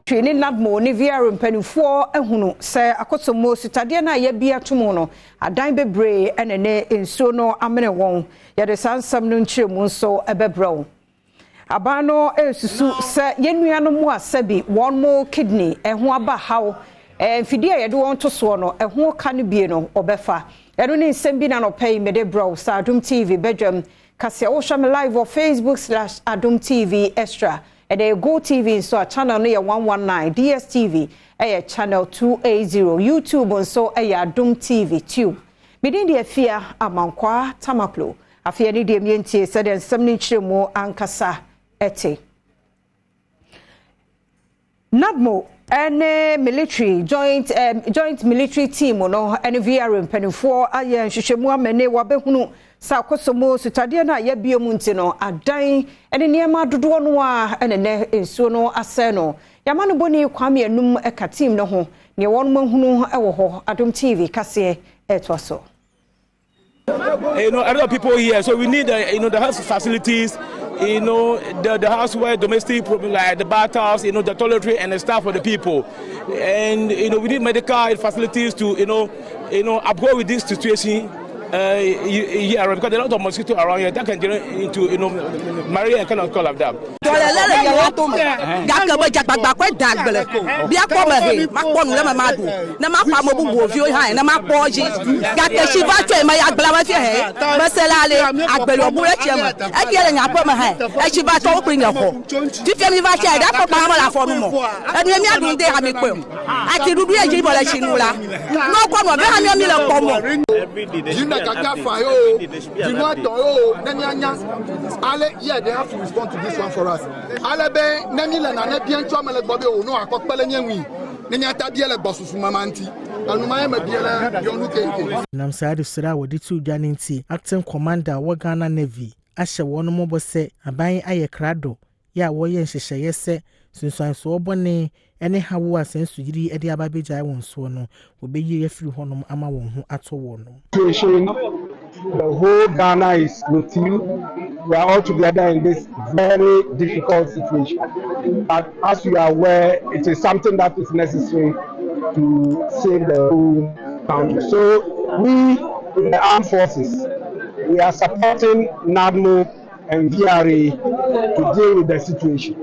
Twini nadmo ne VR mpanifo ehunu se akosomo sitade na ye bia tomo no adan bebre enene ensuo no amene won ye de sansam no nkyeremu nso ebebrew abano esusu se yenuano mu asabi won mo kidney eho aba haw mfidi ye de won to so no eho ka ne bie no obefa eno ne nsem bi na no pay mede brew sa Adom TV Badwam kase wo shame live on Facebook/Adom TV Extra. And a Go TV so a channel near 119, DSTV a channel 280, YouTube on so a Adom TV tube. Within the fear amankwa tamaklo. A fear ni de mienti said and some mo ankasa ete. Nadmo and military joint military team no and VR penny for ayen shishemu mene wabehunu sa kosomo sitade na ya biom ntino adan ene niema dodo no a ene ne ensuo no ase no yama no boni kwame anum eka team no ho ne won mahunu ewo ho Adom TV kase etwaso. Other people here, so we need the health facilities, the house where domestic problem like the bathhouse, the toiletry and the staff for the people, and we need medical facilities to upgrade with this situation. Yeah, because there are a lot of mosquitoes around here that can generate into malaria and kind of call of that. Yeah, they have to respond to this one for us. Nam Sadu Sra with the 2 Janinti, acting commander Wagana Navy, Asha one mobile say, a buying aye crado, ya warrior shesha se, since I saw bonnet, anyhow was since to Yidi Eddie Ababija won't swallow, will be ye through honum ama won at all. The whole Ghana is with you. We are all together in this very difficult situation. But as you are aware, it is something that is necessary to save the whole country. So we, the armed forces, we are supporting NADMO and VRA to deal with the situation.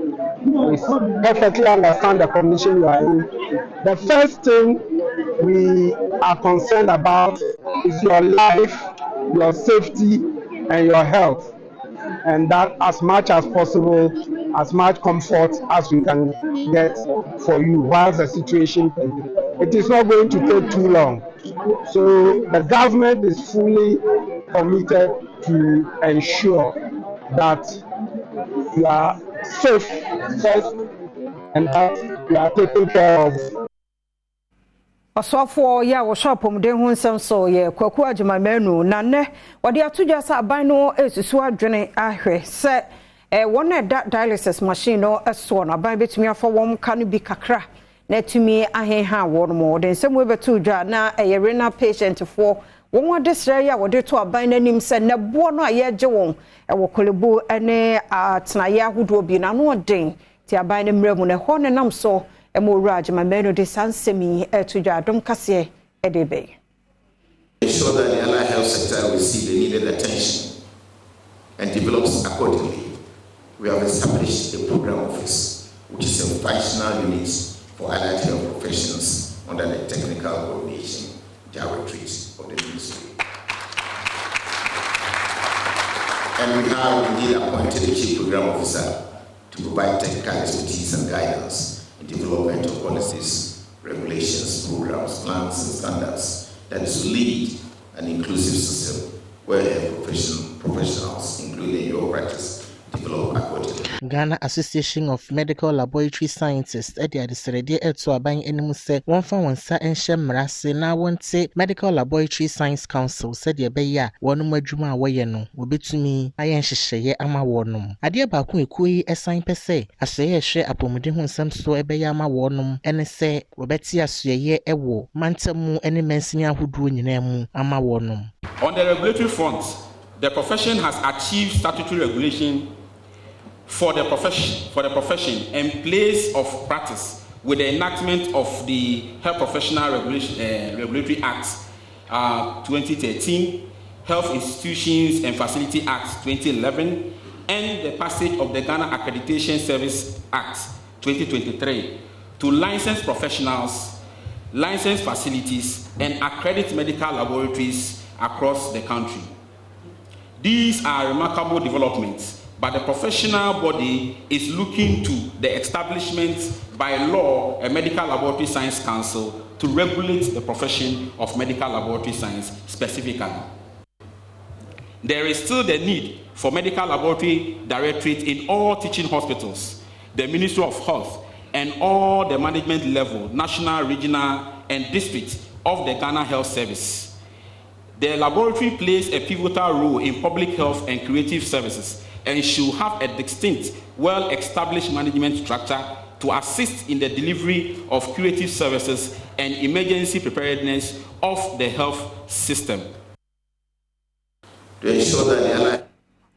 We perfectly understand the condition you are in. The first thing we are concerned about is your life, your safety, and your health. And that as much as possible, as much comfort as we can get for you whilst the situation. It is not going to take too long. So the government is fully committed to ensure that you are safe first and that you are taken care of. Osofo ya wo shop mden hu nsem so ye kwaku adwuma manu na ne wode atudwa sa aban no esusu adwene ahwe se wona dialysis machine no eso na aban betumi afọ wom ka no bi kakra na tumi ahenha wo no mo de nsem we betudwa na renal patient for won wode sra ya wode to aban nanim se ne bo no aye gye won wo kolebu ene atenaye ahodo bi na no den ti aban ne mremu ne ho ne nam so Emoraj Mameno de Sansemi to Adom Kase Edebe. Ensure that the allied health sector will receive the needed attention and develops accordingly. We have established a program office, which is a functional unit for allied health professionals under the technical coordination directorate of the ministry. And we have indeed appointed a chief program officer to provide technical expertise and guidance. Development of policies, regulations, programs, plans, and standards that is to lead an inclusive system where professionals, including your practice, develop accordingly. Ghana Association of Medical Laboratory Scientists at the Adisrede to Aban Enimuse, one for one sa and Shemrase now won't say Medical Laboratory Science Council said ye beya, one majuma wayeno, will be to me, I am share ama warnum. Adia Baku kui a sign per se, I say a share upon Mudihun some so a beyama warnum, and say, Robertia suye a wo, mantamu any mensinia who drew in nemu ama warnum. On the regulatory front, the profession has achieved statutory regulation for the profession and place of practice with the enactment of the Health Professional Regulatory Act 2013, Health Institutions and Facility Act 2011, and the passage of the Ghana Accreditation Service Act 2023 to license professionals, license facilities, and accredit medical laboratories across the country. These are remarkable developments, but the professional body is looking to the establishment by law a Medical Laboratory Science Council to regulate the profession of medical laboratory science specifically. There is still the need for medical laboratory directorate in all teaching hospitals, the Ministry of Health, and all the management level, national, regional, and district of the Ghana Health Service. The laboratory plays a pivotal role in public health and creative services and should have a distinct, well-established management structure to assist in the delivery of creative services and emergency preparedness of the health system. To ensure that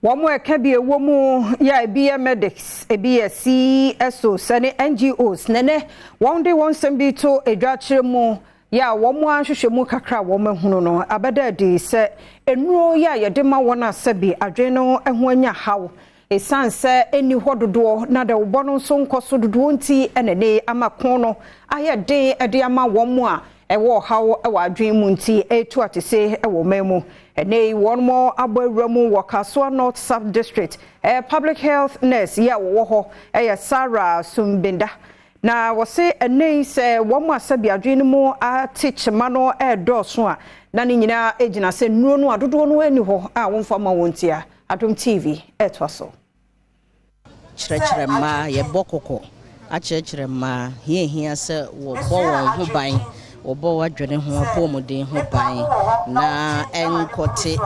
One more cabby a woman, yeah, be a medics, a be a CSO, Sunny NGOs, Nene, one day wants to be to a Dutcher more. Ya womwa hwehwemu kakra woma hunu no abada di se enro ya yedema wona sabi adweno eho anya haw esan se eni hododo na da wobono so nkoso dodo nti enene amakon no aye den ede ama womo a ewo haw ewa adwen mu nti etu atese ewo memu ene one more abawramu wakaso North Sub District public health nurse ya wo ho Sarah Sumbinda na wose ene se womo asabi adwene mu a teach mano doso a na ni nyina ejina se nuro no adodo no ani ho a wonfa ma wontia Adom TV etwaso kyerɛkyerɛ ma ye bokoko a kyerɛkyerɛ ma hia se wo bo won ho ban wo bo wadwene ho apomuden ho ban na enkote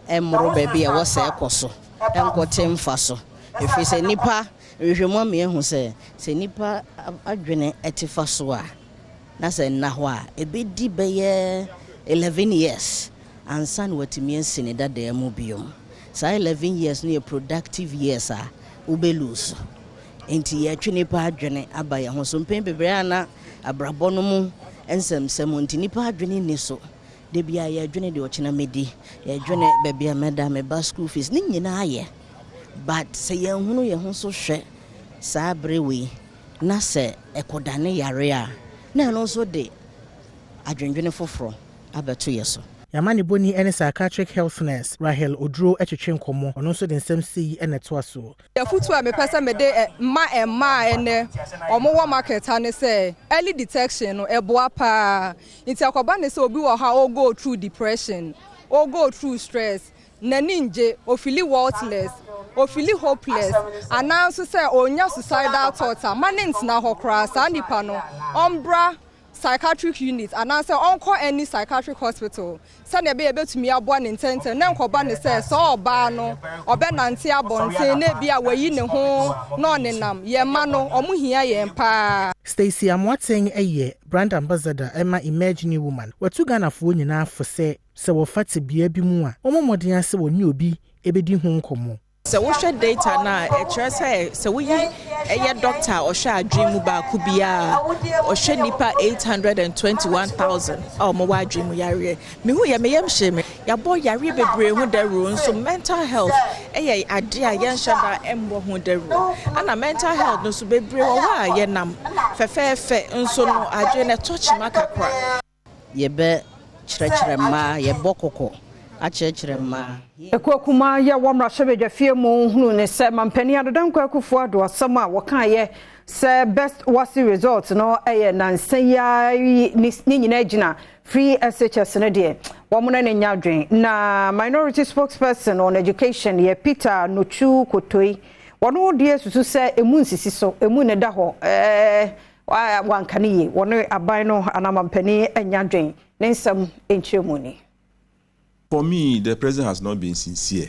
emro ba bia wo se ekoso enkote mfa so efi se nipa rehwemu ame ehu se nipa adwene etifa so a na se na ho a ebedi beye 11 years ansan watimi ensini dada mu biom sa 11 years no productive years a ubelus enti ye twene pa adwene abaye ho so mpem bebre ana abrabɔ no mu ensem enti nipa adwene ni so de bia ye adwene de ochena medi ye adwene bebia meda me ba school fees ni nyina aye but se ye hunu ye ho so hwe sa brewe na se ekodane yare a na no so de adwendwene foforo abeto ye so Yamani Boni and psychiatric health nurse Rahel Odro etwetwe nkomo ono so de nsem si ene to aso ya futu a me pesa me de ma ene omo wo market ane say early detection no eboa pa nti akoba ne say obi wo ha o go through depression o go through stress naninje o feel worthless o feel hopeless announce say onya suicidal thoughts manent na hokra sa nipa no ombra psychiatric unit and answer onko any psychiatric hospital sane be betumi aboa ne ntenten na nkoba ne say so oba no obenante abonten na bia wayi ne ho no nenam ye ma no omuhia ye mpa Stacy Amwaten eye brand ambassador Emma Imagine Woman watu Ghana fo nyina fo se wo fate bia bi mu a omomodin ase woni obi ebedi ho nkomo so we share data na say so we a doctor or share dream ba kubia or share nipa 821,000 oh mo wa dream yare me hu ya me yam sheme ya boy yare bebre hu daru so mental health eye ade a yen shada embo hu daru ana mental health no so bebre wo wa ye nam fefefe nso no adwe ne touch makakra ye be kyerɛkyerɛ ma ye bokoko a kyerɛkyerɛ ma ekokuma ya wamra shebedwafie mu hunu ne se mampani adodankwa akufo ado asam a wokan ye se best wasi result no eye nansan ya ni nyina gina free SHS ne de womuna ne nyadwen na minority spokesperson on education ye Peter Nochu Kotoi wono de susu se emu nsisi so emu ne da ho wankani wono aban no anamampani anyadwen ne nsam enchemuni. For me, the president has not been sincere.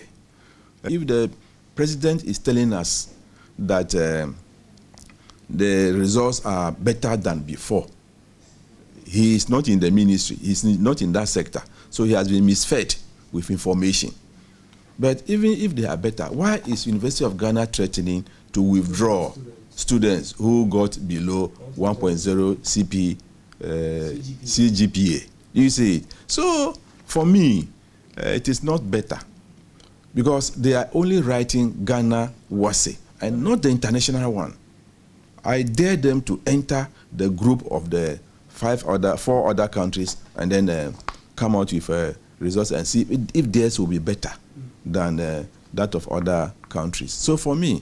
If the president is telling us that the results are better than before, he is not in the ministry, he's not in that sector, so he has been misfed with information. But even if they are better, why is University of Ghana threatening to withdraw students who got below 1.0 CGPA. You see, so for me, it is not better because they are only writing Ghana WASE and not the international one. I dare them to enter the group of the 4 other countries and then come out with results and see if theirs will be better than that of other countries. So for me,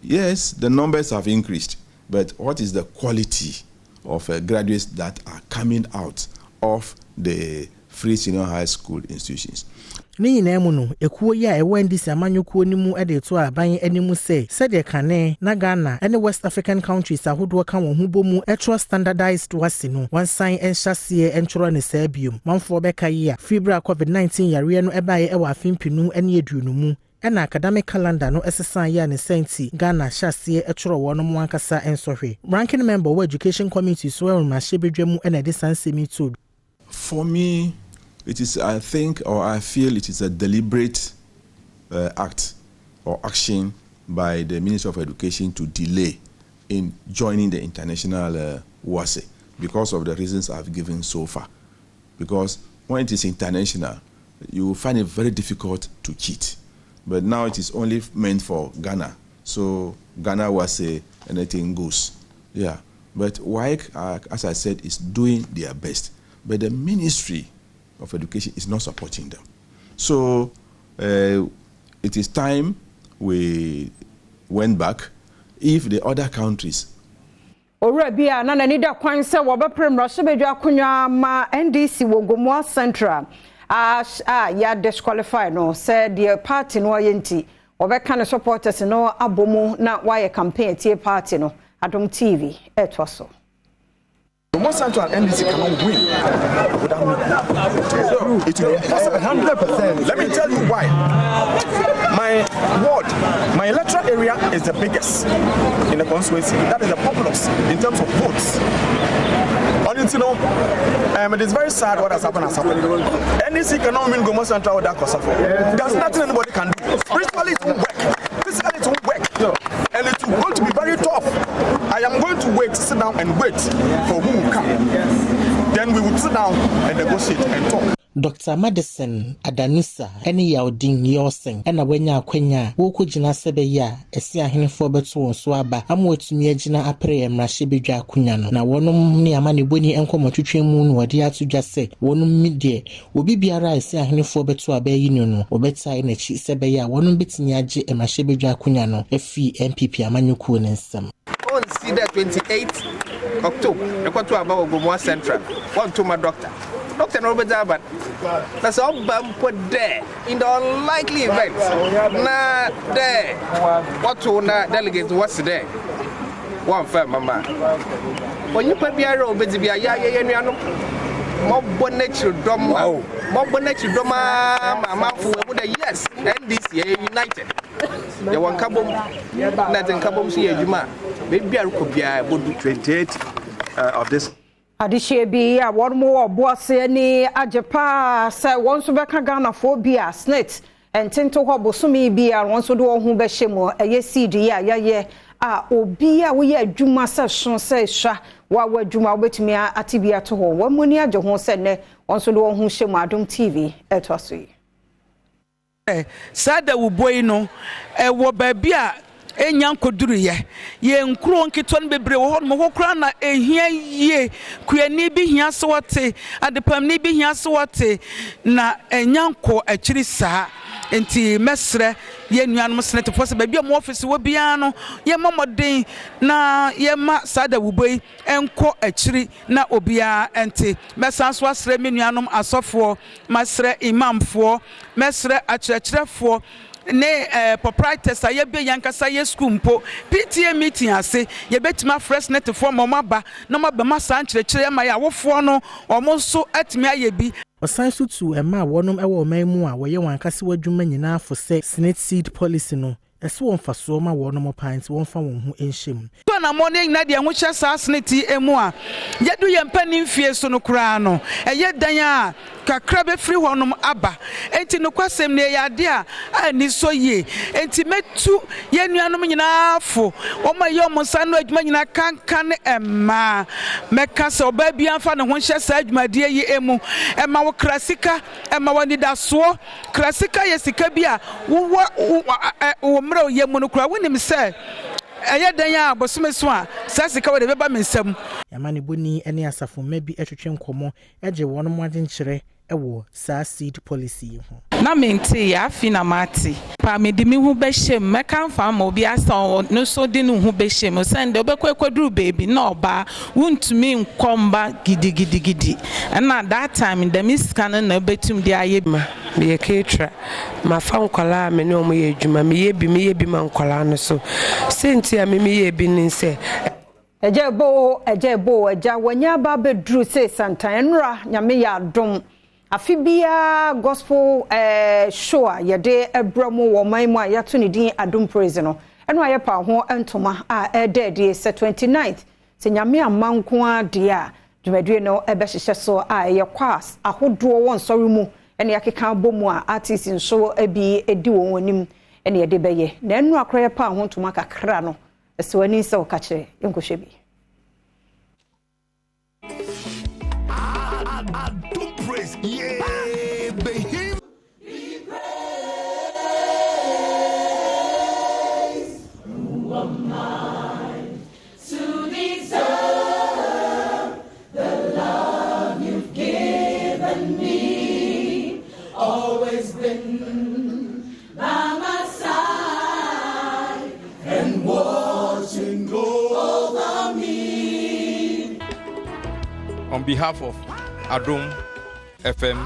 yes, the numbers have increased, but what is the quality of graduates that are coming out of the free senior high school institutions? Ni nyina mu no ekuo ya ewa ndisi amanyukuo ni mu ede to aban animu say said ye kane na Ghana and West African countries ahodo ka won hubo mu etro standardized wasi no one sign enhyase entro ne sabium manfo beka yi a fibra COVID-19 yare no eba ye ewa afimpinu ene eduonu mu ena academic calendar no esesan ya ne senti Ghana hyase etro wo no mu ankasa ensohwe ranking member of education committee so we ma shebedwa mu ena de sansemi to. For me, it is, I think, or I feel it is a deliberate act or action by the Ministry of Education to delay in joining the international WASE because of the reasons I've given so far. Because when it is international, you will find it very difficult to cheat. But now it is only meant for Ghana. So Ghana WASE, anything goes. Yeah. But WAEC, as I said, is doing their best. But the Ministry of Education is not supporting them. So it is time we went back. If the other countries Orabia na nida kwan se wo beprem Rashibedwa akunwa ma NDC Wogomoa Central ya disqualify no said the party no yenti obeka ne supporters no abomu na why campaign tie party no Adom TV etwaso. Wogomoa Central NDC cannot win without me. It will be 100%. Let me tell you why. My ward, my electoral area is the biggest in the constituency. That is the populace in terms of votes. It is very sad what has happened. NDC cannot win Wogomoa Central without Kosafo. There's nothing anybody can do. Spiritually, it won't work. Physically, it won't work. And it's going to be very tough. I am going to sit down and wait for who will come. Then we will sit down and negotiate and talk. Dr. Madison Adanisa ene yaudin yosen ena wenya akwenya wo kugina sebe ya esi ahenefo beto won so aba amwetumi agina apre emrahye akunya no na wonom ne amane boni enkomotwetwe mu no wode atudwa se wonom midie obi biara esi ahenefo beto aba yi no obetai na chi sebe ya wonom betini age emrahye akunya no efi MPP amanyuku ne nsam on see that 28 October ekwato aba Wogomoa Central one to my doctor Robert Zabat. That's all put there in the unlikely event. Nah, there. What to delegate what's there? One firm, mama. When you put your own baby, more bonnet drama, mama, for yes, and this year united. The one carbon, nothing carbon, see a Juma. Maybe I could be able to 28 of this. Adishie bi a won mo oboase ni ajepa se won so beka Ghana for bia snit entento ho bosumi bia won so do hu be hyemu eye CD ya ye a obi a wo ye adwuma se so se hwa wa adwuma obetumi atibia to ho wa moni aje ho se ne won so do hu hyemu Adom TV etwaso yi sada wo boy no wo ba bia enyan koduru ye nkuro nkito no bebre wo ho mo kura na ehia ye kuani bi hia so wote adepam ni bi hia so wote na enyanko akiri saa enti mesre ye nuanom senate force ba bia mo office wo bia no ye momoden na ye ma sada wuboi enko akiri na obia enti mesanso asre me nuanom asofo masre imamfo mesre akyerɛkyerɛfo ne proprietors aye be yankasa ye school mpo PTA meeting ase ye betima fresh net for mama na maba masa nkyerɛkyerɛ ma ya wofo no omo so atimi aye bi osan so tu ema wonom ewo man mu a woye wankase wadwuma nyina afo se snake seed policy no ese won faso ma wonom pint won fa won ho enhyem na mo ne nyina de ho hye saa sneti emu a yedu ye mpani mfie so no kura no eye dan a kakra be free honom aba enti no kwasem ne yade a ani so ye enti metu ye nuanom nyina afo o ma ye omo sa no adwuma nyina kankan emma meka se oba bia fa ne ho hye saa adwumade yi emu emma wo krasika emma woni daso krasika ye sika bia wo mra ye mu no kura wonim se eye dan ya bosomeso a sasika wo de beba mensam yamane boni ene asafo mabi etwetwe nkomo eje wono mo adenkyere ewo sa seed policy ho na menti ya fi na mati pa me di mi hu be hyem meka mfa ma obi asa no so di no hu be hyem send obekwaduru baby na oba wuntumi nkomba gidi na that time the miss can na betum di aye ma me ketra ma fa nkola me ne omo ye adwuma me ye bi ma nkola no so senti a me ye bi nse ejebo eja wanya ba bedru se santan nra nyame ya adom afibia gospel show yede ebramo wo man mu a yato ne din Adom praise no eno aye pa ho entoma a dead se 29th se nyame amanko ade a dwumadue no ebe hyehyɛ so a ye kwas ahodo won sori mu ene yakeka bomu a artist nso abi edi won onim ene yede beye na eno akra ye pa ho entoma kakra no se wani se ka kire enkohwe bi Adom praise yeah be him be praised who am I to deserve the love you've given me always been by my side and watching over me. On behalf of Adom FM,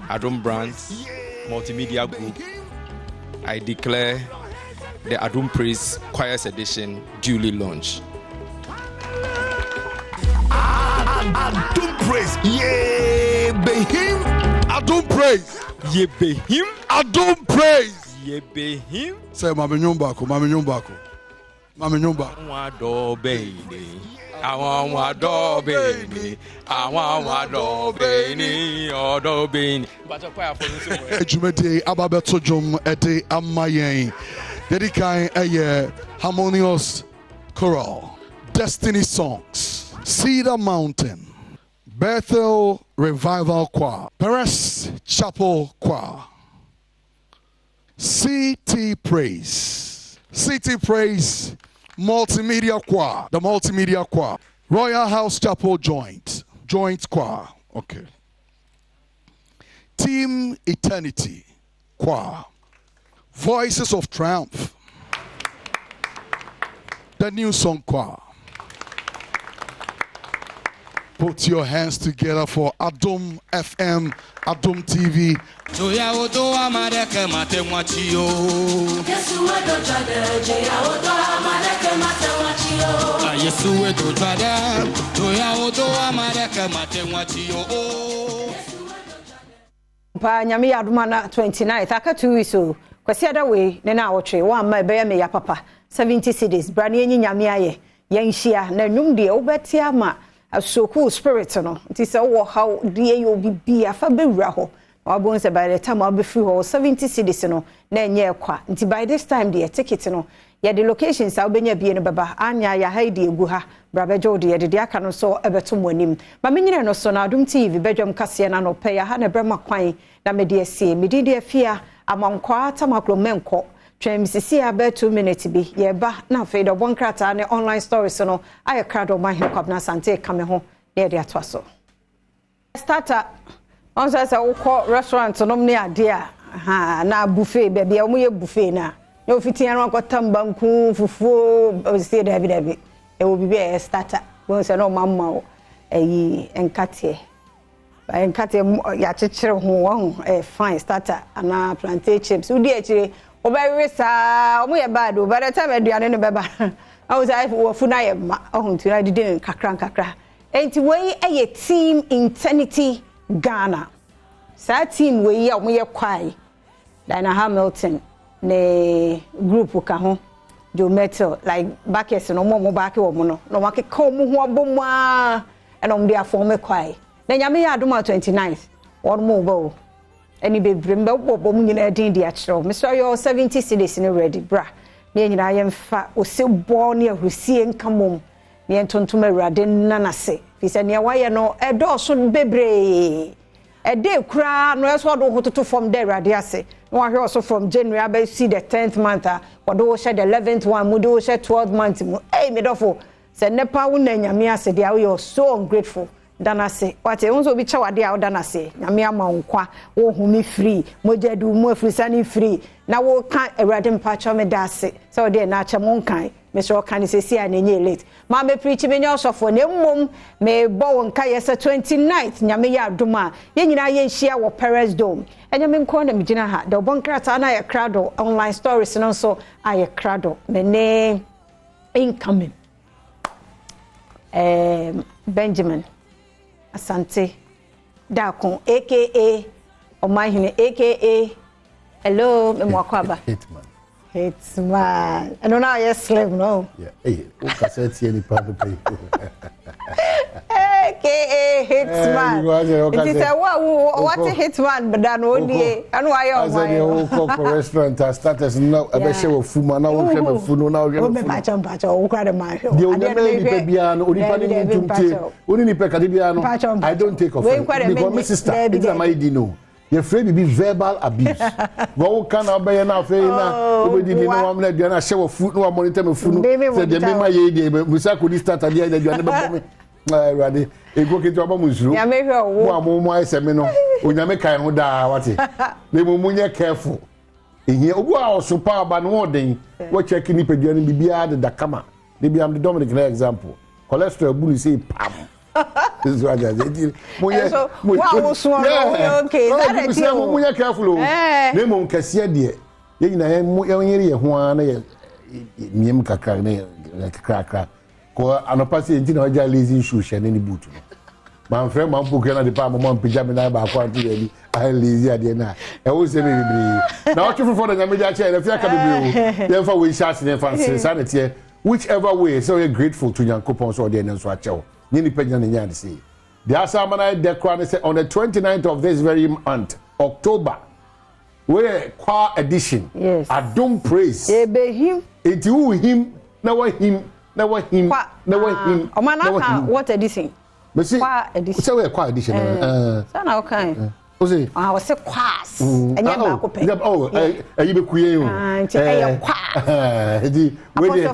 Adom Brands, Multimedia Group, I declare the Adom Praise Choirs Edition duly launched. Adom Praise, yeah, be him. Adom Praise, Ye be him, Adom Praise, ye be him. Say, Mami Nyumbako. Wado baby. I want Dobini. But a choir for the Jumede Ababeto Jum Ede Amayen. Dedikai a harmonious choral. Destiny Songs. Cedar Mountain. Bethel Revival Choir. Perez Chapel Choir. CT Praise. Multimedia Choir. The Multimedia Choir. Royal House Chapel Joint Choir. Okay. Team Eternity Choir. Voices of Triumph. The New Song Choir. Put your hands together for Adom FM, Adom TV. Pa nyame yadoma na 29th aka 2 weeks o kwasi ada we ne na awotwe wa ma ebe me ya papa 70 cedis brane enyi nyame aye yanhia na nwum de obeti ama asoku spirit no nti se wo how de ye obi bia fa bewura ho wabon se by the time I'll be free ho 70 cedis no na enye kwa nti by this time the ticket no ya the locations a obenya bie no baba anya ya haidi egu ha brabejo de de aka no so ebeto monim ma menyine no so na Adom TV Badwam kase na no pe ya ha na brema kwan na me de sie me de afia amankwa tamakro menko twem sisi aba 2 minutes bi ye ba na fe do bonkrata ne online stories no aye krado ma he kwabna sante kame ho ne de atwa so starter on say wo restaurant no ne ade a na buffet be bia mo ye buffet na no fitian ro kwatamba nku fufuo say David e wo bibi e starter won say no mamma wo eyi enkate ya chechire ho won fine starter ana plantain chips udi echire obawe sa omo ye bad o by the time aduane no beba I was wo funa ye ma ohuntu na dide kakra enti wey eye team Eternity Ghana sa team wey ya omo ye kwai Dana Hamilton ne group ka ho do metal like backers no more back wo no no make come ho abomwa and on dia form kwai na nyame ya adoma 29th one more bo any be brim bo bom nyina din dia kiro Mr. Your 70 cities in ready bra na nyina yemfa osebo ne ahrusie nkamom ne entontom awurade nanase fi se ne waye no edo so bebre ede kura no eso do hototo from there awurade ase no ahwe also from January abe see the 10th month do share the 11th one mu do share 12th month mu me dofo se nepa wo na nyame ase dia we are so ungrateful danase wate unzo bi chawade a danase nyame ama nkwa wo humi free mojadu mu afrisani free na wo kan awurade mpacho me dase so de na acha mon kan me so kan se si anenye late ma me preach me nyosofo na mmom me bo wonka yes 29th nyame ya adoma ye nyina ye nhia wo Paris Dome enyame nko na me gina ha the bonkrata na ya crado online stories no so aye crado me ne incoming Benjamin Asante Dakon aka Omahine aka hello me mwakwaba Hitman I don't know yes slim no yeah hey who cassette any public aka Hitman it is a what a Hitman but dan only anu ayo my restaurant starters now e be share fuma na wo hwe me funu na wo hwe me funu pacha wo kwa de ma hwe de onye me ni pe bia no oni pa ni ntumte oni ni pe kade bia no I don't take offense because my sister it's my dino your friend be verbal abuse go can obey na fe na obedi ni na wamna bia na share wo funu na monitor me funu say de me ma ye de musa ko di start dia de bia na be me ready ego ke to ba musuru ya me hwe wo mo ese me no onyame kan ho da wate le mo munye careful ehie obu a osopa ba no den wo check ni pedua ni bibia de dakama de bia am the Dominic example cholesterol bulu say pam this is what I did munye so wow so okay that is mo munye careful le mo nkase de ye nyina ye yere ye ho ana ye miem kakra ne kakra ko anopasi enti na oja lazy shoe she ne boot no man friend man book na de pa mama pijama na ba kwa nti bi I lazy ade na e wo se me bibiri na o twu for the nyameja che na fia ka bibiri o ye fa we share ne fa sanity whichever way so we grateful to Yankopon so de ne so a chewo ni ni pagina ne nya de say the asamana de kwa ne say on the 29th of this very month October we kwa edition yes Adom praise ebe him enti who him na wa him na wa him na wa him omana what edition kwa edition say we kwa edition sana okay o say we say kwas enye ba ko pe oh ayi be kuye o nti eye kwa edi we dey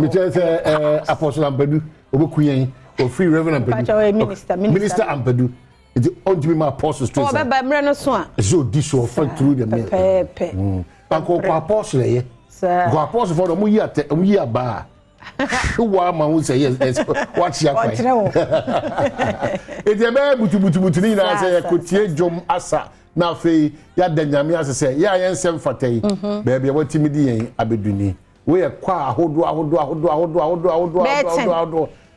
me tell say apostle Ampadu obe kuye o free reverend Ampadu minister Ampadu edi on to be my apostle straight o be ba mre no so a so this so fall through the mail pepe anko kwa apostle ye go apostle for the mu yi aba wa ma hu say yes what ya kwai edi be butu ni na say kotie jom asa na fe ya danyame ase say ya yensem fatai be be watimi di yen abeduni we kwa ahodo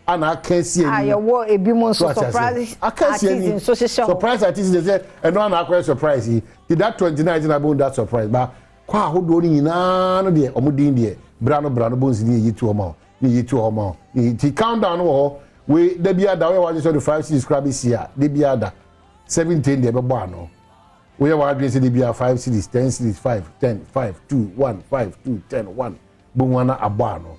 ana akansi ani ayewo ebi mo so surprise akansi so surprise artist they say eno ana akwa surprise did that 29 na bon that surprise ba kwa ahodo ni nyina no de omudin de brano bonzi ni yitu omo ni countdown wo we de bia da we wa so the 5 cities crab is here de bia da 17 de be bo ano we wa adwe se de bia 5 cities 10 cities 5 10 5 2 1 5 2 10 1 bo wana abo ano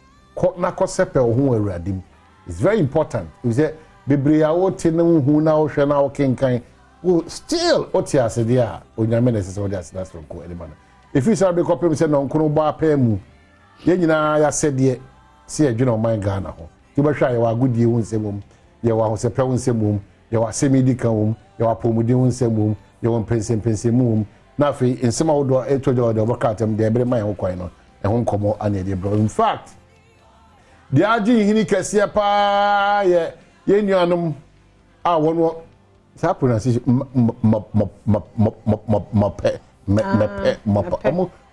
na ko sepe ho awuradim. It's very important. You say bebre a wo te na hu na wo hwe na wo kenkan wo still otia se dia onyame na se so dia that's from ko edema. If you say be kopem se no nkono ba pa mu ye nyina ya se de se adwena o man Ghana ho. Ti ba hwa ye wa agudie hu nsemum ye wa ho se pe hu nsemum ye wa semidi kan hu ye wa pomudi hu nsemum ye wa pensem na afi nsema wo do etojo do bakatem de ebre man ho kwan no e ho nkomo ane de bro. In fact the aji hini kese pa ye nuanom a wono sa pronunciation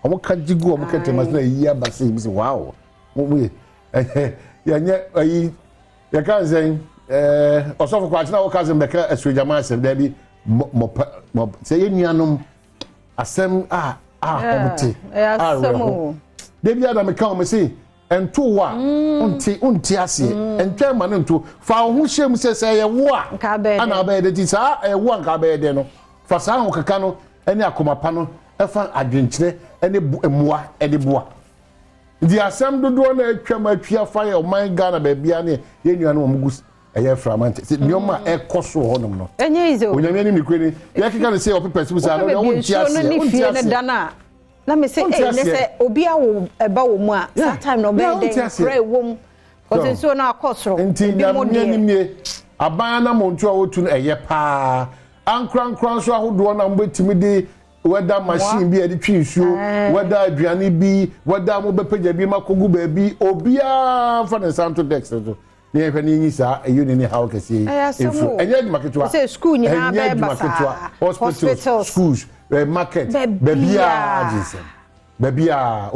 omo kajigu omo ketemas na yi abase bi wow we ya nye ayi ya kan zen osofo kwa na wo kazem beka asujama asem da bi se ye nuanom asem omote Debi Adam come say ento wa unti ase entwa ma no nto fa ho hyem se ye wo a ana ba de ti sa wo anka ba de no fa sa ho kaka no ene akomapa no efa adwenkyere ene emua ede boa di asem dodo na atwa ma atwa fa ye o man Ghana ba bia ne ye nua no mo gus eye framante se nyoma ekoso honom no enye izo onyame ni mikweni ye kika ne se o pepe su sa no unti ase na me say eh ne say obi a wo eba wo mu a that time no be dey pray wo mu o so na akosoro nti nyamnie aban na montu a wotu no eye pa ankran so ahodo na mbetimi de weda machine bi e de twi nsuo weda aduane bi weda mo bepaja bi makogu ba bi obi a fa ne santo text to ne ehwe ne nyi sa eyo ne how kesi efu enye di maketwa say school nyina ba basa hospital schools market babia jinsen babia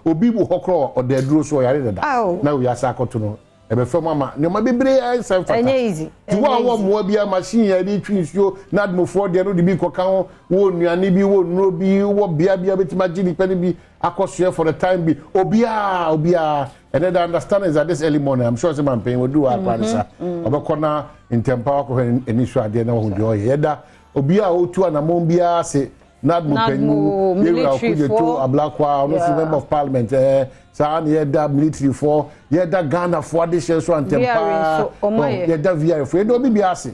obi bo hokro o de duro so yare dada na we asa akoto no e be fam ama ne ma bebre ai self fata enye easy ti wo mo bia machine ya di twinsuo na admofo de no de bi koka ho wo nuane bi wo nro bi wo bia betima gini pe bi akoso for the time bi obia and then the understanding is that this early morning I'm sure some man paying will do our parisa obekona in temper ko initial de na ho joy yeda obia otu anamon bia se nadmu military for a black one member of parliament sa na yeda military for yeda Ghana for this so and temper yeda VR for do bia se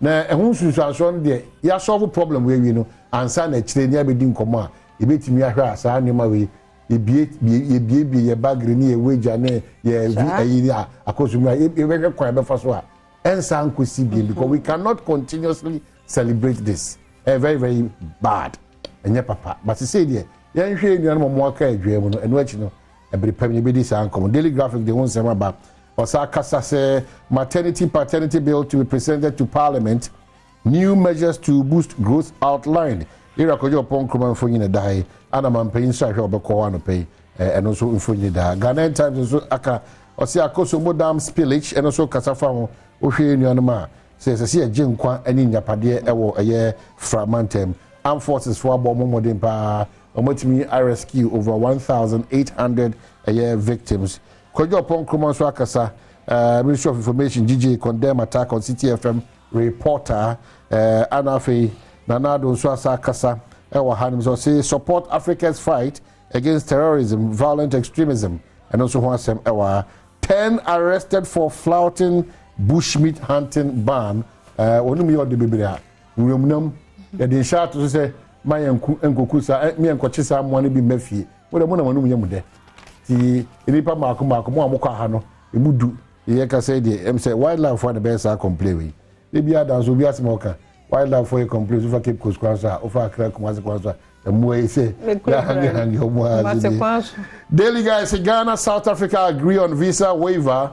na ehun susuaso de ya solve problem we no ansa na kire ni abedi nkomo a ebetimi ahwa sa anima we ye bagri ni eweja ne ye akosumra e kwa be faso a ensa nkosi bi because we cannot continuously celebrate this very very bad enye papa but say there ye hwe nua no mo aka adwam no eno achi no ebere pam ye be di san come daily graphic de won sem aba osa kasa say paternity bill to be presented to parliament, new measures to boost growth outlined. Ira kojo pon kroma mfonyi na dai ana mampanyin so ahwe obekọ ano pay eno so mfonyi da Ghana Times so aka osi akoso modam spillage eno so kasafa ho ohwe nuano ma se aginkwa ani nyapade ewo eye fragmentem armed forces for abom modern pa omotimi rescue over 1,800 victims. Kojo pon kroma so akasa Ministry of Information GJ condemn attack on CTFM reporter Anafe Nanado Swasa Kasa Ewa Hanim so say support Africa's fight against terrorism, violent extremism, and also Hwasem Ewa 10 arrested for flouting bushmeat hunting ban. Onumi odi biblia. Nwumnam ya den sha to say mayanku enkokusa me enkochisa mo ne bi mafie. Wo de mo na manum yemu de. Ti enipa mako mo amukwa ha no emudu ye ka say de em say wildlife for the best are complain we. E bia da so bia smoker. Wildlife for a complaint over Cape Coast Kwanza, over Crack Kwanza, and Mue say, Daily guys, Ghana, South Africa agree on visa waiver.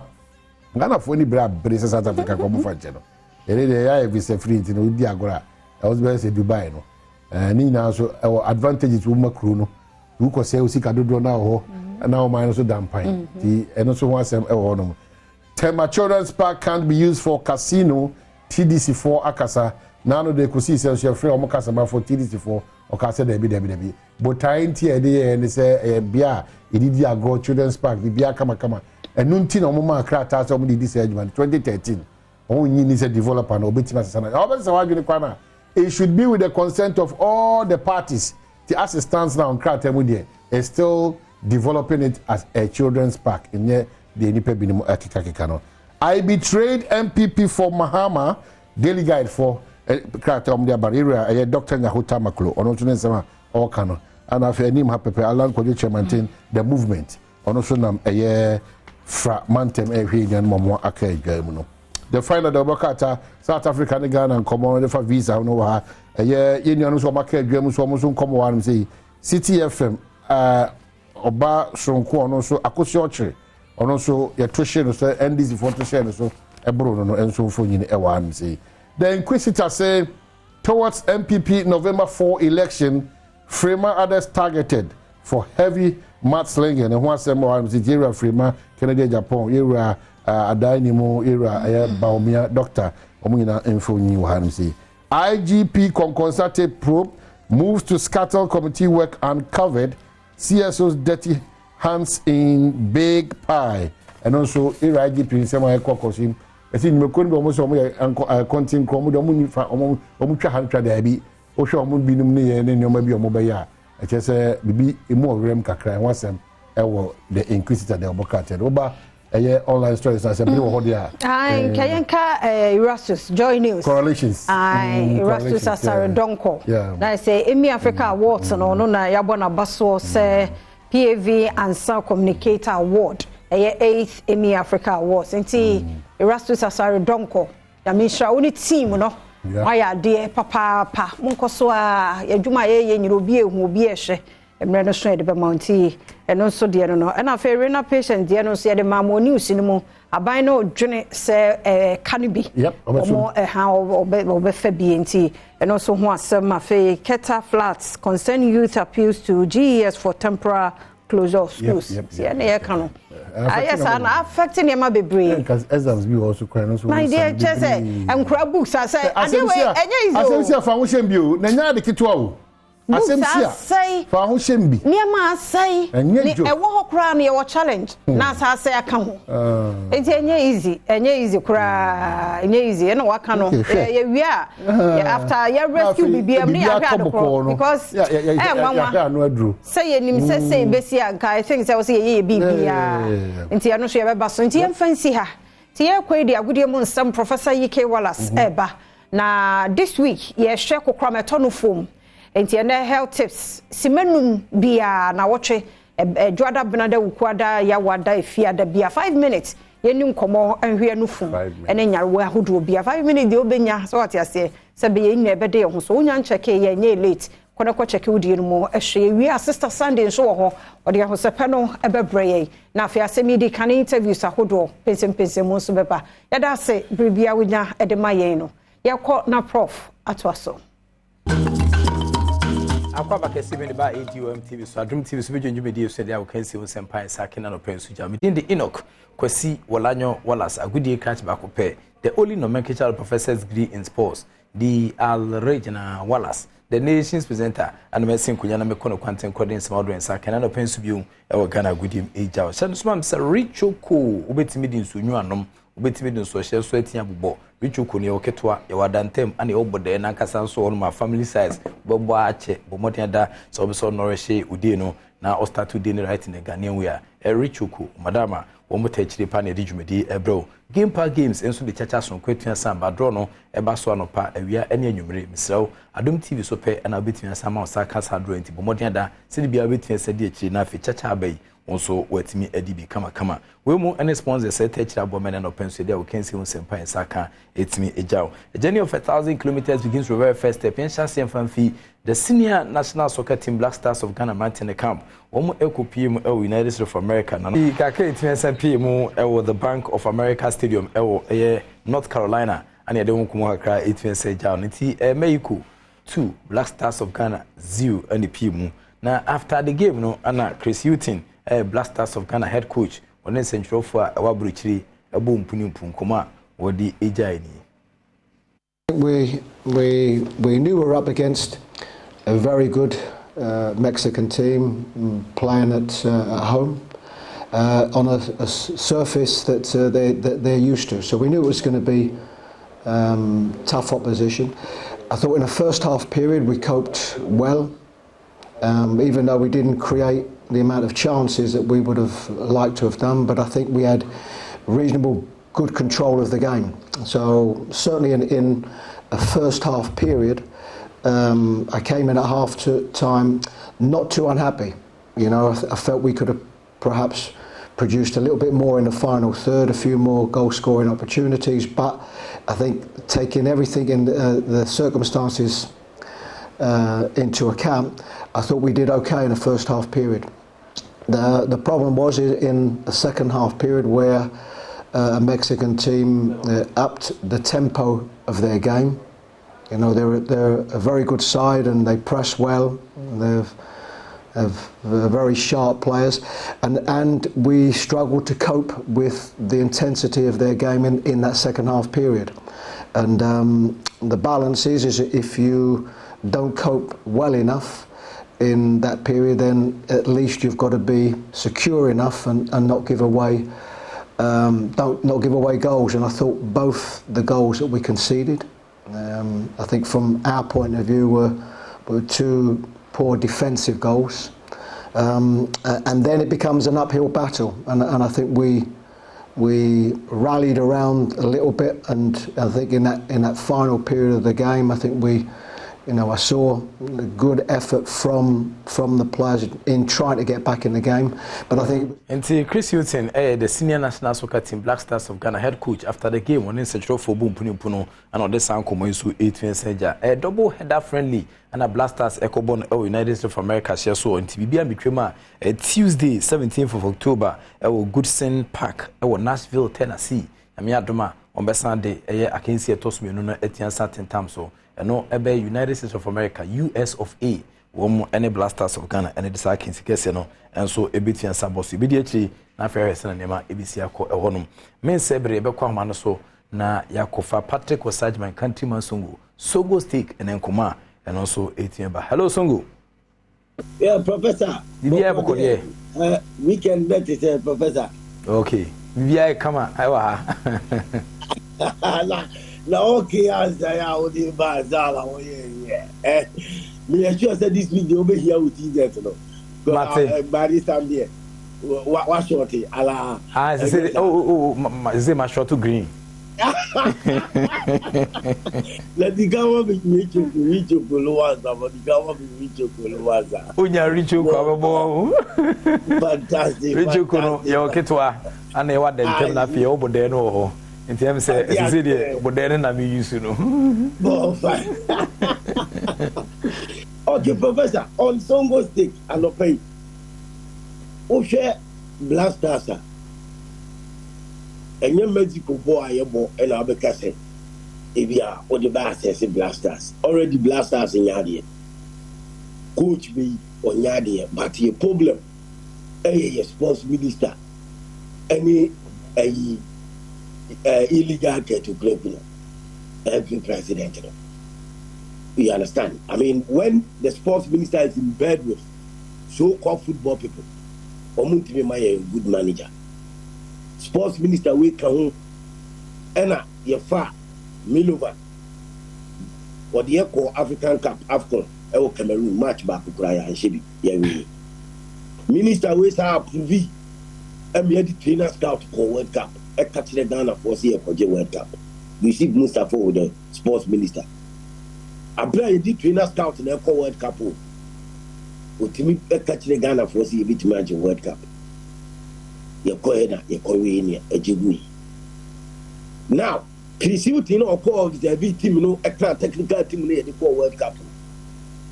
Ghana for any brab, but South Africa come for channel. They visa free in Diagora. I was going to say Dubai, no. And Nina so our advantages to Macruno, who could say Usika do now, and now mine also damn pine. And also want some Ewonom. Tema Children's Park can't be used for casino, TDC4 Akasa. Nano de kusi se so free omo kasa ba for TDC4 o kasa debi but time tie de and say bia ididi agro children's park bia kama enu nti na omo ma krata so omo didi se adwuma 2013 on yin is a developer no betima sana o say wadwene kwa na it should be with the consent of all the parties. The assistance now on krata mu there is still developing it as a children's park in the nipa binimu akika no. I betrayed MPP for Mahama. Daily guide for krata om dia barriera a Dr. Nyahuta Maklo ono tune sama o kano ana fa anim hapepe alan kojo chairman the movement ono so nam fragmentem ehwe nyan momo aka adwam no. The final the Bokata South Africa and Ghana and common for visa no ha ye nyan so maka adwam so mo so komo wan say CTFM oba sonko ono so akosi ochre ono so ye to share no so NDC for to share no so ebro no enso fo nyine e wan say. The Inquisitor say towards MPP November 4 election, Freema others targeted for heavy mudslinging. And once more, Nigeria, Freema, Canada, Japan, era Adainimo, era Baumia, Doctor, Omina Info New Hansi. IGP consultative probe moves to scuttle committee work uncovered. CSO's dirty hands in big pie. And also, IGP in some way, Cocosim. I think we couldn't almost continue Cromu, Osho mun bi num ne ye ne nyoma bi omo ya e chese bibi emu orem kakra wasem e wo the inquisitor the obokated oba eye online stories na se bi wo ho dia ai kayenka Erastus Joy News correlations Erastus Asare Donko na say Emmy Africa Awards no na yabo na baso se PAV and Sound Communicator Award eye 8th Emmy Africa Awards nti Erastus Asare Donko ya misha uni team no why dear papa munkoso a adwuma ye nyiro obi ehu obi ehwe emre no so e de be mounty eno so de no na fa renal patient de no so e de mamo news ni mu aban no dwene se cannabis omo ha obe fa bi enti eno so ho asem afa Keta Flats concern youth appeals to GES for temporary closure of schools yeah na ye kan yes, and affecting them a baby. Because exams be also crying. My dear, just say, and crab books. I say, anyway, I say, foundation view. Nanya the kitwa. I say, foundation be. Near ma say, a walk around your challenge. Now, I say, I come. It's easy, cry, easy, and what can we are after your rescue BBM because say him say Bessia guy thinks I was a BB. Into no share about Sunty and fancy her. Tia Quadia Goodiamon, some Professor E.K. Wallace, Eba. Now, this week, yes, share chromatonu foam. Enti na health tips simenum bia na woche dwada benada ukwada ya wada efiada bia 5 minutes yenu komo anhwe nufu ene nyarewa ahodo bia 5 minutes de obenya so what ase se be yen ebede ho so onya ncheke ye nye late kona kwa cheke wudi no mo ehwe wi sister Sunday so wo ho ode ho sepe no ebebreye na afia semidi kan interviews ahodo pensem mo so beba yada se bribia wonya edema yen no yakọ na prof atwaso Akwaba kesi bende ba Adom TV so Adom TV so bejo njumedi so dia wokansi wo sempai sakena no pensu ja medin de Enoch kwasi Wolanyo Wallace agudie catch back pe the only nomenclature professor's degree in sports the Regina Wallace the nation's presenter and mesin kunya na mekono kwanten kodin semado en sakena no pensu biu e wo Ghana agudie eja o shan so am say Richoko obetimi din so nyu anom obetimi din so hye so atia bobọ Richoko ne oketwa e wadantem ane obode na nkasa so on ma family size bobo ache bomoden da so be so norishe udie no na o start to dey right in the Ghanaian way Richoko madama wo motachire pa na edjumedi ebro game park games enso de chacha so kwetua samba draw no eba so anopa awia ane anwumere misraw Adom TV so pe na obetua sama o saka sa draw enti bomoden da se bia obetua sedi akiri na afi chacha abai also wetimi edibi kama we mu any sponsor say techira bomene no penso dia we can see sempa saka etimi ejaw a journey of 1,000 kilometers begins with very first step in Chassis Fanfi the senior national soccer team Black Stars of Ghana maintain camp omo ekopie mu United States of America na no kaka etimi SMP mu the Bank of America Stadium North Carolina and they won kuma kra etimi say jaw nti Mexico 2 Black Stars of Ghana 0 and the PM na after the game no ana Chris Hutton Black Stars of Ghana head coach on central for Wabrichiri ebo mpunimpun koma wodi ejai ni. We knew we were up against a very good Mexican team playing at home on a surface that they're used to. So we knew it was going to be tough opposition. I thought in the first half period we coped well, even though we didn't create the amount of chances that we would have liked to have done, but I think we had reasonable good control of the game. So certainly in a first half period, I came in at half time not too unhappy. You know, I felt we could have perhaps produced a little bit more in the final third, a few more goal scoring opportunities, but I think taking everything in the circumstances into account, I thought we did okay in the first half period. The problem was in the second half period where a Mexican team upped the tempo of their game. You know, they're a very good side and they press well. They're very sharp players, and we struggled to cope with the intensity of their game in that second half period. And the balance is if you don't cope well enough, in that period, then at least you've got to be secure enough and not give away not give away goals. And I thought both the goals that we conceded, I think from our point of view, were two poor defensive goals, and then it becomes an uphill battle. And I think we rallied around a little bit, and I think in that final period of the game, I think I saw a good effort from the players in trying to get back in the game. But I think... And Chris Hilton, the senior national soccer team Black Stars of Ghana head coach after the game, when in search for boom puno and on the sound come so 8 a double header friendly and a Black Stars Ecobon United States of America share so on TBB and Bikrema Tuesday 17th of October Goodson Park Nashville, Tennessee. Adoma on Sunday I can see a toss me no Etienne certain time so no ebe United States of America US of A one any Black Stars of Ghana and the can see no and so Ebitian Sabos immediately na fair sen nema ebisi akọ ehonum men sebre ebe kwa ma no so na yakofa Patrick Osajman countryman Songo Sogo Steak and Nkoma and also 18 ba. Hello Songo. Yeah, Professor. Weekend bet is Professor. Okay. Via come on. Na okay as I out the bazala. Yeah. Me sure said this video over here with you there no. By this time there. What shorty? Allah. Say say my short to green. Let the government reach you Kuluwaza, but the government reach you Kuluwaza. Unya reach you Kwabo. Fantastic. Reach you Kuno, your Kitwa, and they want them to na fee over there no. In terms say but then I mean you know. Okay, Professor, on Songo Stick and Opay. Who share Black Stars? And your medical boy, and I'll be casting. If you are or the Blasters in Blasters, already Blasters in Yadia. Coach me on Yadia, but your problem, a sports minister, any illegal to play, every president. You understand? I mean, when the sports minister is in bed with so-called football people, Omunti may a good manager. Sports minister we can ena ye fa Milovan or the Eco African Cup AFCON e Cameroon match back Ukraine and Shebi ye minister we sa approve e me the trainer scout for World Cup e catch the Ghana for see e World Cup we see Mustafa with the sports minister abra the trainer scout na e World Cup o timi e catch the Ghana for see e match World Cup. Your cohesion, your Korean, a Jigui. Now, Chris Hilton or call the team, you know, a technical team near the World Cup.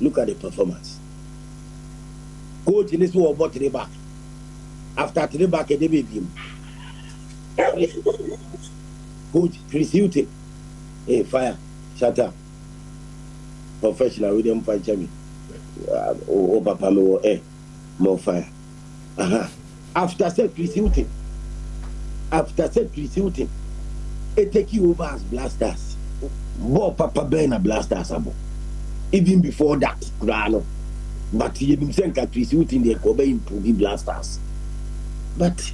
Look at the performance. Coach in this war bought the back. After the back, they beat him. Coach Chris Hilton, hey, fire, shut up. Professional, we don't fight me. Oh, Papa, more fire. After said Chris Hilton, it take you over as Blasters. More Papa Ben a Blasters abo. Even before that, Grano. But he didn't think that Chris Hilton they could improve Blasters. But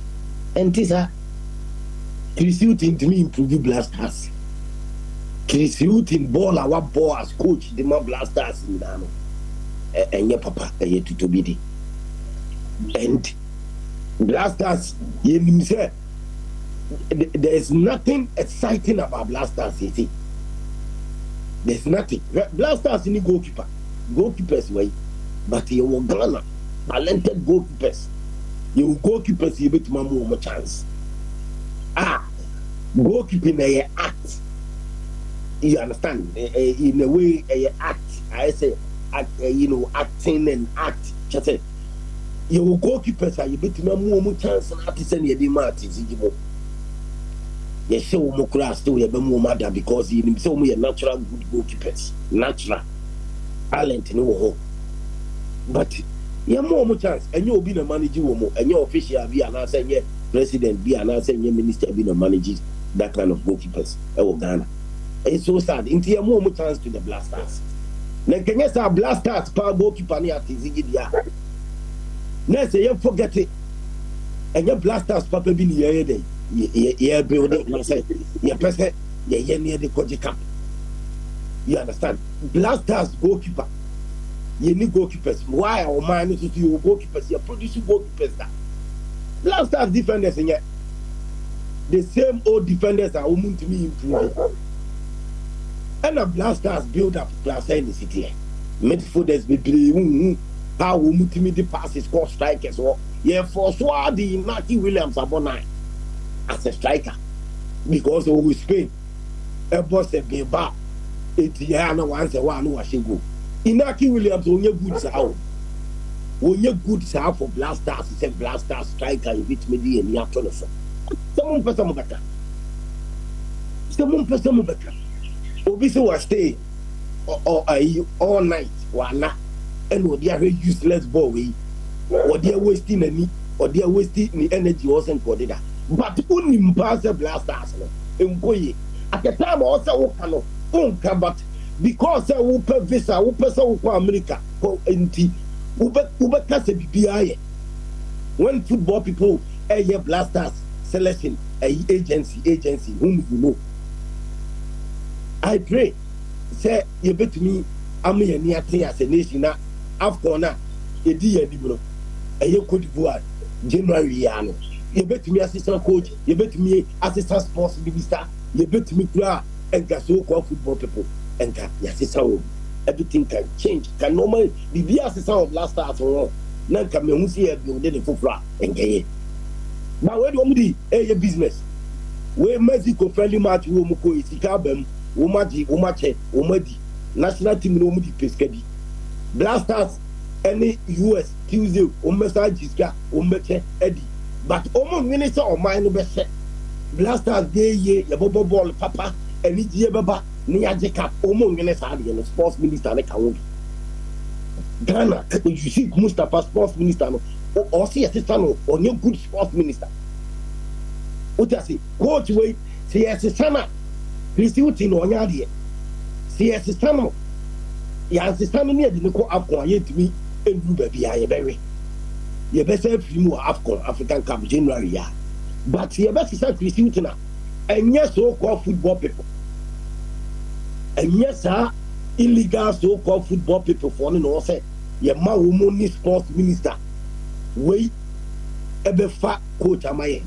and this Chris Hilton to me improve Blasters. Chris Hilton ball our ball as coach the more Blasters in Dano. And your Papa yet to be and Blasters, there is nothing exciting about Blasters, you see. There's nothing. Blasters in the goalkeepers way, but you will Ghana, talented goalkeepers. You goalkeepers, you bet more chance. Goalkeeping a act. You understand? In a way, a act. I say, acting and act. Just say. You goalkeepers are you bet more chance and at send your demand is you show more class to your more matter because you so many natural good goalkeepers, natural talent no hope. But you more chance and you'll be a manager and your official be an answer your president be an answer your minister be a manager that kind of goalkeepers. Ghana. It's so sad. Into more chance to the Blasters. na kenya sa blasters pa goalkeeper ni atizigi dia na say you forget it and your blasters papa bi ni ye dey ye building na say ye person ye near the koji camp. You understand? Blasters goalkeeper you need goalkeepers. Why our man is to you goalkeepers? You produce goalkeepers that blasters defenders and yet the same old defenders are women to me improving. And the blasters build up class in the city. Midfielders be how women to me the passes called strikers or for the Naki Williams Abonai as a striker because of Spain. A boss a be back. It's Yana once a one washing go. Inaki Williams only good sound. Only good sound for blasters. It's a blaster striker. You beat me and you turn us. Someone for some better. Someone for some better. Obviously, was stay all night. One and what they are useless boy. Or they are wasting any. Or they are wasting the energy wasn't for that. But only impossible blasters. Employee at the time also but because I will pay visa, will pay so for America, when football people a blasters selection, agency, whom you know. I pray, say you bet me, I'm a near as a nation now, Afcona, a dear Dibro, a year Cote d'Ivoire, January. You bet me assistant coach, you bet me assistant sports minister, you bet me and so-called football people and everything can change. Can normally be assistant of last start or none can be see a building for and gay. Now, where do you a business? Where Mexico friendly match Womoko is Ikabem, Umache, Umadi, national team Romudi Pescadi. Blasters any US Tuesday, Umesa Jiska, Umeche, Eddie. But almost minister of mine best blasters day ye bobo ball papa and it's ye baba near Jacob almost and the sports minister like Ghana you see Mustafa sports minister or see assistant or new good sports minister. What I say, coach way see assistant please you tin on yadi see assistant ya assistant near the go up to me and do baby I very you better free Afcon African Cup January ya. But you better start recruiting and yes, so-called football people. And yes, sir, illegal so-called football people for no say your ma woman sports minister. Wait, ebe fat coach am I?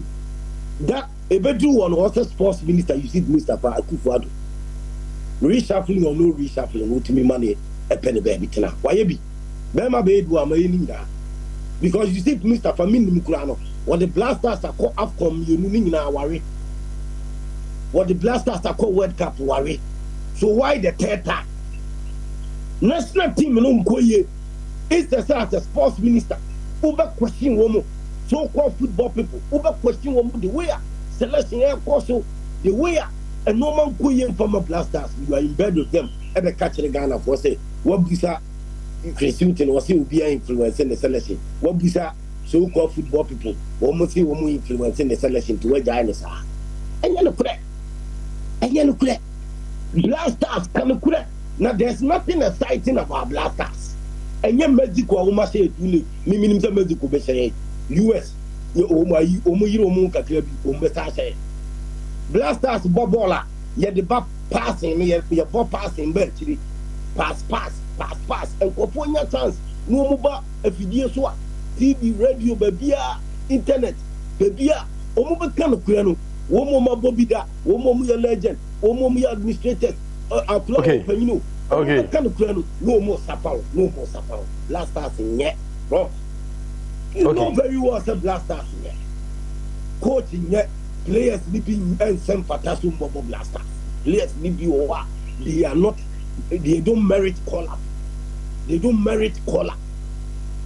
That ebe do one also sports minister. You see, Mr. Akufo-Addo. Reshuffling or no reshuffling, no to me money a penny baby tonight. Why you be? Bema be do am I? Because you see, Mr. Famini Mukurano, what the blasters are called Afcon, you know, worry. What the blasters are called World Cup worry. So why the third time? National team, no Mkoye, is the as a sports minister. Over question woman, so-called football people, over question woman, the way selection air also, the way a normal Korean former blasters, you are in bed with them, ever catch the Ghana for say, what is that? Christian was will be influencing the selection. What is that? So-called football people, almost see women influencing the selection to where Giants are. And you look at and you look at blasters come correct. Now there's nothing exciting about blasters. And you Mexico, woman say it really, minimum Mexico, be say US, blasters, bobola, you the ball passing, your ball passing, actually, pass, and upon your chance, no mobile, if you do TV, radio, baby, internet, baby, omo kind of piano, omo bobida, omo legend, omo administrators, okay. Okay. Kind of piano, no more sapao, blasters in yet, bro. You know very well, say blasters in yet. Coaching yet, players sleeping and some fantastic mobile blasters. Players sleeping over, they are not, they don't merit call up. They don't merit call up.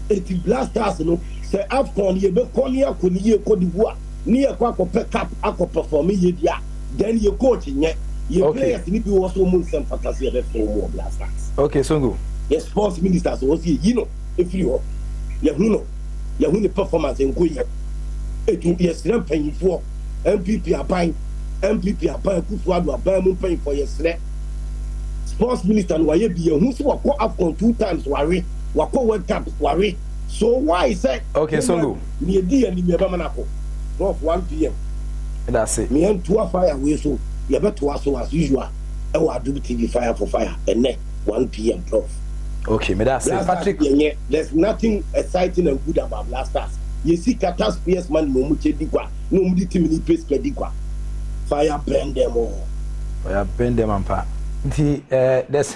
It's blasters, you know. Say Afcon, you be Konya, Cote d'Ivoire, near Quaco Cup, Aqua performing year. Then you coaching yet. Your players need to also move some fantasy for more blasters. Okay, so go. Yes, sports ministers was you know, if you are, you know, performance in Korea. It will be a slam paying for MPP are buying, Kufuadu are buying paying for your slap. sports minister no waye bi who so wako AFCON 2 times ware wako World Cup ware so why say okay Songo ni edi ani me ba manako of 1 p.m. that's it me and 2 fire we so you better so as usual e wa Adom TV fire for fire and 1 p.m. prof okay me that's it Patrick there's nothing exciting and good about Blasters you see Qatar PS man mo mu chedikwa no mu di team ni pace kedikwa fire burn them all fire burn them ampa nti there's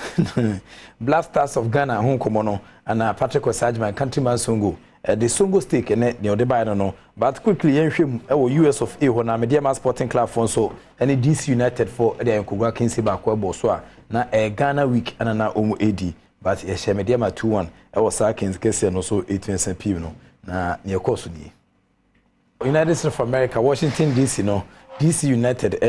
Blasters of Ghana hon komono and Patrick Osajman countryman Songo the Songo stake and the other by no but quickly yenhwem US of A na Mediama Sporting Club for so any DC United for the Nkogwa Kinsi ba kwa bo so na Ghana week and na omu AD but ye share Mediama 2-1 was Sakins kese no so 18 PM no na ne course ni United States of America Washington DC no DC United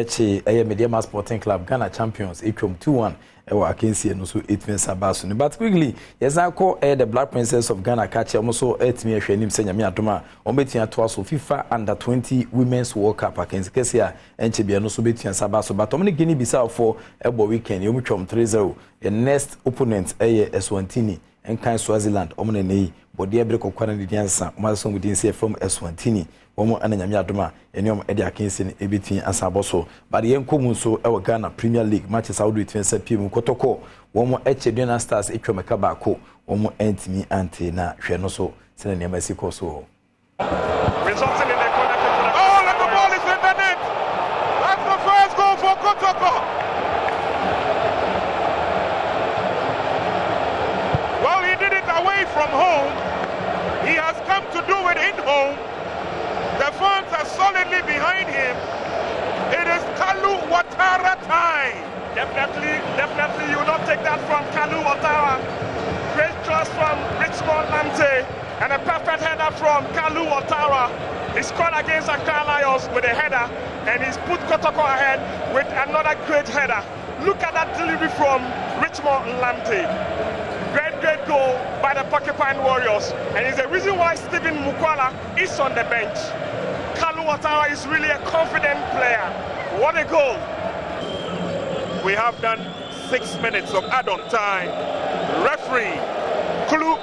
Mediama Sporting Club Ghana champions etwom 2-1 I can see no so 8 minutes abaso but quickly yes I call the Black Princess of Ghana catch almost 8 me hwenim senya me adoma on betia to aso FIFA under 20 women's World Cup against Kesia enche bia no so betia sabaso but omni gini bisa for ebo weekend yom twom 3-0 the next opponent Eswatini and kan Swaziland omne nei body ebre kokwana di diansa maso ngudin say from Eswatini womo ananyame adoma eniom edi akensi ne ebitin asaboso but yenkomu so e Ghana Premier League matches out with 20 PM kotoko womo Echeduna Stars etwomeka baako womo entimi ante na hwe no so sene ne masiko so resulting in a corner kick. Oh, and the ball is in the net. That's the first goal for Kotoko. Well, he did it away from home. He has come to do it in home. The fans are solidly behind him. It is Kalu Ouattara time. Definitely you will not take that from Kalu Ouattara. Great cross from Richmond Lamte and a perfect header from Kalu Ouattara. He scored against Accra Lions with a header and he's put Kotoko ahead with another great header. Look at that delivery from Richmond Lamte. Great goal by the Porcupine Warriors, and it's the reason why Stephen Mukwala is on the bench. Kalu Ouattara is really a confident player. What a goal! We have done 6 minutes of add-on time. Referee Kulu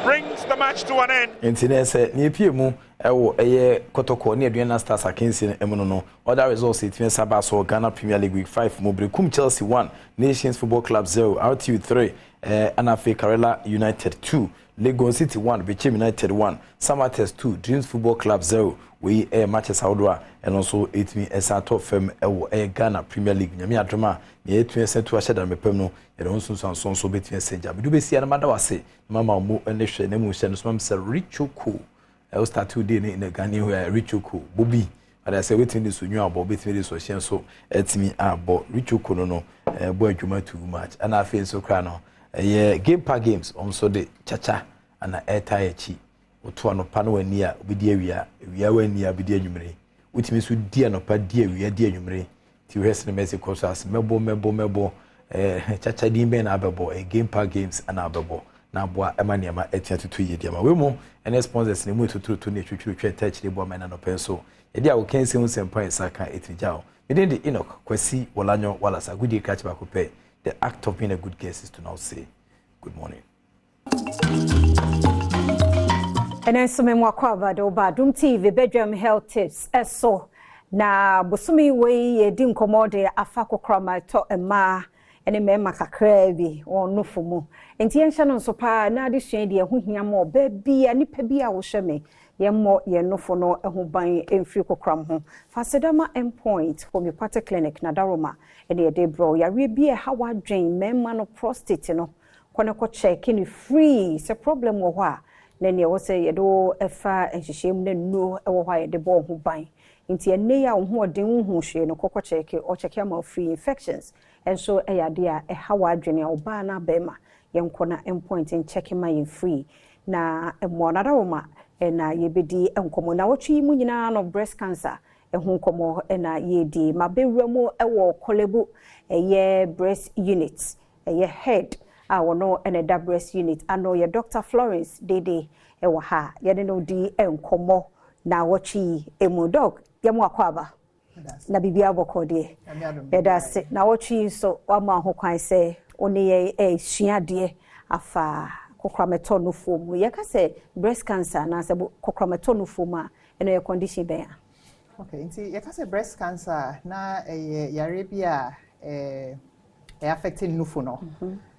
brings the match to an end. Intinese ni piemu ewo eye Kotoko ni Adriana Stars akensi emuno no. Other results it Saba so Ghana Premier League Week 5 Mobrekum Chelsea 1, Nations Football Club 0, RTU 3, Anafe Karela United 2, Lagos City 1, Bechem United 1, Samates 2, Dreams Football Club 0. We matches Saudwa and also 8 top firm Ghana Premier League. Nyami adroma ye 2 to ashada mepem no e don so so between senja. Bi do be sia na madawase mama mo ene hwe na mu hye no so mam se Richoko. I start today in the Ghana where Richoko Bobby. But I say waiting this new about between this so so etimi abo Richoko no boy adwuma too much. And I feel so cry no. Game par games on so the chacha and airtime chi. Oto anopa no wani a obedi awia wani a obedi anwumre utimi so di anopa di awia di anwumre ti wes ne Mexico so as mebo chacha di ben abebo game par games and abebo na boa emane ma etia tutu ye dia ma we mo ene sponsors ne mu tutu ne twetwe touch ne boa mena no penso ye dia wo kense hu sempa saka etirjao within the Enoch Kwesi Wolanyo Walasa good day catch back pe the act of being a good guest is to now say good morning. And then some more covered over Adom TV Badwam health tips eso na bosumi we ye di nkomode afako krama to ema ene mema kakra bi onu fumu enti yenhya no so pa na ade sua de ho hia mo ba bia nipa bia wo hweme ye mo ye nofo no eho ban emfiri kokram ho fasedama endpoint homeopathic clinic na daroma ene ye de bro ya re bia ha wadwen mema no prostate no kone ko check ni free se problem wo ho a nene wo se yedo efa enhyehyem na no ewo hwa ye de bo ho ban nti ene ya ho odin hu hwe no kokko check o check am free infections and so eyade a hawa adwene oba na bema yenko na endpoint in check my free na emo na dawoma na yebedi enkomo na wotwi mu nyina no breast cancer ehun komo na yedi mabewramu ewo kolebu eye breast unit eye head wono ene da breast unit ano ye Dr. Florence Dede ewo ha ye no di enkomo na wotwi emu dog yemu akwaba na bibia bokode that's it na wotwi so wama ho kwan say one suade afa kokrameto no fom ye ka say breast cancer na say kokrameto no fom a eno ye condition be okay nti ye ka say breast cancer na yare bia affecting nufo no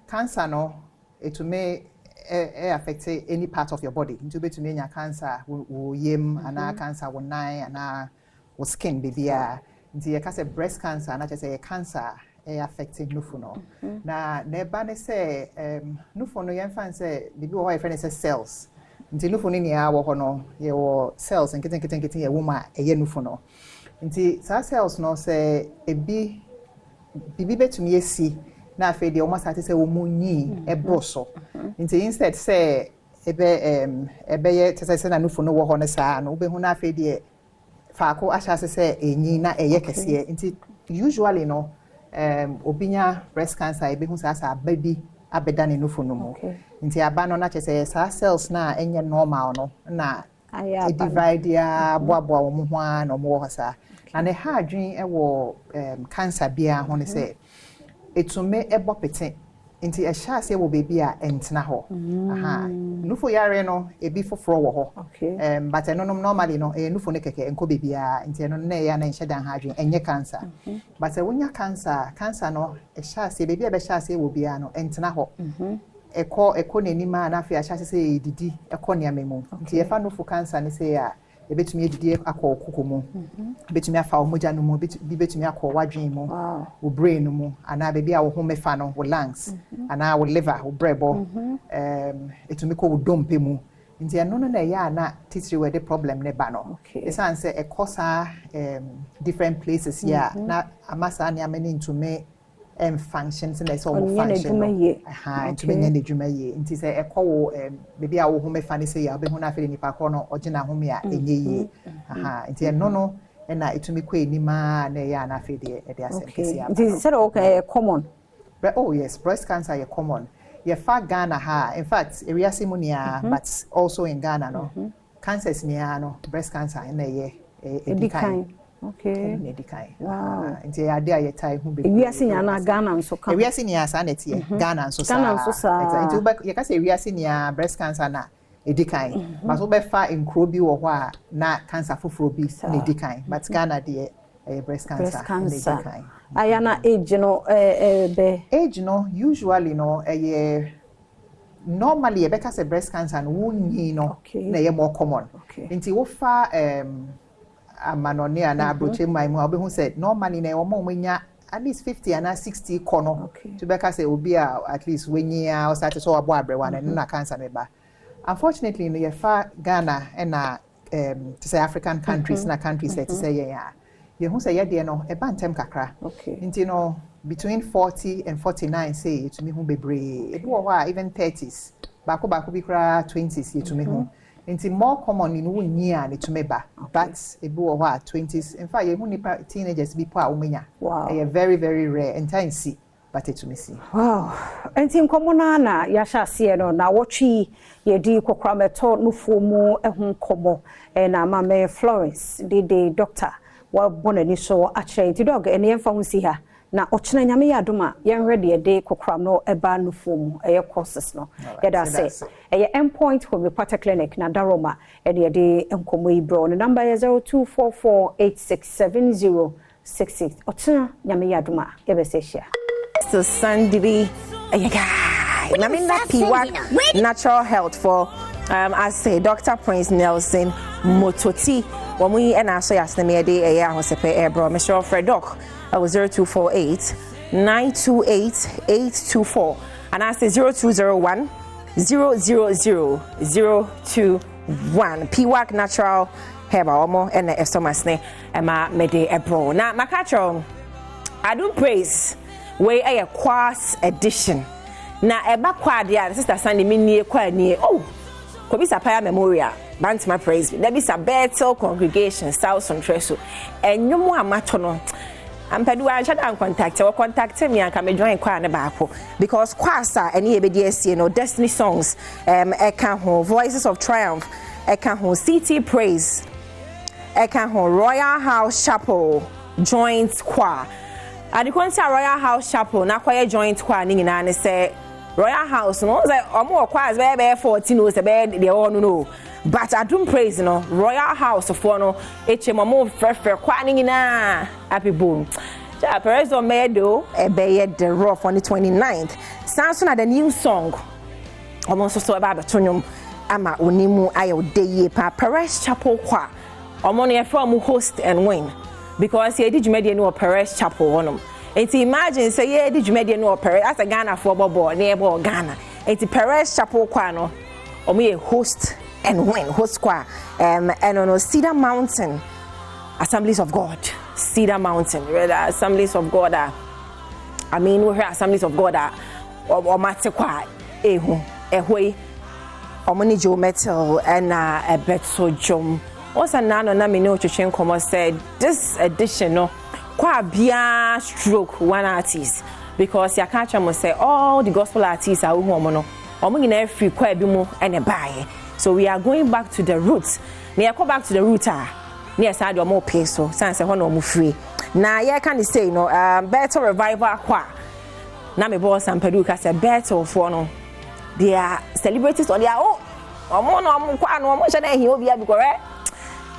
cancer no it may affect any part of your body into betumi nya cancer wo yem ana cancer wo nine ana wo skin bibia nti ye ka say breast cancer na say cancer affecting nufo no na neba ne say nufo no yen fan say bibi wo ho say cells nti nufo ni nia wo ho no ye wo cells nketen ye wo ma ye nufo no nti sa cells no say ebi bibi betumi esi na afi de o ma sate say wo munyi ebroso nti instead say ebe ye tese na nufo no wo ho ne saa no obehu na afi de faako ahyase say enyi na eye kese nti usually no obinya breast cancer ebehu saa baby abeda ne nufo no mu nti aba no na chese saa cells na enye normal no na e divide ya boaboa wo ho a no mo ho saa na ne ha adwen ewo cancer bia ho ne say etume ebo pete nti e sha se wo baby a entena ho aha nufo yare no ebi foforo wo ho but eno normally no nufo ne keke enko baby a nti eno na ya na nhyedan ha adwen enye cancer but wonya cancer no e sha se baby a be sha se wo bia no entena ho eko nenima na afia sha se edidi eko ne amemu nti e fa nufo cancer ne se ya ebetumi edidi akọ okuko mu ebetumi afa omoja no mu betumi akọ wadwen mu wo brain no mu ana bebi a wo ho mefa no wo lungs ana wo liver wo brebo etumi ko wo dompe mu nti eno no na ya na titiri we the problem ne ba no esan se e kosa different places ya na amasa ne amene ntume functions and so function ntumi nye ne dwuma ye nti se ekowo bebi a wo ho mefa ne se ya obehu na afere nipa ko no ogina ho me a enye ye nti eno no na etumi ko enima na ya na afere de asempesi ya nti se okay common oh yes breast cancer is common ye fa Ghana ha in fact area simunia but also in Ghana no cancers nia no breast cancer na ye edikan okay medikai nti ade a yetai hu be ewiase nya na Ghana nso ka ewiase nya sa na tie Ghana nso sa nti ye ka se ewiase nya breast cancer na edikai but wo be fa nkro bi wo ho a na cancer foforo bi na edikai but Ghana de breast cancer edikai ayana age no be age no usually no normally ye be ka se breast cancer no wunyi no na ye more common nti wo fa amanone ana abroche mai mu obehu said normally na omo at least 50 and 60 kono to be ka say obi a at least wenyi a o start so abo abrewa na cancer meba unfortunately no ye fa Ghana na to say African countries na countries that say ye hu say ye de no e ba ntem kakra nti no between 40 and 49 say it to me hu bebre e do ho even 30s ba ko bi kra 20s ye to me hu nti more common in wunyi a ne tumeba but ebi wo ho a 20s in fact ye hu nipa teenagers bi po a umenya very very rare intense but it to me see nti nkomo na ya sha se no na wotwi ye di kokrameto no fomu ehun komo na mama Florence de doctor wa bonani so a che nti dog ene yemfa hu si ha na ochena nyame ya doma yenhwe de de kokram no eba no fomu courses no yeda say endpoint homeopathic clinic na Daroma ene de enkomo ibro no number 0244867066 ochena nyame ya doma yebese share so Sandy Namina Piwak Natural Health for I say Dr. Prince Nelson Mototi Wamu and I say as me de Hosepe Ebro Mr. Fredok 0248 928 824 and I say 0201 000 Piwak Natural Herbal Omo and Estomasne Emma Mede Ebro. Now Makacho Adom Praise we a class edition. Na eba kwa dia sister Sandy minnie kwa nie ko bisa paya memorial Bantima Praise there be a Bethel congregation South Centreso enyomo amato no ampadu an chada contact or contact me and come join kwa ne baako because kwasa ene ebedi no Destiny Songs eka ho Voices of Triumph eka ho CT Praise eka ho Royal House Chapel joint kwa the Quincy Royal House Chapel, na kwaya joint kwa ni nyina ne say Royal House no say omo kwa as be 14 o say be the one no. But Adom Praise no Royal House for no mo frefre kwa ni nyina happy boom. Ja Perez on medo ebe the rough on the 29th. Samson had a new song. Almost so about betonyum ama onimu ayo dey pa Perez Chapel kwa. Omo ne from host and win because he did media no Perez Chapel onum. And imagine say yeah did media no Perez as a Ghana for bobo near Ghana. And Perez Chapel kwa no omo host and win host kwa and on Cedar Mountain Assemblies of God. Cedar Mountain, rather Assemblies of God. I mean, we hear Assemblies of God or Matekwa, Ehwe, Omoni Joe Metal, and a Betso Jom. Also, Nano Namino Chichin Como said this edition, no, qua bia stroke one artist because Yakacha must say all the gospel artists are womono, Omini free kwa bimu and a buy. So we are going back to the roots. Near go back to the root. Near side or more peso, sans a honor free. Now, yeah, can you say no, better revival qua. Now, my boss and Peduca said better for no. They are celebrities on their own. Or more, no more, and he'll be correct.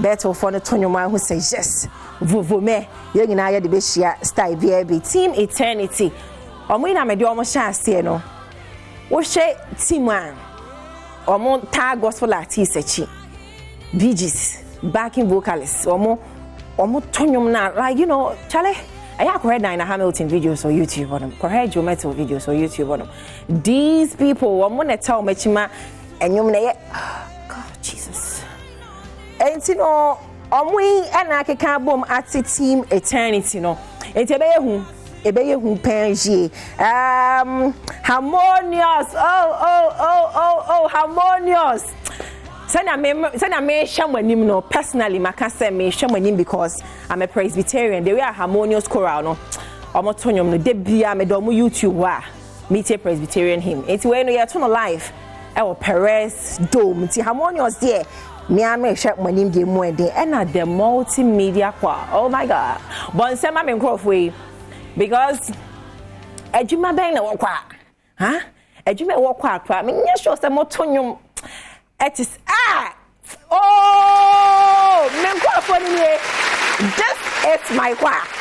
Better for the 21 who says yes. Vuvume, young and I, the Bishia, style VB, Team Eternity. Or when I'm a almost chance, you know. What say, Team One? Or more tag gospel artists, Bee Gees. Backing vocalists or more tonium na like you know Charlie I have heard Nina Hamilton videos on YouTube on them correct Joe Metal videos on YouTube on them these people I'm gonna tell Mechima and you God Jesus and you know we and I can boom at Team Eternity no and ebe penji harmonious oh harmonious Send a me shamanim no personally makase me shamanim because I'm a Presbyterian. They were a harmonious choral no. Omo tonyom no de bia me do mo YouTube wa meet a Presbyterian hymn. It's when we are to life. Our Perez Dome. Ti harmonious there. Me ame shamanim ge mo ende and at the multimedia kwa. Oh my God. But say ma me way because ejuma ben na wo kwa. Huh? Ejuma wo kwa. Me nya sure say mo tonyom it is this is my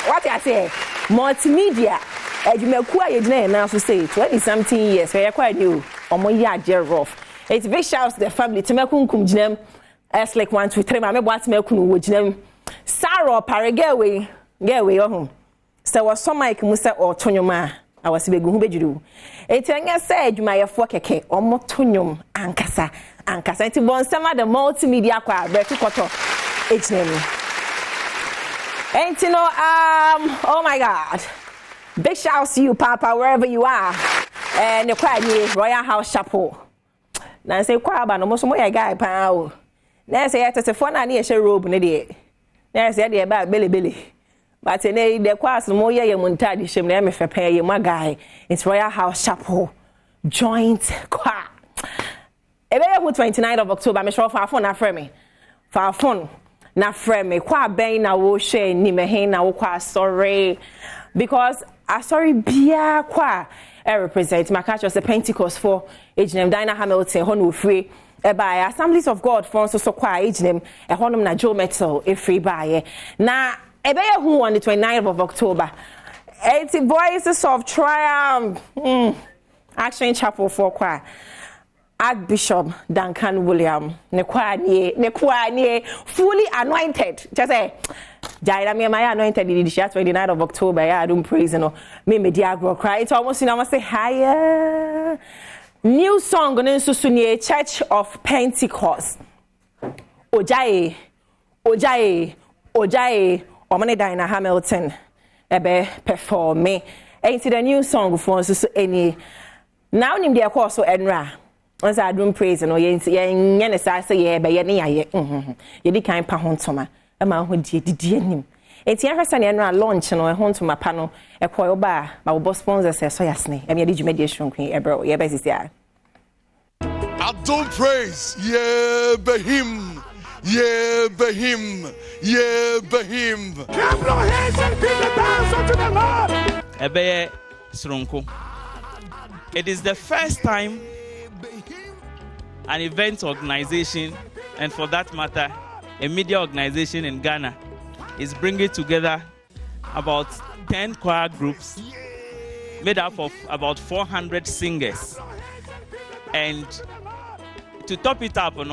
what I say multimedia edumeku ayedina na so say 20 something years we quite new omo ya rough it's big shout to the family temekunkum ginem as like 1 2 3 me boat mekunu wo ginem saro paregewe gewe ohun so was some mic mu say otonyoma I was be gu bejiru etenya say edumayefo keke omo tonyom ankasa nti bon sama the multimedia kwa betu koto hnm and you know oh my God big shout to you papa wherever you are and the kwa ni Royal House Chapel na say kwa ba no mo so mo ya guy pa o na say ya phone na ye share robe ne de na say de ba belebele but ne de kwa so mo ye muntadi shem na me fepa ye ma guy it's Royal House Chapel joint kwa ebe 29th of October me show for phone na frame for phone na frame kwa ben na wo share ni me hen na wo kwa sorry because I sorry bia kwa represent my catch as a Pentecost for Ejnem Dinah Hamilton hono free by Assemblies of God for so kwa Ejnem e honom na Joe Metal e free by na ebe hu on the 29th of October 80 Voices of Triumph Action Chapel for kwa Archbishop Duncan William Nekwani fully anointed just say Jaira me my anointed the 29th of October I don't praise no me media grow cry it's almost you know say higher new song on Susuni Church of Pentecost Ojaye Omane Dinah Hamilton ebe perform me ain't the new song for Susu any now nim dey call so enra once I don't praise no ye ne say ye be ye ne ye ye di kan pa hontoma e ma ho di anim enti ahwesa ne enra launch no e hontoma pa no e koy oba ma wo sponsors so yasne e me di djumadi ehwonkun e bro ye be sisi a Adom praise ye behim ye behim ye behim clap your hands and give the dance unto the Lord. Ebeye Sronko. It is the first time an event organization, and for that matter, a media organization in Ghana, is bringing together about 10 choir groups made up of about 400 singers. And to top it up, we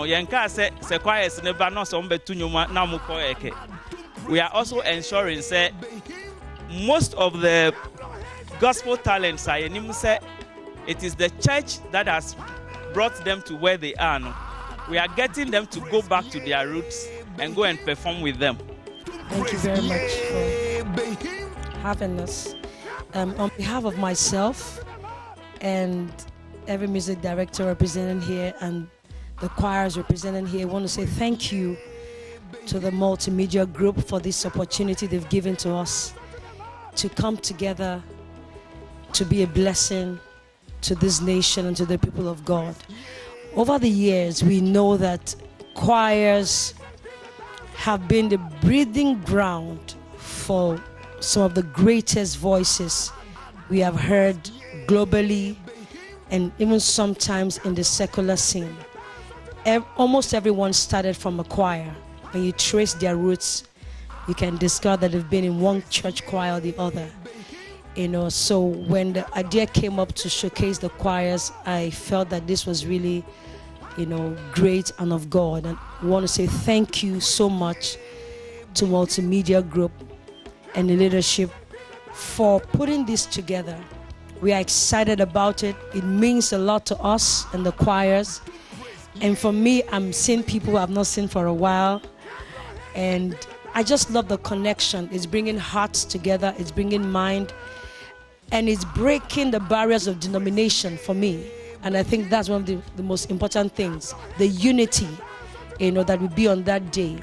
are also ensuring that most of the gospel talents are in it is the church that has brought them to where they are now. We are getting them to go back to their roots and go and perform with them. Thank you very much for having us. On behalf of myself and every music director representing here and the choirs representing here, I want to say thank you to the multimedia group for this opportunity they've given to us to come together to be a blessing to this nation and to the people of God. Over the years, we know that choirs have been the breathing ground for some of the greatest voices we have heard globally and even sometimes in the secular scene. Almost everyone started from a choir. When you trace their roots, you can discover that they've been in one church choir or the other. So when the idea came up to showcase the choirs, I felt that this was really, great and of God. And I want to say thank you so much to Multimedia Group and the leadership for putting this together. We are excited about it. It means a lot to us and the choirs. And for me, I'm seeing people who I've not seen for a while. And I just love the connection. It's bringing hearts together. It's bringing mind. And it's breaking the barriers of denomination for me. And I think that's one of the most important things. The unity, that will be on that day.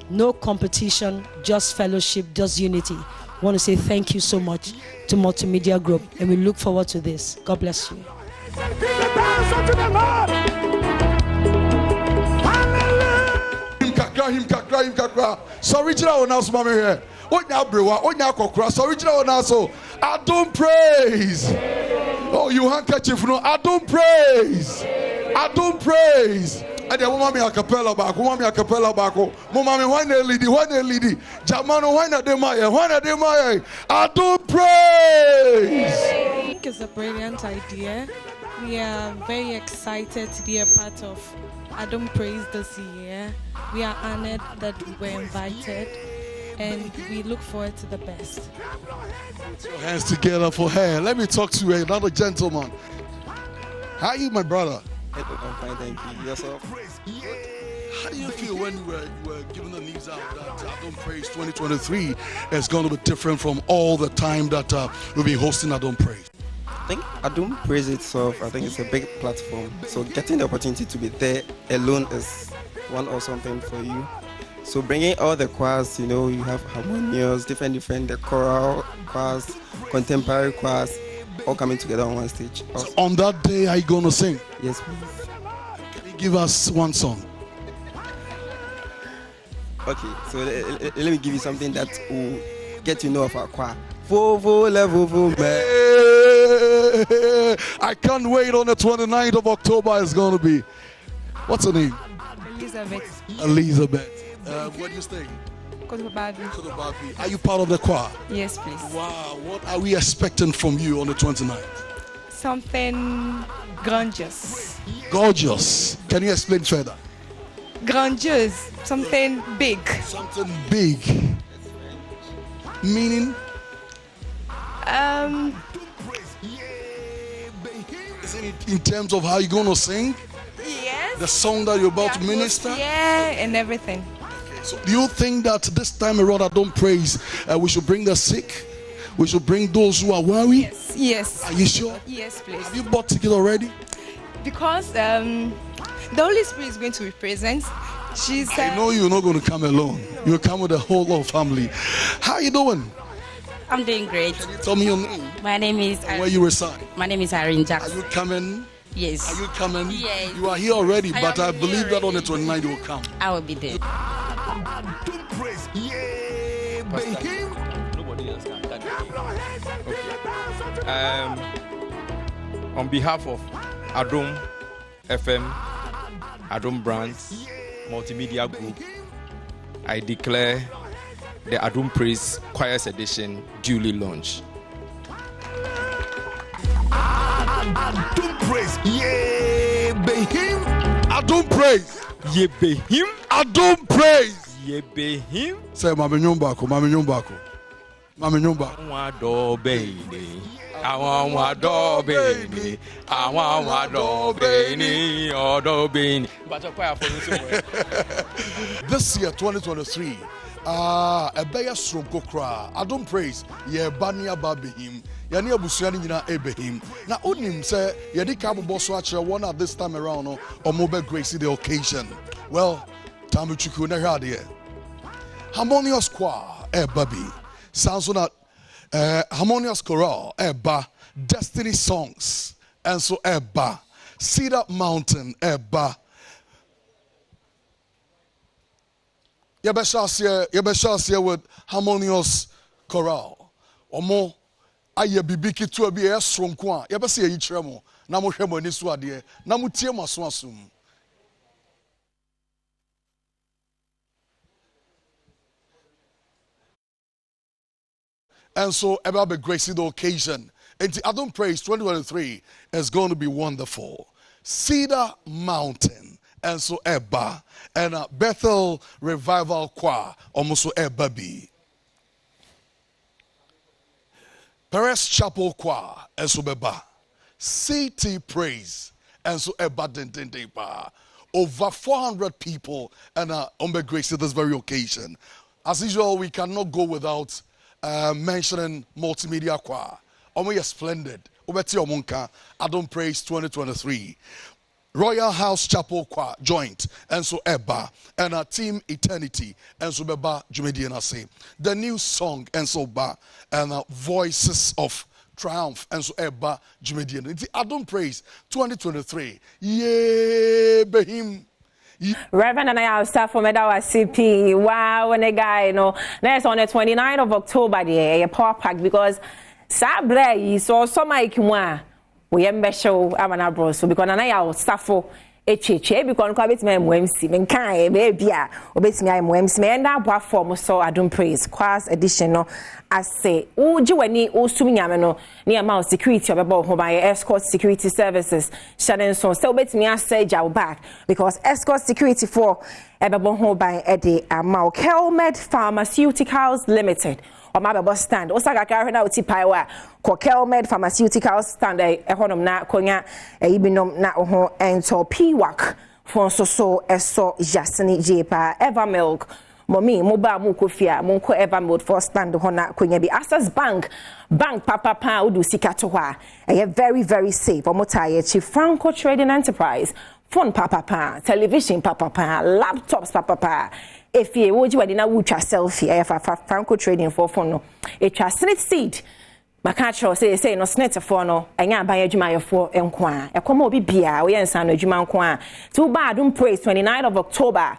No competition, just fellowship, just unity. I want to say thank you so much to Multimedia Group. And we look forward to this. God bless you. So original now, mommy here. What now, brewer? What now, kokra? So original now, so I don't praise. Oh, you handkerchief, no, I don't praise. I don't praise. And then mommy a cappella back, mommy a cappella back. Mommy, why not lady? Why not lady? Jamano, why not demaya? Why not demaya? I don't praise. I think it's a brilliant idea. We are very excited to be a part of Adom Praise this year. We are honored that we were invited and we look forward to the best. Put your hands together for her. Let me talk to another gentleman. How are you, my brother? I'm fine, thank you. Yourself? How do you feel when you were giving the news out that Adom Praise 2023 is going to be different from all the time that we'll be hosting Adom Praise? I think Adom Praise itself, I think it's a big platform. So getting the opportunity to be there alone is one awesome thing for you. So bringing all the choirs, you have harmonious, different, the choral choirs, contemporary choirs, all coming together on one stage. So on that day, are you going to sing? Yes, please. Can you give us one song? Okay, so let me give you something that will get to know of our choir. I can't wait on the 29th of October. It's going to be. What's her name? Elizabeth. Elizabeth. Where do you stay? Kotobabi. Are you part of the choir? Yes, please. Wow. What are we expecting from you on the 29th? Something grandiose. Gorgeous. Can you explain further? Grandiose. Something big. Something big. Meaning? Is it in terms of how you're going to sing? Yes. The song that you're about to minister? Yeah, and everything. Okay, so do you think that this time around I don't praise, we should bring the sick? We should bring those who are worried? Yes. Are you sure? Yes, please. Have you bought ticket already? Because the Holy Spirit is going to be present. I know you're not going to come alone. You'll come with the whole of family. How are you doing? I'm doing great. Can you tell me your name? My name is... where you reside? My name is Irene Jackson. Are you coming? Yes. Are you coming? Yes. You are here already, but I believe that on the 29th you will come. I will be there. Nobody else can cut it. On behalf of Adom FM, Adom Brands Multimedia Group, I declare the Adom Praise Choirs Edition duly launched. Adom Praise, yeah, be him. Adom Praise, yeah, be him. Adom Praise, yeah, be him. Say, Mami Nyumbako, Mami Nyumbako, Mami Nyumbako. Wado baby, I want wado baby, I want wado baby, wado baby. But a choir for somewhere. This year, 2023. A beya strong kra. Adom Praise, ye bania babihim. Yani abusuani nyina ebehim. Na onim say ye di cabo boss watcher one at this time around or mobile grace the occasion. Well, tamu chuku na hade. Harmonious choir, baby. Sounds on harmonious choral, ba. Destiny songs, and so ba. Cedar Mountain, ba. Yabeshasia with harmonious choral. Omo aye bibiki to be a strong kwa. Yabesi ye tremo. Na mo hwemo ni so ade. Na mo tie maso asum. And so about the grace the occasion. And the Adom Praise 2023 is going to be wonderful. Cedar Mountain. And so Eba and Bethel Revival Choir almost Eba B. Perez Chapel Choir and so Beba. CT Praise and so Eba Dendendeba. Over 400 people and Ombe Grace at this very occasion. As usual, we cannot go without mentioning Multimedia Choir. Omo splendid. Obeti Omunka Adom Praise 2023. Royal House Chapel Choir joint and so Eba and Team Eternity and so Beba Jumediana say the new song and so ba and Voices of Triumph and so Eba Jumediana. It's Adom Praise 2023. Yeah, behim. Reverend and I staff for Medawa CP. Wow, when a guy, that's on the 29th of October, a power pack because Sabre so summer we am show amana bro so because na ya staffo echeche because nko betime mwemsi menkan baby a obetime ai mwemsi me na abo form so Adom Praise Choirs edition no ase uji wani osum nyame no na ma security obeba ho ba escort security services shaden so obetime ase jaw back because escort security for ebebo ho ba e de ama Kelmed Pharmaceuticals Limited or my bus stand. Osaka carry na uti paiwa. Kelmed Pharmaceuticals stand honum na konya ibinom na ho ento PWAC for so jasini jepa Ever Milk. Mommy moba mu kofia mo ko Ever Milk for stand ho na konya bi Access Bank papa udu sika to hwa. Very very safe. Omotaye Chief Franco Trading Enterprise. Phone papa, television papa, laptops papa. If you would you na wucha selfie Franco Trading for phone no a snit seed makacho say no snit for no anya ban adwuma for enko a ekomo obi bia we ensan no adwuma nko a to ba Adom Praise 29th of October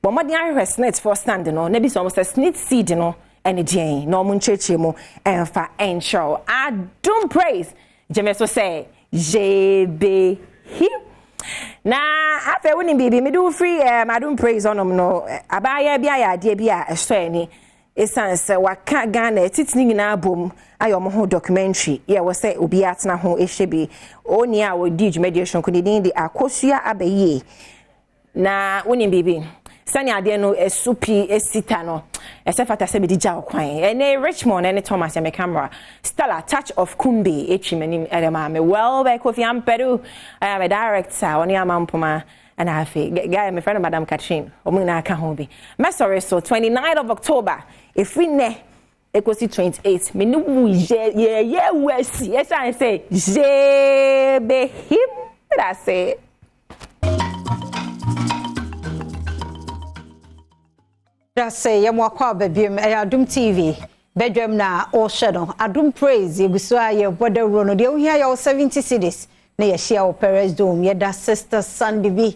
but mo dia hwe snit for stand no na bi so say snit seed no ene dien no mo ncheche mu enfa enshow Adom Praise jemeso say jebe him. Na afa woni bibi me do free Adom Praise onom no abaya bia ya de bia eso ani esanse waka Ghana titini nyina bom ayom ho documentary ye wo say obi atena ho ehyebi oni a wo di mediation ko din di akosua abaye na woni bibi sani ade no esupi esita no esefata se be di jaw kwan ene Richmond ene Thomas ya me camera Stella Touch of Kumbi echimanim edema me well be Kofi Amperu I am a director oni amampoma and I have guy my friend Madam Katrin omu na aka ho bi me sorry so 29th of October if we ne ekosi 28 me no ye wesi yes I say je be him that say say yamwa kwa bebiem Adom TV Badwam na all shadow Adom Praise yegusua ye boda rono de ohia ya 70 cities na ye share o Perez Dome ye da sister Sunday bi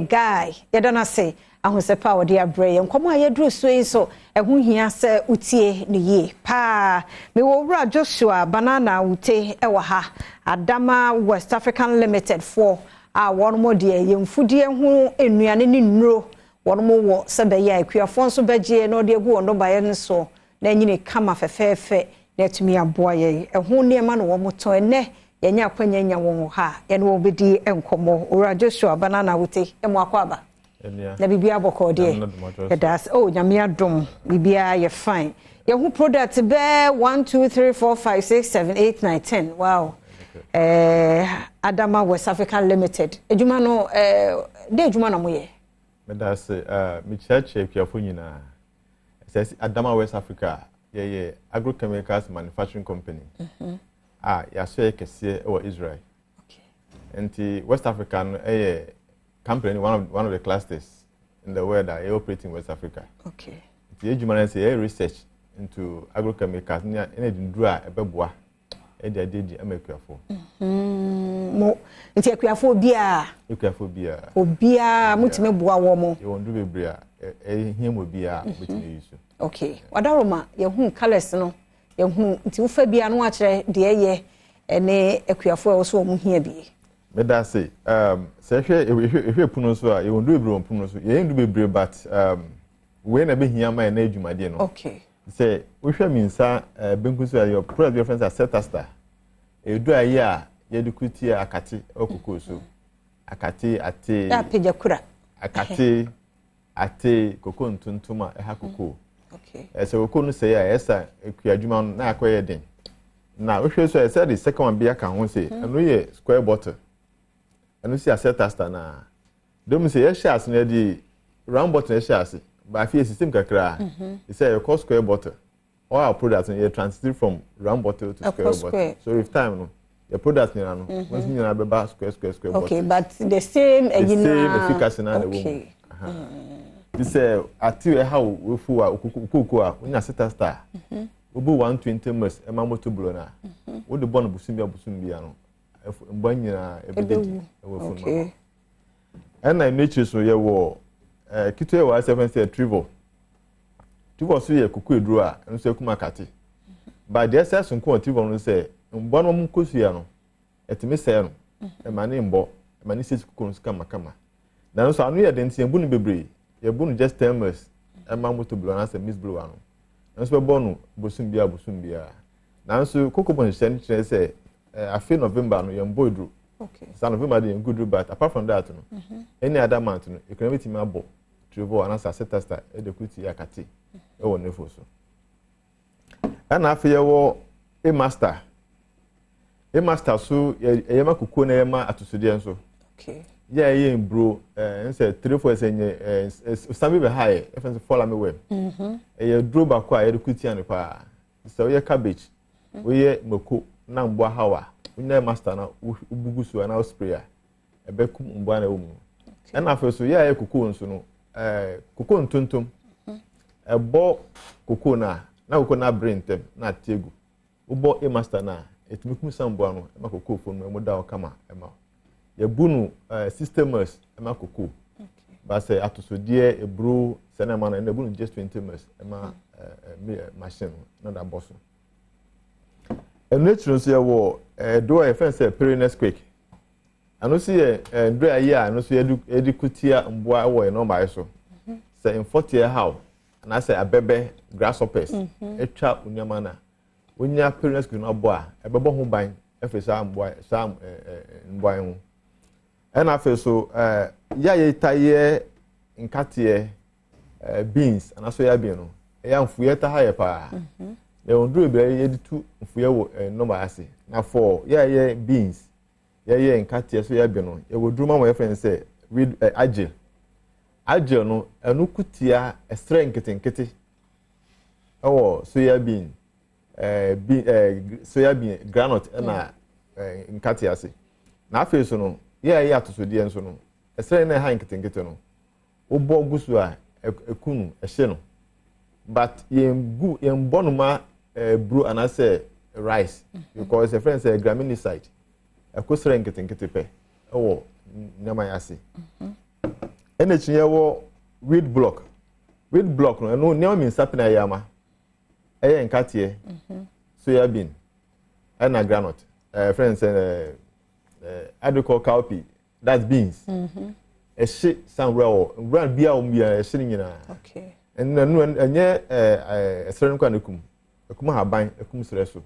guy ye dona say ahosepa wo de abrɛ nkomo ayedru so yi so ɛho hia sɛ utie ne yie pa me wo wura Joshua banana ute ɛwɔ ha Adama West African Limited for a wɔn mo de yemfudie ho enuane ne nnuro wɔn mo wɔ sɛ bɛyɛ akuafo nso bɛgye na ɔde gu wɔn do bae nso na nyine kama fɛfɛɛfɛ na atumi aboa yɛ ɛho nneɛma no wɔn mo tɔn ɛnɛ yɛnya akwanya nya wɔn ha yɛne wɔn bɛdi nkɔmmɔ wura Joshua banana ute ɛmo akɔ aba na bibia bɔkɔ de ɛdas oh nyame adom bibia yɛ fine yɛho product bɛ 1 2 3 4 5 6 7 8 9 10 wow Adama West African Limited ejuma no de ejuma na moye me da se me church epiafo nyina says Adama West Africa ye agrochemicals manufacturing company ya so kese e Israel okay West Africa no company one of the clusters in the world that operate in West Africa okay the ejuma na say research into agrochemicals na nduru a ebeboa ededi amakuafo mo nti akuafo bia mutime boa wo mo e wondu bebre a ehiem obi a betime yusu okay wadaroma ye hu colors no ye hu nti wo fa bia no akere de eye ene akuafo e so wo mu hia bi me da say se hwe puno so a ye wondu bebre puno so ye ndu bebre but we na be hia ma na adwumade no okay say we hwe minsa benku so your previous friends are Setasta edu ayi a yedukuti akate okuko so akate ate ya peja kura akate ate koko ntuntuma eha koko okay ese koko no say ya esa ekuadwuma na akoye den na we hwe so ese the second one bia ka ho say eno ye square bottle eno si Setasta na dem say ye shares na di round bottle shares ba fi system kakra e say your square bottle all our products you transit from round bottle to square bottle so if time no your products you know once you have a square bottle okay but the same efficacy na the woman this say ati how we fu okuku a unya Setasta obu 120 mils e ma moto blow na wo de bon busum bia no mba nyina ebededi we fu no and na nature so ye wo kitwe wa 7 say trivo so ye kuku eduru a nso ekuma kate ba de ese so nko trivo no say mbo no mkosua no etime say no e ma ne mbo e ma ne sisi kuku nso kama na nso anu ye de ntie bu no bebre ye bu no just 10 months e ma moto blow na say miss blow anu nso be bonu bosum bia na nso kuku bon hye nkyere say afi November no ye mbo eduru okay so November dey good but apart from that no any other month no e can be time abo trivo anasa Setasta e de kuti akate e wo nefo so ana afi ye wo e master so ye ma kuku na ye ma atosode nso okay ye bro nse 3-4 senye stambi be high e fense fall me web ye dro ba kwa ye de kuti an pa so ye cabbage we ye mako na mbo hawa unya master na ubugu so na sprayer e be kum mbo na wo mu ana afi so ye kuku nso no koko ntontom ebo koko na koko na brain tem na tegu ubo e master na etimikum sambo ano e ma koko fo no e moda okama e ma ye bunu systemers e ma koko ba say atosodie ebro senema na e bunu just 20 mers e ma machine na da boss e nature so ye wo do e fence perennes quick ano si ndre ayi a no so edikutia mboa wo no ba so say in 40 year how and I say abebe grasshoppers etwa unyama na onya parents ku no boa ebebo ho ban efesa mboa sam mboa ho and afi so ya ye taye nkate beans and aso ya bi no ya mfuye ta ha ye pa e ondru be ye ditu mfuye wo no ba ase na for ya beans ye nkate so ya bi no ye wodruma mo ye friend say agile no enu kutia estre nketenkete soya bean soya bean granite na nkate ase na afi so no ye atosodie nso no esre na ha nketenkete no obo gusu a ekunu ehye no but yem bonuma bro anase rice because a friend say graminicide ekosre nketenkete pe nyama yase energy wo wheat block no near means sapin ayama en katie soya bean and a granite friends agricultural cowpea that's beans a shit some run beer sitting in okay and then a certain kind of kuma ha ban kum sreso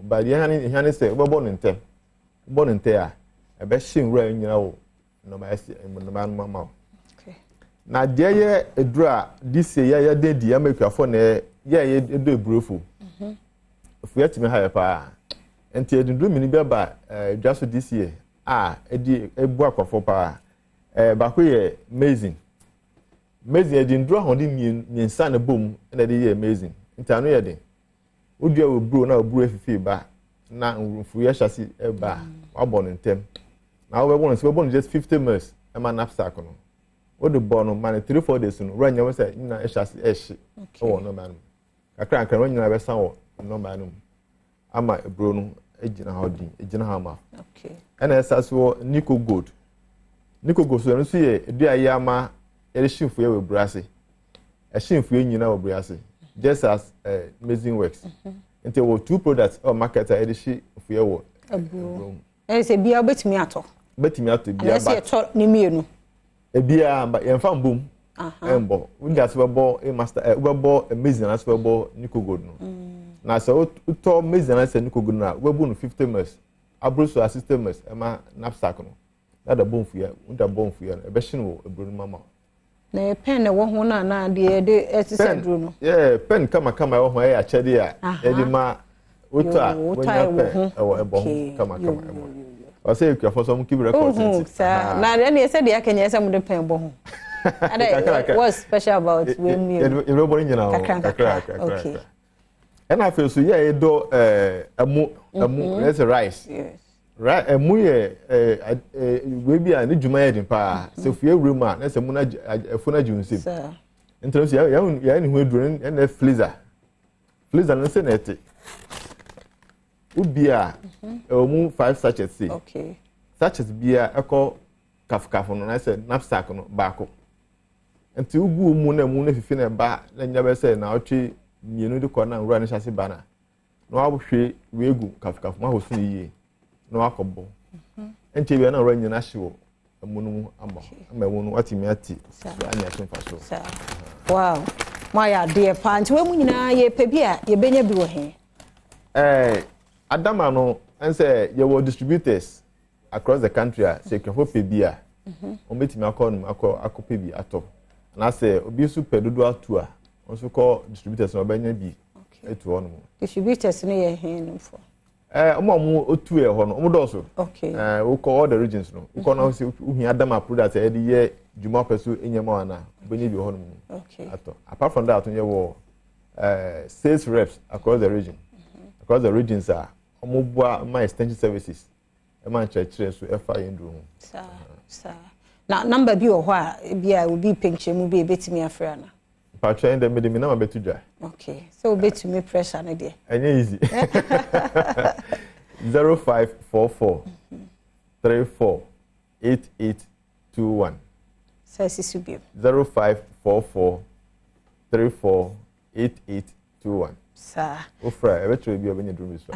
but yan say we born in there a be shin ra nyina wo no ma ese no mama okay na de ye edura this year ya de di amakuafo na ye do ebrofo fu ya timi ha pa enti edundu mini be ba dwaso this year edi ebu akwafo pa ba ko ye amazing edundu ahodi miensa na bom na de ye amazing enti anu ye de odia obro na obro efifi ba na nfu ye hyasi ba wabon ntem na we won just 50 minutes e ma knapsack no o de bon man 3-4 days no run you say na hyasi eshi o no man kakra ro nyina be san wo no man ama ebro no ejina hodi ejina ha ma okay na esaso Nico Gold so no so ye edua ye ama ye shimfu ye we brase e shimfu ye nyina we brase just as amazing works until we two products or marketer edishi for your abro say bia betimi ato bia ba to ni mienu e bia ba ye fam boom embo we gas we bo e master we bo amazing as we bo Nico Gold no na so to amazing as Nico Gold na we bo no 50 mils abro so assistant mils e ma knapsack no that the boom for you unda boom for you e be shin wo ebro mama na pen na wo ho na de exercise duro no pen kama wo ho ya chede a edi ma uta pen ebo kama o say you for some keep records na na say de akanya say mo de pen bo ho what's special about when you everybody nyina okay and I feel so yeah do let's rice yes right emu ye we bia ne dwuma ye din pa se fie room a na se mu na efuna junsim interest ya ni hu eduro na freezer no se na ete ubia mu 5 sachets see okay sachets bia eko kafkafo no na se knapsack no baako enti ugu mu na fifi na ba na nya be se na otwe mienu de ko na nrua ne hyase bana no abohwe we egu kafkafo ma hosu yiye no akobo enti bia na nrua nyina hyewo amunu ama wonu atimi ati anya kimfa so wow my dear pant we mu nyina ye pe bia ye benya bi wo he Adama no ense ye were distributors across the country say kwafo pe bia o metimi akope bi ato na say obi su pe dodo atu a onso call distributors no benya bi etu ono distributors no ye he no for omo otu e ho no omo do so okay we call all the regions no we call now say uhi Adama product e dey ye juma peso enyema ana benya bi ho no okay ato apart from that ye wo sales reps across the region across the regions are omobua my extension services e man church so e fa yendru sir na number bi o ho a bia obi penchemu bi ebetimi afra na patch end me me number betu dwa okay so obetumi pressure na there anya easy 0544 34 8821 sesi subi 0544 34 8821 sir ofra ebetre bi obenye drum so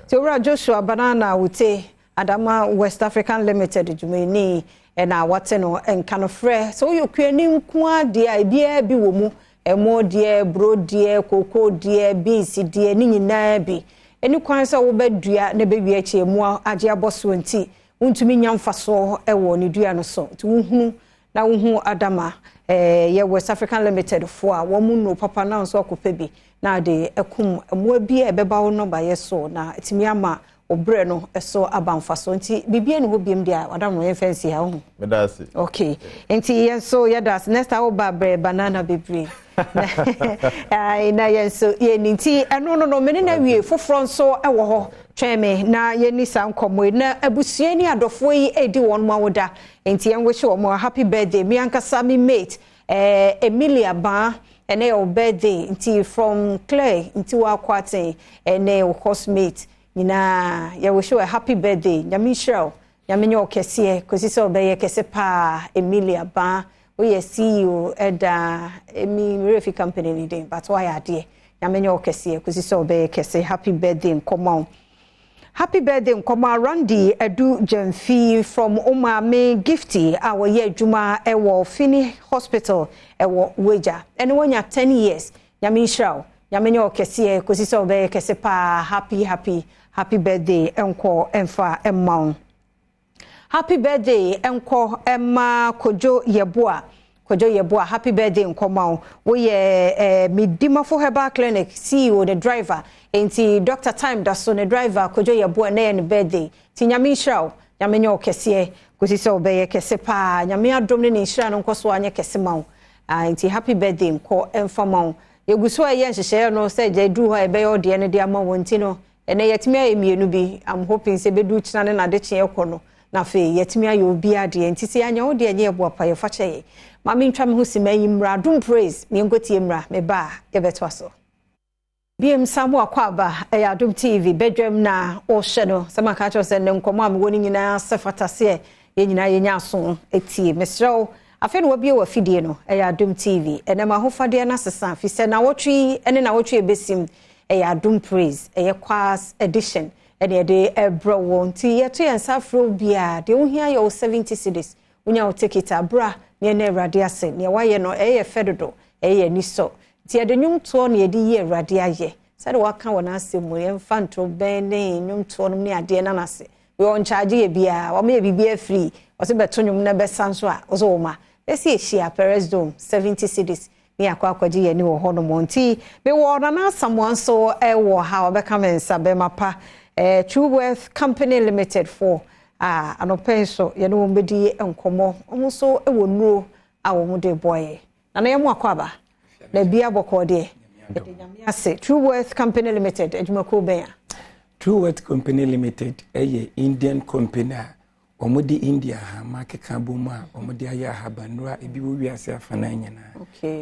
Teora Joshua Banana wote Adama West African Limited jumeni na wate no enkanofre so yokuani nko de bia bi wo mu emo de bro de koko de beans de ni nyina bi eni kwan so wo badua na bewi achi emu age aboso nti untumi nyamfa so ewo ni dua no so ti wohunu na wohu Adama ye West African Limited fo a wo mu no papa na so akopa bi na de ekum emo bi ebeba wo no ba ye so na etimi ama obre no eso abanfa so nti bibia ne ho biem dia Adama ye fancy ha ho me da se okay nti ye so ye das next hour ba banana bebre ai na ye so ye nti eno no me na wie foforo so ewo ho tweme na ye ni san komo na abusua ni adofo yi edi won ma woda nti en wish wo happy birthday mi ankasa mi mate Emilia Ba ene your birthday nti from Clay nti wa kwate ene your housemate nina ya wish you a happy birthday nyami show nyami nyo kese kwesi so be ye kese pa Emilia Ba we CEO eda emi refi company ni den but why ade nyamenye okese kusi so be kese happy birthday nkomo happy birthday nkomo Randy Edu Jemfi from Omame Gifty our ye adwuma ewo Fini Hospital ewo Weja ene wonya 10 years nyame nhyiraw nyamenye okese kusi so be kese pa happy birthday enko emfa emmao happy birthday enko emma Kojo Yeboa happy birthday nkomo we Midimafo Herbal Clinic CEO the driver enti Dr. Time daso the driver Kojo Yeboa na ne birthday ti nyame nhyiraw nyame nyo kese kusi so obeye kese pa nyame adom ne nhyira no nkoso anya kese mawo enti happy birthday nko emfamawo yeguso aye nhyehyɛ no se je du ho ebe yo de ne de ama wonti no ene yetimi ayemienu bi I'm hoping se bedu kina ne na de kye ekono na fe yetimi aye obi ade enti se anya wo de enye ebo pa ye fa kye mama ntwa me ho sima yimra Adom Praise me ngoti yimra me ba ye betwa so biem samu akwaba Adom TV Badwam na o hye no sama ka cho se ne nkomo am woni nyina se fatase ye nyina ye nya so etie mesrew afi no wabie wa fidie no Adom TV ene ma ho fade na sesa fi se na wotwi ene na wotwi ebesim Adom Praise kwas edition ene de ebro won ti ye to yensa fro bia de wo hia ye 70 cedis unya o ticket abra ne na Awurade ase ne waye no fedodo niso ti ye de nwum to ne de ye Awurade aye se de waka wona ase mu ye mfa ntro ben ne nwum to no ne ade na nase we on charge ye bia o me ye bibia free o se beto nwum na be sanso a o so ma esi ehia Perez Dome 70 cedis ni akwaji ye ni wo hono monti be wo na someone so wo ha obeka mensa be mapa True Worth Company Limited for anopenso ye no mbedi enkomo omuso ewo nuro awo mu de boy na na yemu akwaba na bia bokode nyame ase True Worth Company Limited adwumako ben True Worth Company Limited Indian company omodi India ha makeka boma omodi aya habanura ebi wo wiase afana nyina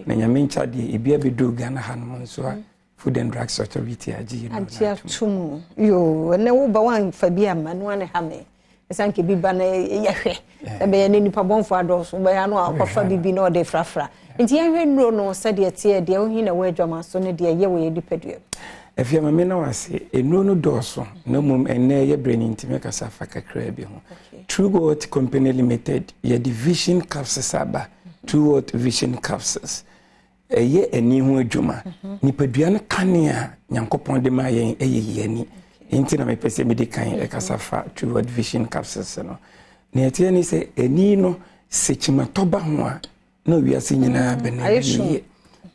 na nyame ncha de ebi abedo Ghana ha no nso Food and Drugs Authority agi no agia tum yo ne wo ba wan fa bia manu ane ha me esanke biba na yehwe ebe ye nipa bonfo adoso be ya no akwafa bibi na ode frafra nti yehwe nuro no sade tie de wo hina we adwama so ne de ye we dipadua efia mame na wase enuro no doso na mum ene ye breni ntime kasa fa kakra bi ho True Worth Company Limited ye division capsules aba True Worth Vision Capsules ye eni ho adwuma nipadua no kanea nyankopon de ma yen yeni inti na me pese me de kan kasa fa True Worth Vision Capsules no na etie ni se eni no sechimatoba ho a na wiase nyina benani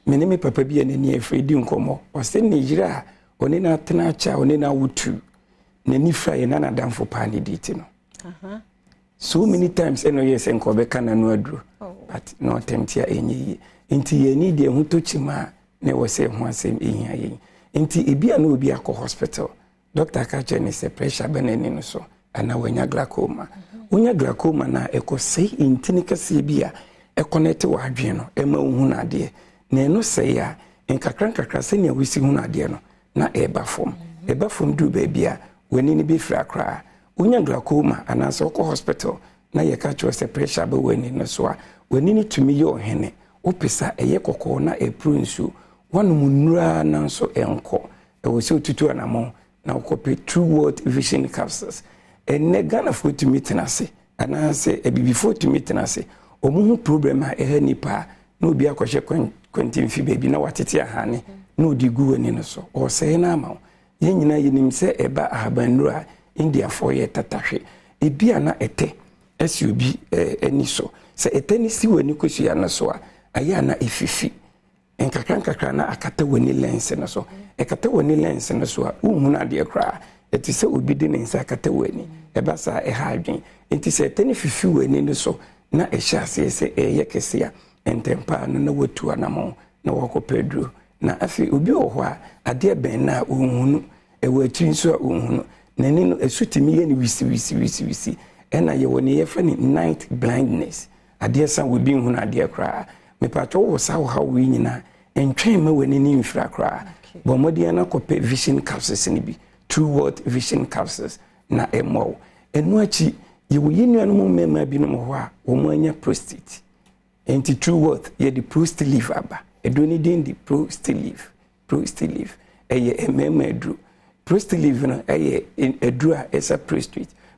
mene me papa bi eni afredi nkomo o se Nigeria oni na tena cha oni na wutu na ni fra ye na damfo pa ni diti no so many times eno yes enko be kana no aduro but no attempt ya enyi inti ye ni de hu to chima na wo se ho asem ehia ye inti ebia na obi akọ hospital doctor ka che ni se pressure benani no so ana wanya glaucoma unya glaucoma na ekosei intini kase bia connect wa adwen no ema hu na de na eno se ya nkakra se ne wisi hu na de no na eba fom du ba bia wani ni bi fra kra unya glaucoma ana so ko hospital na ye ka che se pressure ba wani no so a wani ni tumi yo hene opesa eye kokko na epronsu wanu munura na so enko e wo se otutu anamo na okope True Worth Vision Capsules ene Ghana for to meet na se ana se ebibi for to meet na se omuhu problem a ehe nipa na obi akohye kwantin fi baby na watete ahane na odi gu wani no so o se na ama ye nyina yenim se eba ahabanura India for ye tatahwe ebia na ete SUB eni so se ete ni si wani kosia na so a aya na efifi enkakra na akata wani lens na so ekata wani lens na so a uhu na de kra eti se obi de nsa akata wani eba sa ha adwen enti se ete ni fifi wani no so na ehya se eye kesia entempa no na watu anamo na wakopedru na afi obi ohwa ade ben na ohunu ewa nso ohunu na ni no esutimi ye ni wisi ena ye woni ye fa ni night blindness ade san we bi hunu ade kra me patwo wo sa wo ha wi nyina entwen ma wani ni mfira kra bo modi na kope vision capsules ni bi True Worth Vision Capsules na emo enu achi ye wo yinu anu mema bi no ho a wo manya prostate enti true worth ye the pro still live aba edu ni din the pro still live eye emema edu pro still live no eye edu a esa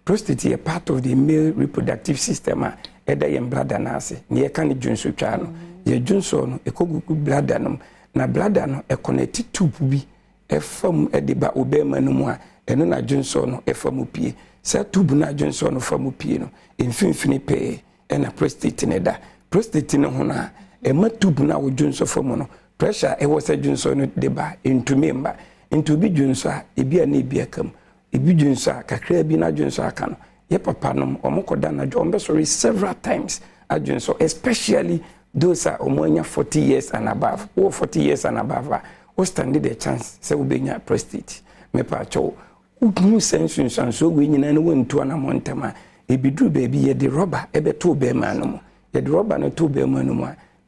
prostate ye part of the male reproductive system a eda ye bladder na ase ne ye kan dwunso twa no ye dwunso no ekogugu bladder no na bladder no e connect tube bi efam ede ba obema no mu a eno na dwunso no efam pie sa tube na dwunso no fam pie no mfimfini pe na prostate ne da prostate no ho na ema tube na wo dwunso fam no pressure e wo sa dwunso no de ba entumemba bi dwunso a ebi a na ebi akam ebi dwunso a kakra bi na dwunso aka no ye papa no omokoda na jo ombe sorry several times adwunso especially those are omonya 40 years and above or 40 years and above o stand the chance say we benya prostate me pa cho unu sense so we nyina no wontu na montama ebidru baby ye de rubber ebe to be ma no ye de rubber no to be ma no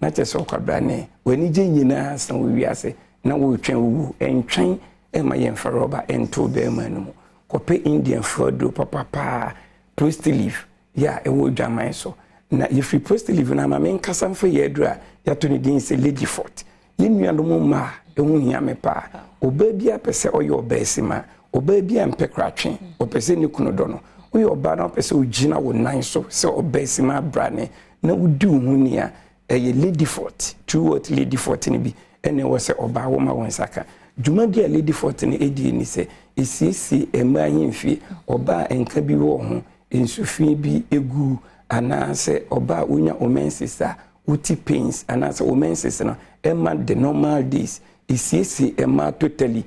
na chese okwabra ne wani je nyina san we wiase na wo twen wu entwen e ma ye mfa rubber ento be ma no kope Indian food papa prostate leaf ya e wo dwaman so na if you post live na ma men kasa mfa ye dura ya to ni din se lady fort ye nuano mo ma e hu hia me pa oba bia pese oyo oba esima oba bia mpe kratwen opese ni kunu do no oyo oba na pese ogina wo nan so se oba esima brane na wudi hu nia ye lady fort true what lady fort ni bi ene wo se oba wo ma won saka djuma dia lady fort ni edi ni se esisi ema yimfi oba enka bi wo ho ensufi bi egu anase oba unya omensisa uti pains anase omensisa no emma the normal days isiesi emma totally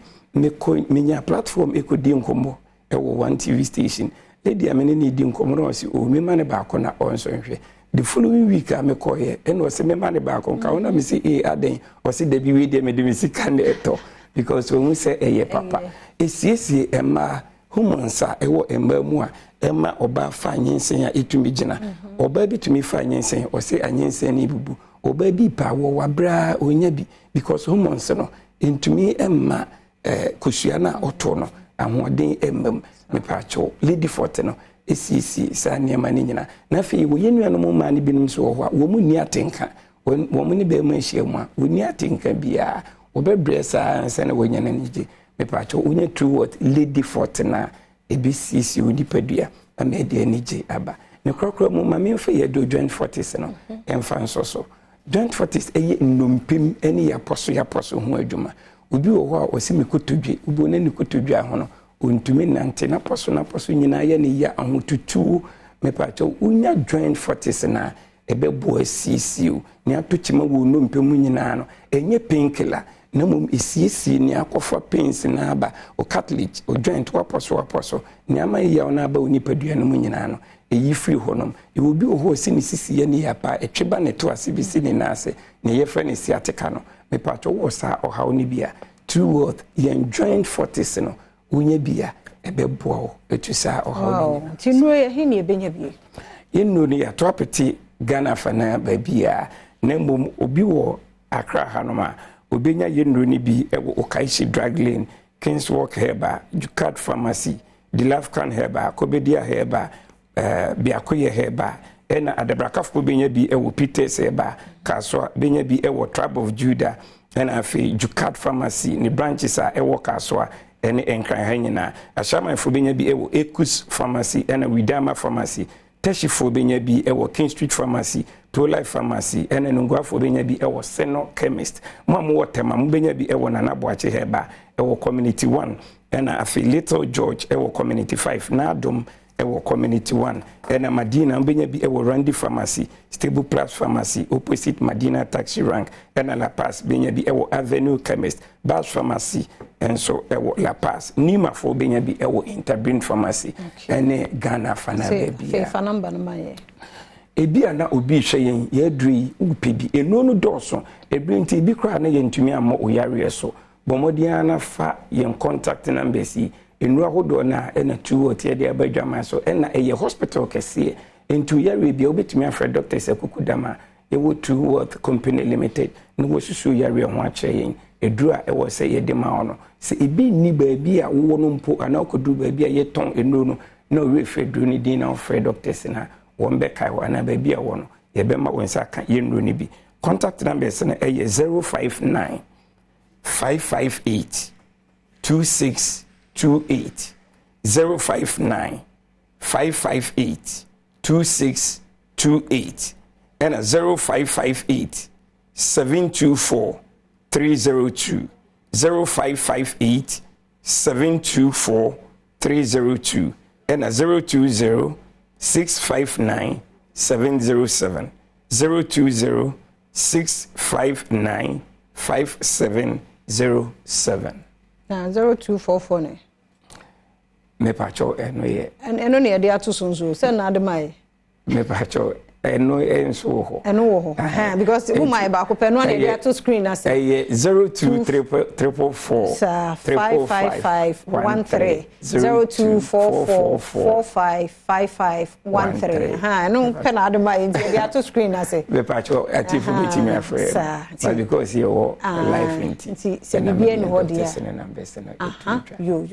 menya platform ekodi nkombo ewo one TV station lady amene ni di nkombo no si o me mane ba ko na onso nhwe the following week am ko ye eno se me mane ba ko ka ona me si aden o si da bi we de me de me si kan eto because when we say eye papa isiesi emma humansa ewo emma mu a Emma oba fa nyensen ya etumi gina oba bi tumi fa nyensen o se anyensen ni bubu oba bi pa wo wabra onya bi because hormones no entumi emma kosua na oto no ahoden emmam me pa cho lady forte no esisi sa niema ni nyina na fe wo yenua no mo ma ni binum so ho wo mu ni atenka wo mu ni be ma hia mu a wo ni atenka bia obebre sa ansa na wo nyana ni je me pa cho onya true what lady forte na ebisisi onipadua amede anije aba ne krokro mu mame mfa ye do joint forties no emfa nso so joint forties eye nnompem eni ya poso ho adwuma obi wo ho a osimi kotodwe ubo na ni kotodwe ho no ontumi nante na poso nyina ye ne ya ahotutu me pa cho unya joint forties na ebebo asisi ni atochima wo nnompem nyina no enye painkiller na mum isiesi ni akofa pains na aba o cartilage o joint waposo ni ama ya ona aba onipadua no nyina no eyi free honom e obi oho si ni sisi ye ni apa etweba ne to ase bi si ni nase ne ye fra ne siatika no me pato wo sa o ha oni bia true worth ye joint forties no unya bia ebeboa o etusa o ha oni tinu ye hini ebenya bia ye no ni ya to apeti Ghana fana ba bia na mum obi wo Accra hanoma obenya yenro ni bi ewo Okaishi drug lane Kingswalk Herba Jukat Pharmacy Dilafcan Herba Kobedia Herba Biakoye Herba ena Adabrakafo benya bi ewo Peters Herba Kaswa benya bi ewo Tribe of Judah ena afi Jukat Pharmacy ni branches a ewo Kaswa ene enkran hanyina ashama fo benya bi ewo Ekus Pharmacy ena Widama Pharmacy Teshifo benya bi ewo King Street Pharmacy Pro Life Pharmacy ene nungwafo benya bi ewo Seno Chemist mwamu wotema mbenya bi ewo Nanabuache Herba ewo Community 1 ena afi Little George ewo Community 5 na Adom ewo Community 1 ena Madina mbenya bi ewo Randy Pharmacy Stable Plus Pharmacy opposite Madina Taxi Rank ena La Paz benya bi ewo Avenue Chemist Bas Pharmacy enso ewo La Paz Nima fo benya bi ewo Interbrin Pharmacy ene Ghana fana baby fe fana mba no maye ebi ana obi hweyen ye dri upebi eno no doso ebrinti ebi kra na ye ntumi ammo oyare so bomodiana na fa ye contact number si enu ahodo na ena tuwo tie de abadwama so ena eye hospital kese entu yare bi obetumi afre doctor sekukudama ewo True Worth Company Limited no wo susu yare ho acheyen edura ewo se ye de ma ono se ebi ni ba bi a wo no mpo ana okodu ba bi a ye ton enu no na we fedru ni din na ofre doctors na won be kai wana ba bi a wo no yɛbɛma wɔn nsa ka yɛnnuro no bi. Contact numbers no ɛyɛ 059 558 2628 059 558 2628 and 0558 724 302 0558 724 302 and 020 659 707 020 659 5707. Na 0244 ne. Me pacho eno ye. Eno ne de ato sonso se na de mai. Me pacho eno enso ho. Eno wo ho. Because who my ba ko pe no na de ato screen na say. 02344 55513 0244455513. No pe na de mai de ato screen na say. Me pacho atifu betimi afre. But because you life into. Se bibie no ho dia. Yo.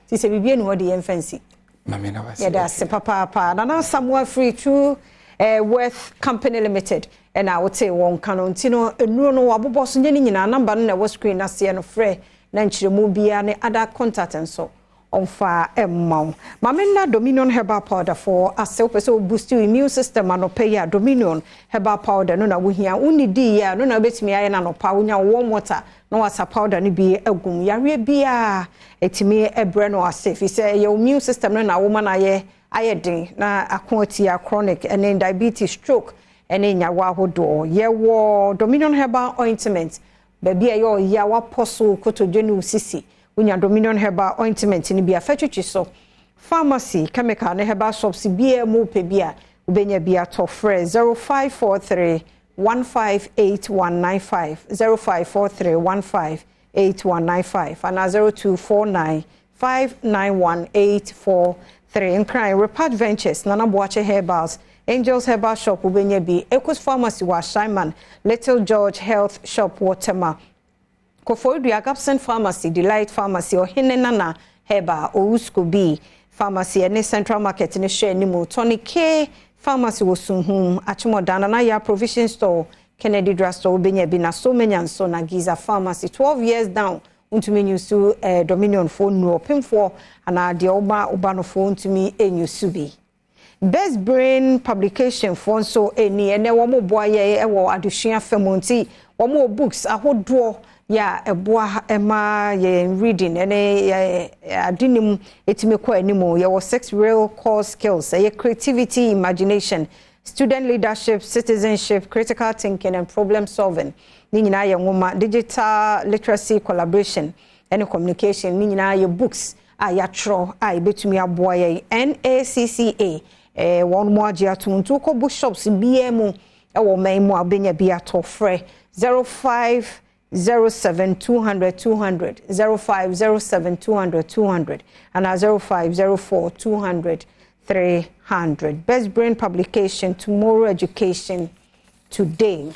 Ti se bibie no ho dia mfansi. Mama na wase. Yeah, that's papa. Na Samuel Free True Worth Company Limited. And I would say one canon tino no abobos nyina number na was screen na se no frɛ na nkyire mu bia ne other contact and so on fa emma mamena Dominion herbal powder for asel person boost your immune system and pay ya Dominion herbal powder no na wo hia uni di ya no na betimi aye na no pa wonya warm water no wasa powder ni bi agum yare bia etimi ebre no asafe say your immune system no na woman aye den na akotia chronic and diabetes stroke ene nyawa hodo ye wo Dominion herbal ointment baby ayo ya wa poso kotodwenu sisi unya Dominion herbal ointment ni bia fatwitwi so pharmacy chemical ne herbal shops bia mu pe bia ubenya bia to frɛ 0543 158195 0543 158195 and 0249 591843 in crime Repart Ventures Nana Boache Herbals Angels Herbal Shop ubenya bi Ecos Pharmacy wa Shaiman Little George Health Shop Waterma Kofodu Agapsen Pharmacy Delight Pharmacy or Hinenana Herbal Ousko B Pharmacy and Central Market in share nimu Tony K Pharmacy Wosunhum Achimodana na ya Provision Store Kennedy Drugstore ubenya bi na so many and so na Giza Pharmacy 12 years down untumi nyusu Dominion phone no pimfo ana de oba no phone untumi enyusu bi Best Brain Publication for so eni ene womo boaye ewo adusua famonti womo books ahodo ya eboa ema ye reading ene adinim etime kwa animu ye wo 6 real core skills ye creativity, imagination, student leadership, citizenship, critical thinking and problem solving ni nyina ye ngoma digital literacy, collaboration and communication ni nyina ye books ya tro betumi aboa ye NACCA one more dia to ko bookshops BM ewo man mu abenya bia to frɛ 0507 200 200 0507 200 200 and 0504 200 300 Best Brain Publication Tomorrow Education Today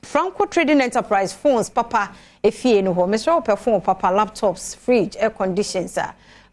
Franco Trading Enterprise phones papa efie no ho Mr. Phone papa laptops fridge air conditions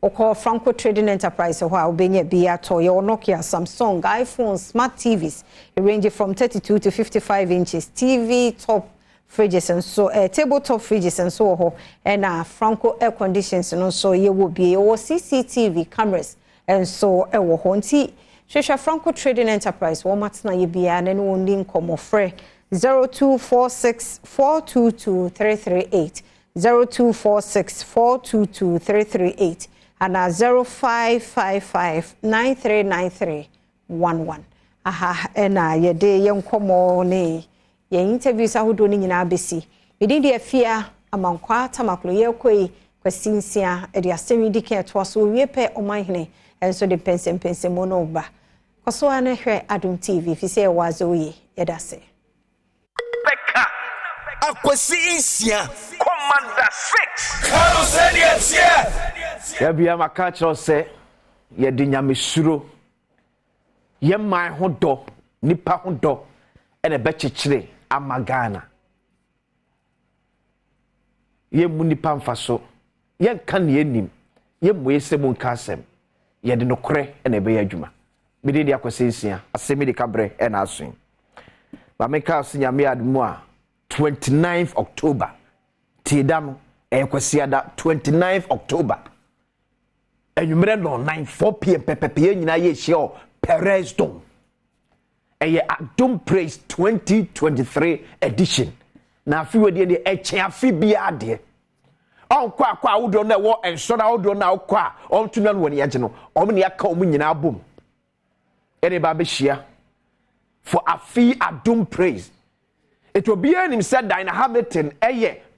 Oko Franco Trading Enterprise ho obenya bia to your Nokia, Samsung, iPhone, smart TVs. It ranges from 32 to 55 inches. TV, top fridges and so tabletop fridges and so ho. And Franco air conditions and also you will be or CCTV cameras and so e wo honti. Shesha Franco Trading Enterprise wo matna ye bia na no ndi nkomo frɛ 0246 422 338 0246 422 338 and 0555 939311 aha ena ye de ye nkomo ne ye interviews ahodo ni nyina besi medin de afia amankwa tamaklo ye koi kwasinsia e de asemi dike to so wie pe omanhene enso de pense mono ba koso ane hwe Adom TV fi se wazo ye yedase Beka Akwasinsia Commander 6 Hello Seniors ya bia makachro se ye de nyamesuro ye man ho do nipa ho do ene be kyekire amagana ye mu nipa mfaso ye kan ye nim ye moye semu nkasem ye de nokore ene be adwuma bidi de Akwasinsia asemi de kabre ena asun ba meka so nyame admo a 29th October tiedam kwasiada 29th October enwumere no 9 p.m. pepepe nyina ye hye Perez Dome Adom Praise 2023 edition na afi we de eche afi bia de kwa awudo na wo enso na awudo na kwa ontuna no woni yage no omni aka omu nyina abom ene ba be hia for afi Adom Praise. It will be an said that in Hamilton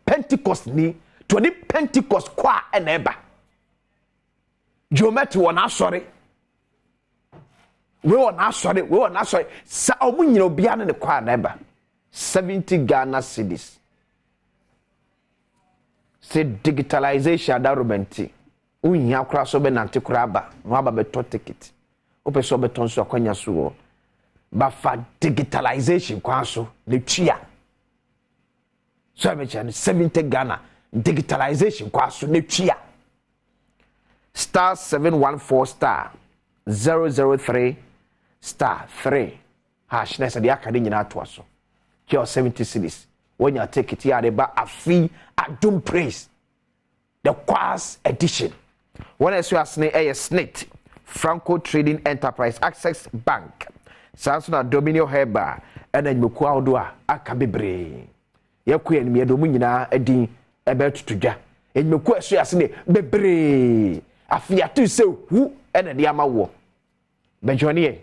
Pentecost ni to the Pentecost kwa eneba Jomet won sorry we won sorry sa omu nyina obia ne kwa eneba 70 Ghana cedis. Say digitalization environment unya kura so be nante kura ba no aba be to ticket ope so be ton so akwanya so but for digitalization kwaso le tua so I mention 70 Ghana digitalization kwaso le tua *714*003*3 hash na se aka de nyina to aso here 70 cedis when you take it here they ba afi Adom Praise the Quas edition when I say asne SNIT Franco Trading Enterprise Access Bank Sansona Dominion Heba and then Muku Audua Akabebre. Yaku and me domu nyina edin ebetutuja. En meku eso asne bebre. Afia tu se hu ene de amawo. Benjoni e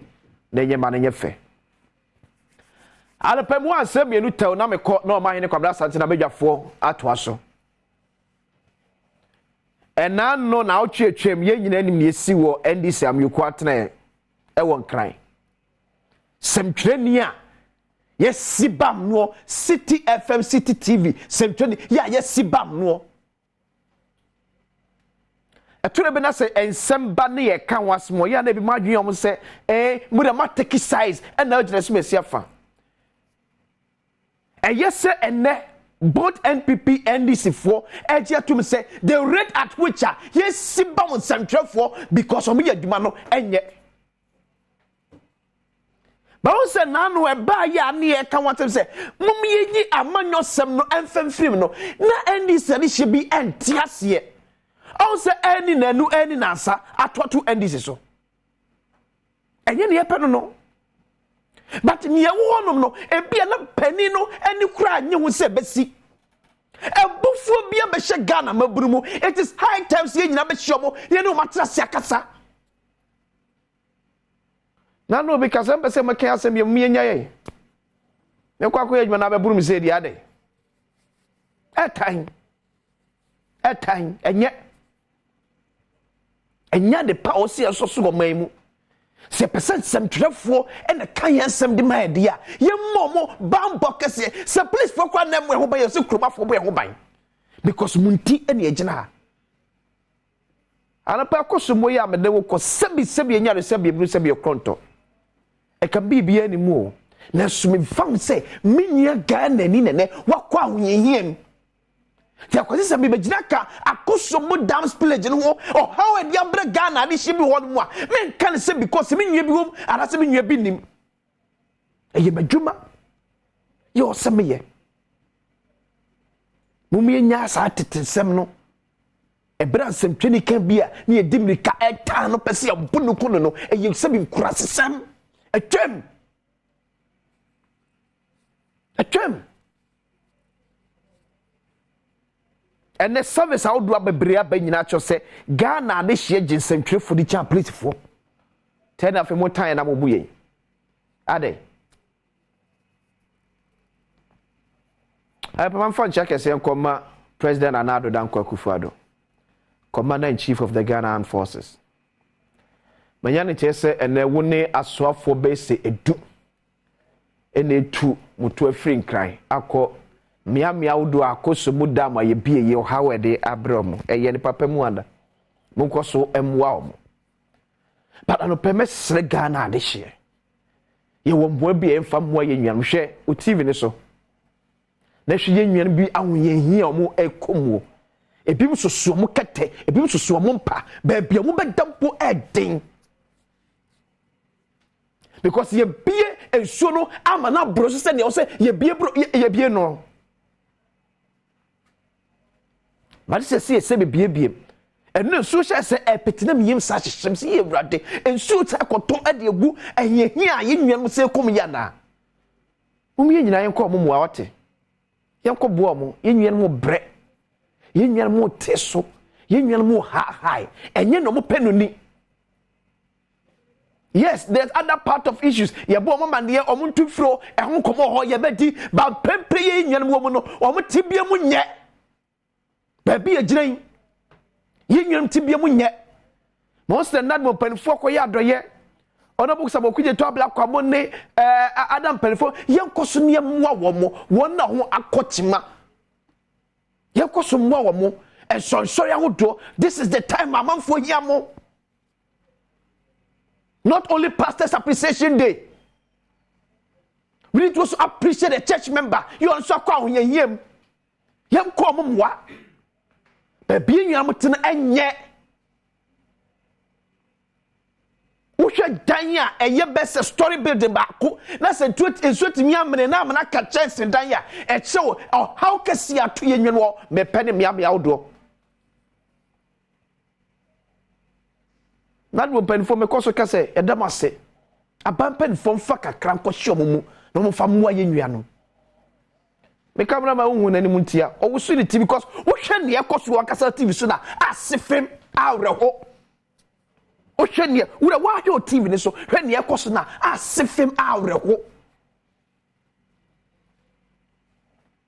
na nyema na nyefe. Ale pemu ansem mienu tel na mekọ na o mahene kwabra sante na bedwafo ato aso. Ena no na otwetwem ye nyina nim ne esi wo NDC amyuku atena e won kran. Semtrenia yes sibam no City FM City TV semtreni ya yes sibam no ature be na se ensemba ne ye kan wasmo ya na bi madwuom se mu da mateki size na ogina so mesia fa yes enne both NPP NDC for egia to me say the rate at which yes sibam semtre for because omo ya dwuma no enye ba wo se nanu e ba ya ne e kan watem se mum yenyi amanyosem no emfemfim no na NDC ne hye bi entiase o se eni nanu eni nansa atoto NDC so enye ne yepe no but ne yewo no no e bia na pani no eni kura anye hu se besi ebufu bia be hye Ghana maburumu it is high time se nyina be hye mo ye no matrase akasa na no because am pese make asem ye mienya ye me kwakọ ye na be buru mi se di ade etan enya de pa o se so so go man mu se percent sem trefo e na kan ye sem de ma de ya ye momo bambo kese se please for kwa na mu ho ba ye se kroma fo bo ye ho ban because munti e na ye gina ana pa kosomo ya me de wo ko sebi enya re sebi bru sebi kronto e kan bibia ni mu na sumi fam say minia Ghana ni nene wakwa ahuyehiem ti akwasi se be gina ka akosomo down spillage no o how e dia bre Ghana ni shi bi ho mu a men kan se because me nwa bi hom ara se me nwa bi nim e ye badwuma yo se me ye mumi nya sa tetesem no e bra sem twini kan bia ni e dimrika e ta no pese ya bunu kono no e ye se bi kurasesem atwam and the service how do abebre abanyina cho se Ghana de hye ginsentwefo di cha police fo ten af mo tan na mo buye ade I am from check say nkoma President Anado Danko Akufo-Addo Commander in Chief of the Ghana Armed Forces manyane chese ene wone asoafo base edu ene tu mutu afri nkran akọ miamia wudu akoso mudama ye bie ye hawede abrom eye ni papa mu anda munko so emwa omo but ano pemesre Ghana de hye ye wombo bie emfa mo ye nwan hwe o TV ni so na hwe ye nwan bi awo ye hia omo ekomo ebi msoso mo kete ebi msoso mo mpa ba bia mo bedampo eden because ye bie ensuo no ama na bro so se ne o se ye bie no but se bie eno ensuo hye se epetina miyem sa hyehyem se ye awurade ensuo ta koto ade egu ehia a ye nnuam se kom ya na ye nyina yen ko mo mo awate yen ko bo mo ye nnuam mo bre ye nnuam mo teso ye nnuam mo high enye no mo penoni. Yes, there's other part of issues. Ye bo mo man ye omuntu fro e ho komo ho ye bedi ba pempe ye nnuam wo mo no omo tibia mu nye ba bi agiran ye nnuam tibia mu nye monster nad mo penfo ko ya doye ono book sabo kuje to abla kwa mo ne Adam penfo ye nkoso ne mwa wo mo won na ho akotima ye nkoso mwa wo mo e sonso ya hodo. This is the time amanfo hia mo. Not only Pastor's Appreciation Day. We need to also appreciate the church member. You also call him. You call him what? But being able to enye. Usha danya eye best story building back. Na se tweet is what me amene na amana ka chance danya. E show how can see atu ye nwo me pene me awdo. That will pen for me koso kase edamase abampen from faka kranko shomumu no mo famwa ye nua me camera ma hu nani muntia o wusu ni TV because wo hwe ne ekoso akasa TV so na asefem awreho o hwe ne wura wa hwe TV ne so hwe ne ekoso na asefem awreho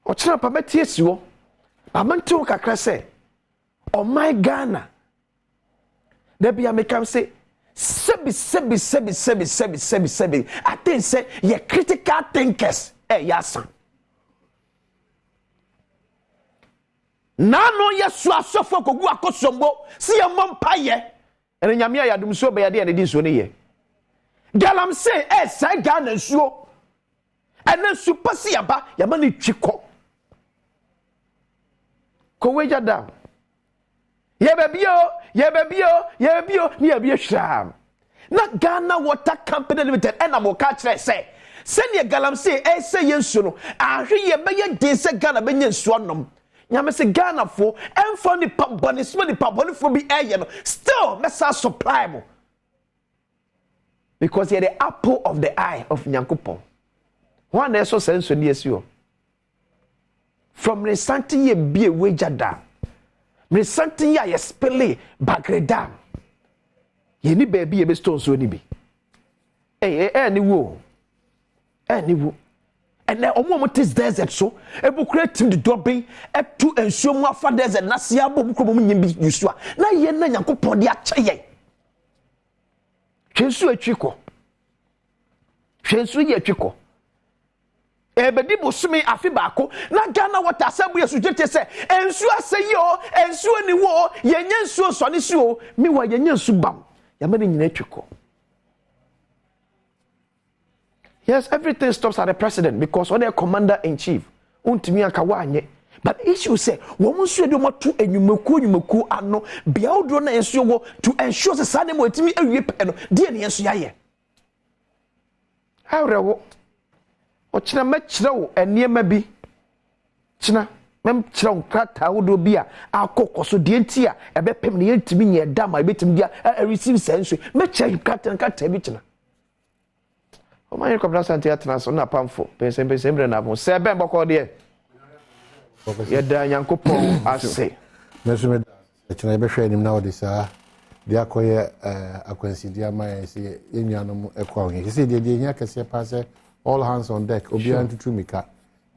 o chira pa metie siwo amanti o kakra se oh my Ghana Debbie American say, sebi. I think say ye critical thinkers. Yasan. Nano yeswa sofo kogu akosombo. Si ye mompaye. Ene nyamia ya dumso be yade ene di so ne ye. Galam say say Ghana nsuo. Ene supasi aba yamani twiko. Koweja down. Ye bebio, ni abie sham. Na Ghana Water Company Limited and I'm catch say. Send ye galam say yensu no. Ahwe ye beye de say Ghana be nyensu anom. Nyame say Ghana fo emfo ni paboni so ni paboni fo bi eye no. Still messa supply mo. Because you're the apple of the eye of Nyankopon. One eso senso ni esio. From recent ye be wejada. Recently, I spell Bagredam. Ye ni baby ye be stone so ni bi. Ni wo. And then omo tis desert so. Ebu create him the dobbing. To ensure more for desert. Na siya bo bukro mo nyimbi yusua. Na ye na Nyankopon de ache ye. Hwensu atwiko. Hwensu ye atwiko. Ebedi bosumi afi baako na Ghana Water asabu yesu jete se ensu aseyo ensu ani wo yenye ensu so ne suo mi wa yenye ensu bam ya mane nyina twiko. Yes, everything stops at the president because on the commander in chief untimi aka wanye. But issue say wo nsu de mo to enyumaku ano bia odro na ensu wo to ensure se sane mo etimi awie pe no de ne ensu yaye. Hawrewo ochina mechrew eniema bi china memchrew krata wodo bi a akokoso de ntia ebepem ne yentimi nye dama ebetim dia receive sense mechrew krata bi china o man yakobra sante atnaso na pamfo pensembre na bon se ben boko de ye da Nyankopon ase mesume china ebehwe anim na odisa de akoye akwansi dia man se enuanom ekwa ohe se de nya kase passe all hands on deck obian to tumika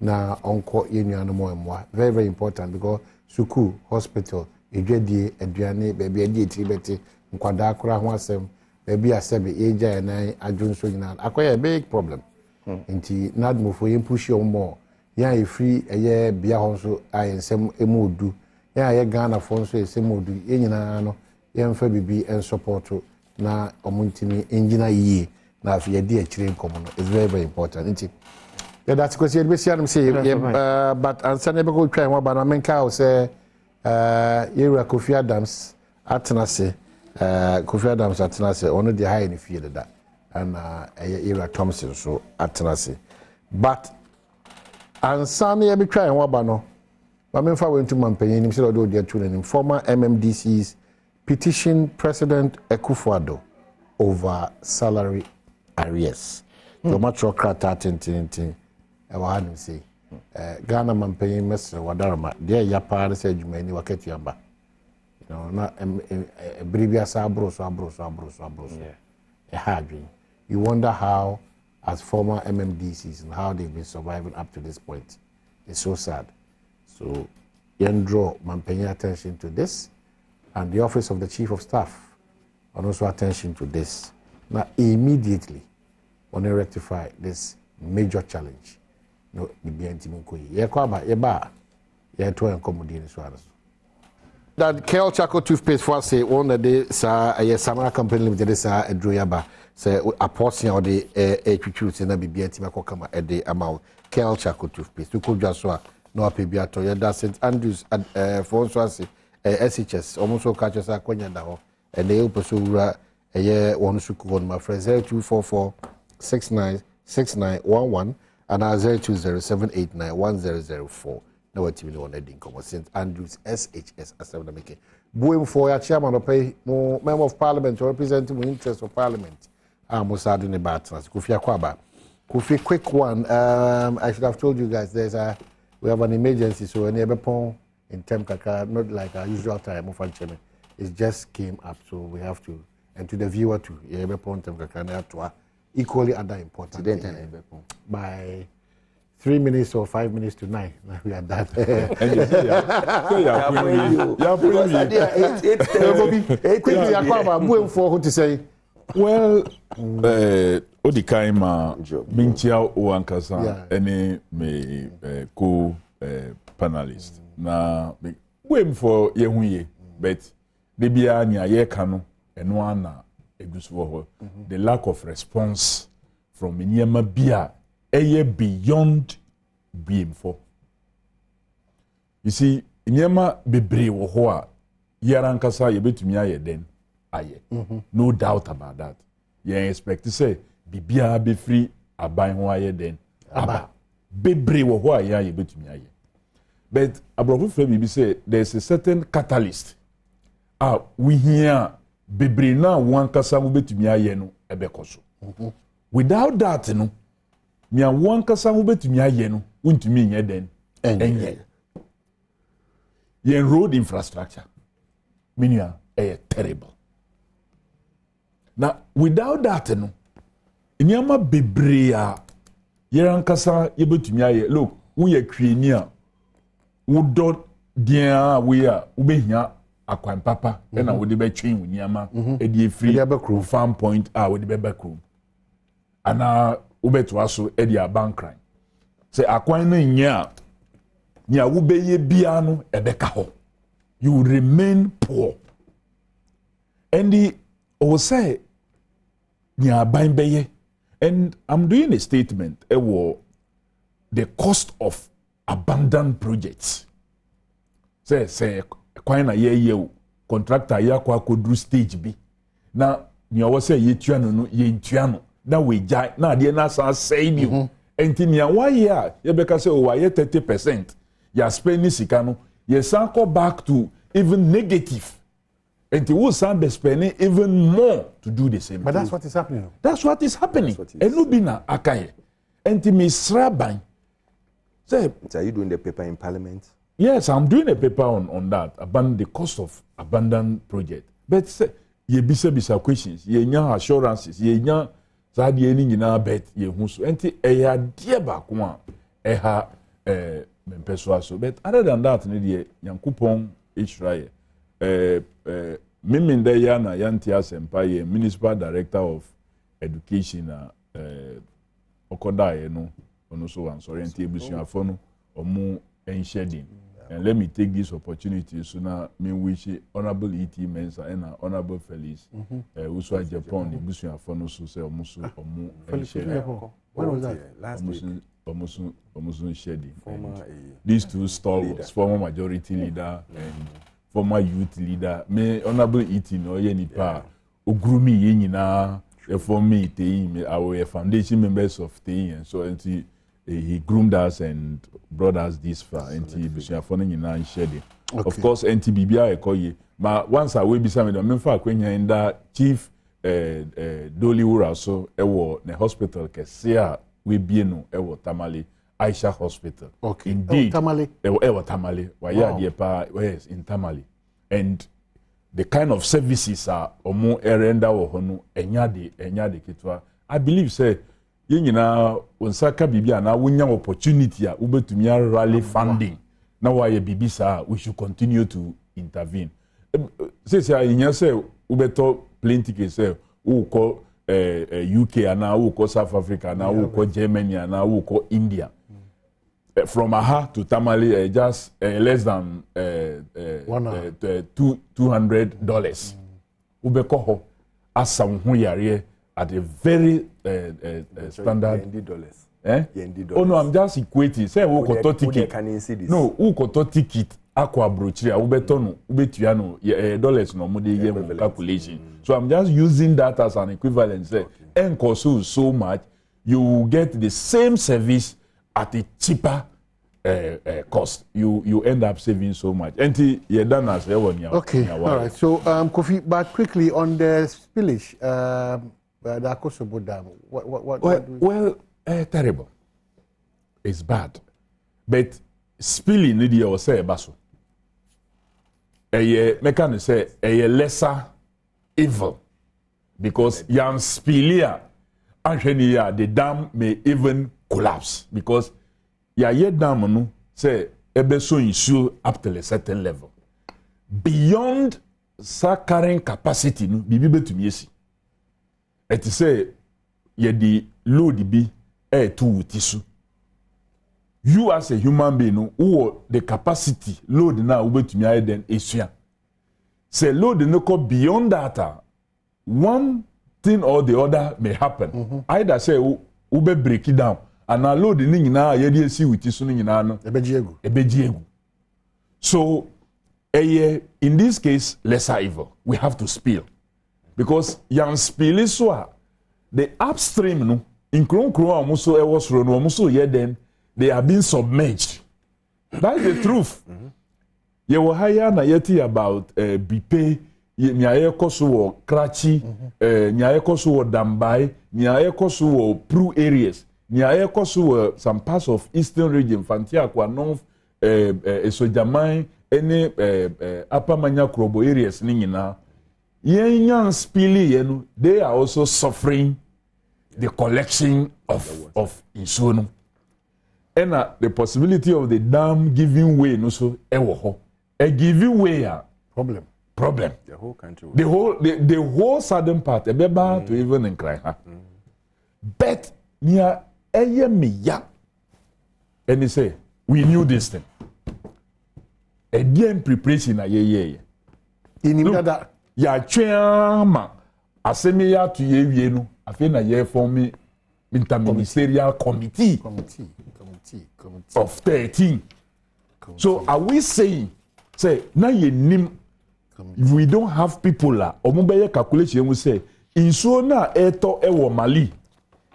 na onko yenuanom emwa very very important because suku hospital edwadie aduane baby adi etibeti nkwada akora ho asem baby asebe eja na adwonso nyina akoya big problem nti nadmofo yen push your more ya e free eye bia ho so ayensem emodu ya ye Ghana fo so esemodu yenyina no yemfa bibi en support na omuntimi engineer yie na afi yedi akire nkomo no is very very important nti yeah that's because you be see am say but answer never go try one but menka o say Yera Kofi Adams atenase Kofi Adams atenase ono de high in field that and Era Thompson so atenase but ansane ya betwa en waba no ma memfa we ntu mampanyin nim se do de atu nim former MMDC's petition President Akufo-Addo over salary arrears so much krata tintin e wa hanu say Ghana mampanyin mesre wadarama de ya pa se adwuma ni wakati amba no na bribia sa abro so you wonder how as former MMDCs and how they've been surviving up to this point. It's so sad. So Yendro man paying attention to this and the office of the chief of staff and also attention to this. Now immediately want to rectify this major challenge. No that Kel Chaco toothpaste for say one that they sa Samara company limited sa Edroyaba say a portion of the HQ na bibia tima ko kama e de amount Kel Chaco toothpaste to ko jaswa no apebia to ya St Andrews for so say SHS almost so catch us akwanya da ho e dey uposo wura ye wonu suku on my friend 0244 696911 and 0207891004 na watimi no na din komo St Andrews SHS asem na make boem for ya chairman of mo member of parliament representing the interest of parliament Musa do ne batras Kofi Akwaba Kofi quick one I should have told you guys we have an emergency so any ebepon in term kaka not like our usual time of ancheme it just came up so we have to and to the viewer too ebepon term kaka na to equally other important by 3 minutes or 5 minutes to 9. We are done. Well, Odikaima, Bintia Oankasa, any me co-panelist. Na, wait for Yehuye, but the Biania Yekano and one the lack of response from Minyama Bia. Beyond being for. You see, nyema bebre wo ho a yarankasa ye betumi aye den aye. No doubt about that. You expect to say bibia be free aban ho aye den aba. Bebre wo ho a ye betumi aye. But abrofo frame bi say there's a certain catalyst. We hear bebre na wankasa mo betumi aye no ebekoso. Without that no Mia one kasa wo betumi aye no untumi nye den enye yen road infrastructure minia terrible now without that no nyama bebre a yen kasa ye betumi aye look wo ye kwani a wo do dia we a wo behia akwan papa na wo de betwen wo nyama e de free farm point wo de be backroom ana ubetu aso edi abankran say akwan na nya wo beye bia no ebeka ho you will remain poor and the say nya ban beye and I'm doing a statement the cost of abandoned projects say kwan na ye contractor ya kwa kodru stage bi na nya wo say ye tuano no ye ntuano na we jai na de na san say you entinia why here you beka say why 30% you spend sika no you san go back to even negative and you san be spending even more to do the same but that's what is happening and no be na akaye enti sraban say are you doing the paper in parliament? Yes, I'm doing a paper on that about the cost of abandoned project but say ye bisa questions ye nya assurances ye nya Sadi any nyina bet ye hu so enti eya de ba ko a eha mempeso aso but other than that ne de Yankopon Israel miminde ya na yanti asempa ye municipal director of education okodaye no ono so wan sorry enti ebusuafo no omu enshedin and let me take this opportunity so na me wish honorable ET Mensa and honorable Felix also Japan the busuafo no so say omuso omu enshedin when was that last week omuso shedding these two stalwarts former majority leader and former youth leader me honorable ET no ye nipa ogurumi ye nyina For me, our foundation members of TE, and so he groomed us and brought us this far. And he shared. Of course, NTBBI I call you. But once I will be some of them, when you're in that chief Dolly Wura, so the hospital, we be no Tamale Aisha Hospital. Okay. Indeed. Tamale. Tamale. Yes, in Tamale. And the kind of services are more erenda or hono enyade kitwa. I believe say yina onsaka bibia na wonya opportunity a ubetumi rally funding. Now why bibisa we should continue to intervene. Say yinya say ubeto plenty case who call UK and who call South Africa and who call Germany and who call India. From Aha to Tamale, just less than $200. Ubeko asam hu yare at a very standard dollars. Oh no, I'm just equating. Say who koto ticket. No, who koto ticket aqua brochire ubeto no ubetuano dollars no mo dey calculation. So I'm just using that as an equivalent. Say encost so much, you will get the same service at a cheaper cost. You end up saving so much. Okay, all right. So Kofi, but quickly on the spillage, the Akosobo Dam. Well, terrible. It's bad, but spilling the year say baso. Mechanic say a lesser evil because young spillia, actually the dam may even collapse because ye dam no say ebe so issue up to a certain level. Beyond sa carrying capacity no bibi betumi esi. Et say ye di load bi too tisu. You as a human being no who the capacity load na ubetumi aye den esua. Say load no go beyond that. One thing or the other may happen. Either say ube break it down. And our load ni nyina ye see with isu nyina no ebejiegu. So in this case lesser evil we have to spill because yan spill so the upstream no in kron amuso was no amuso ye then they are being submerged. That's the truth. You will hire na yeti about bipe nyaye koso wo krachi nyaye koso wo dambai nyaye koso wo pru areas. Nia ekosu some parts of eastern region Fantia kwa north Esojamai any upper manya krobo areas ni nyina yenyan spilly yenu they are also suffering the collection of insuno and the possibility of the dam giving way no so ewo a giving way problem the whole country the whole southern part ebeba to even in cry but nia and he say, we knew this thing. Again, preparation ye. That ya chama asemiya to ye no afena ye for me interministerial committee of 13. So are we saying say na ye nim if we don't have people la omubeye calculation we say insuo na eto ewo Mali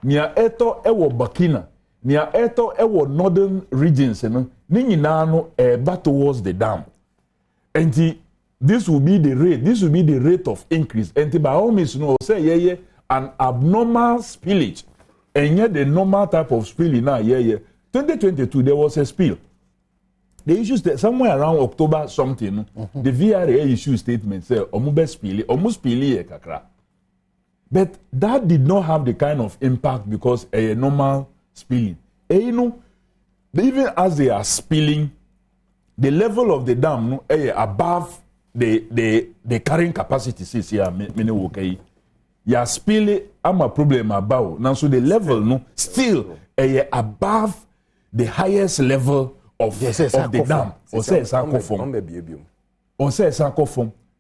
nia eto ewo Burkina nia eto ewo northern regions no ni nyina no back towards the dam and this will be the rate of increase and by all means no say an abnormal spillage and yet the normal type of spilling now 2022 there was a spill. They issued somewhere around October something the VRA issued statement say almost spilly kakra. But that did not have the kind of impact because a normal spilling. Even as they are spilling, the level of the dam above the carrying capacity says here many okay. Ya spilling am a problem about now so the level still above the highest level of the dam.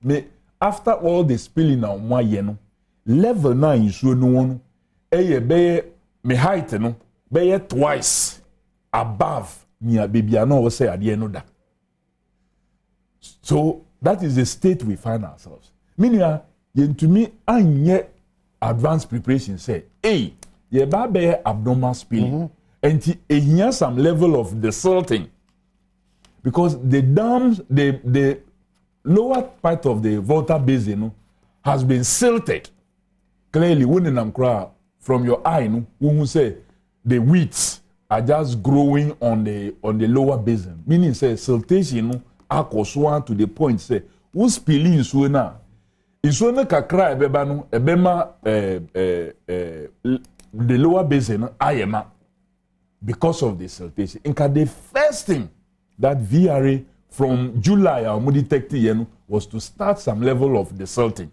But after all the spilling now level na insuo no one be me height no be twice above near bibia no say ade no da. So that is the state we find ourselves. Meaning yentumi anye advanced preparation say, hey, ye ba be abnormal spilling. And here some level of desilting. Because the dams, the lower part of the Volta Basin has been silted. Clearly, when I'm crying from your eye, when you say the weeds are just growing on the lower basin, meaning say siltation akoswa to the point say who spilling so na kakra ebema the lower basin ayema because of the siltation. Inka the first thing that VRA from July was to start some level of desilting,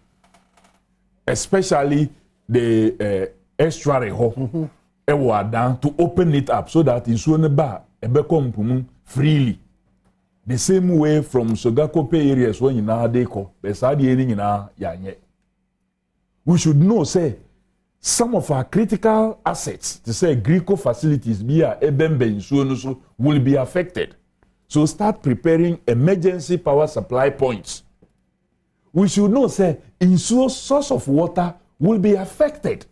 especially the estuary down to open it up so that in Suoneba ebe freely. The same way from Sogakope areas when you now deko, we should know say some of our critical assets, to say Greco facilities will be affected. So start preparing emergency power supply points. We should know say in source of water will be affected.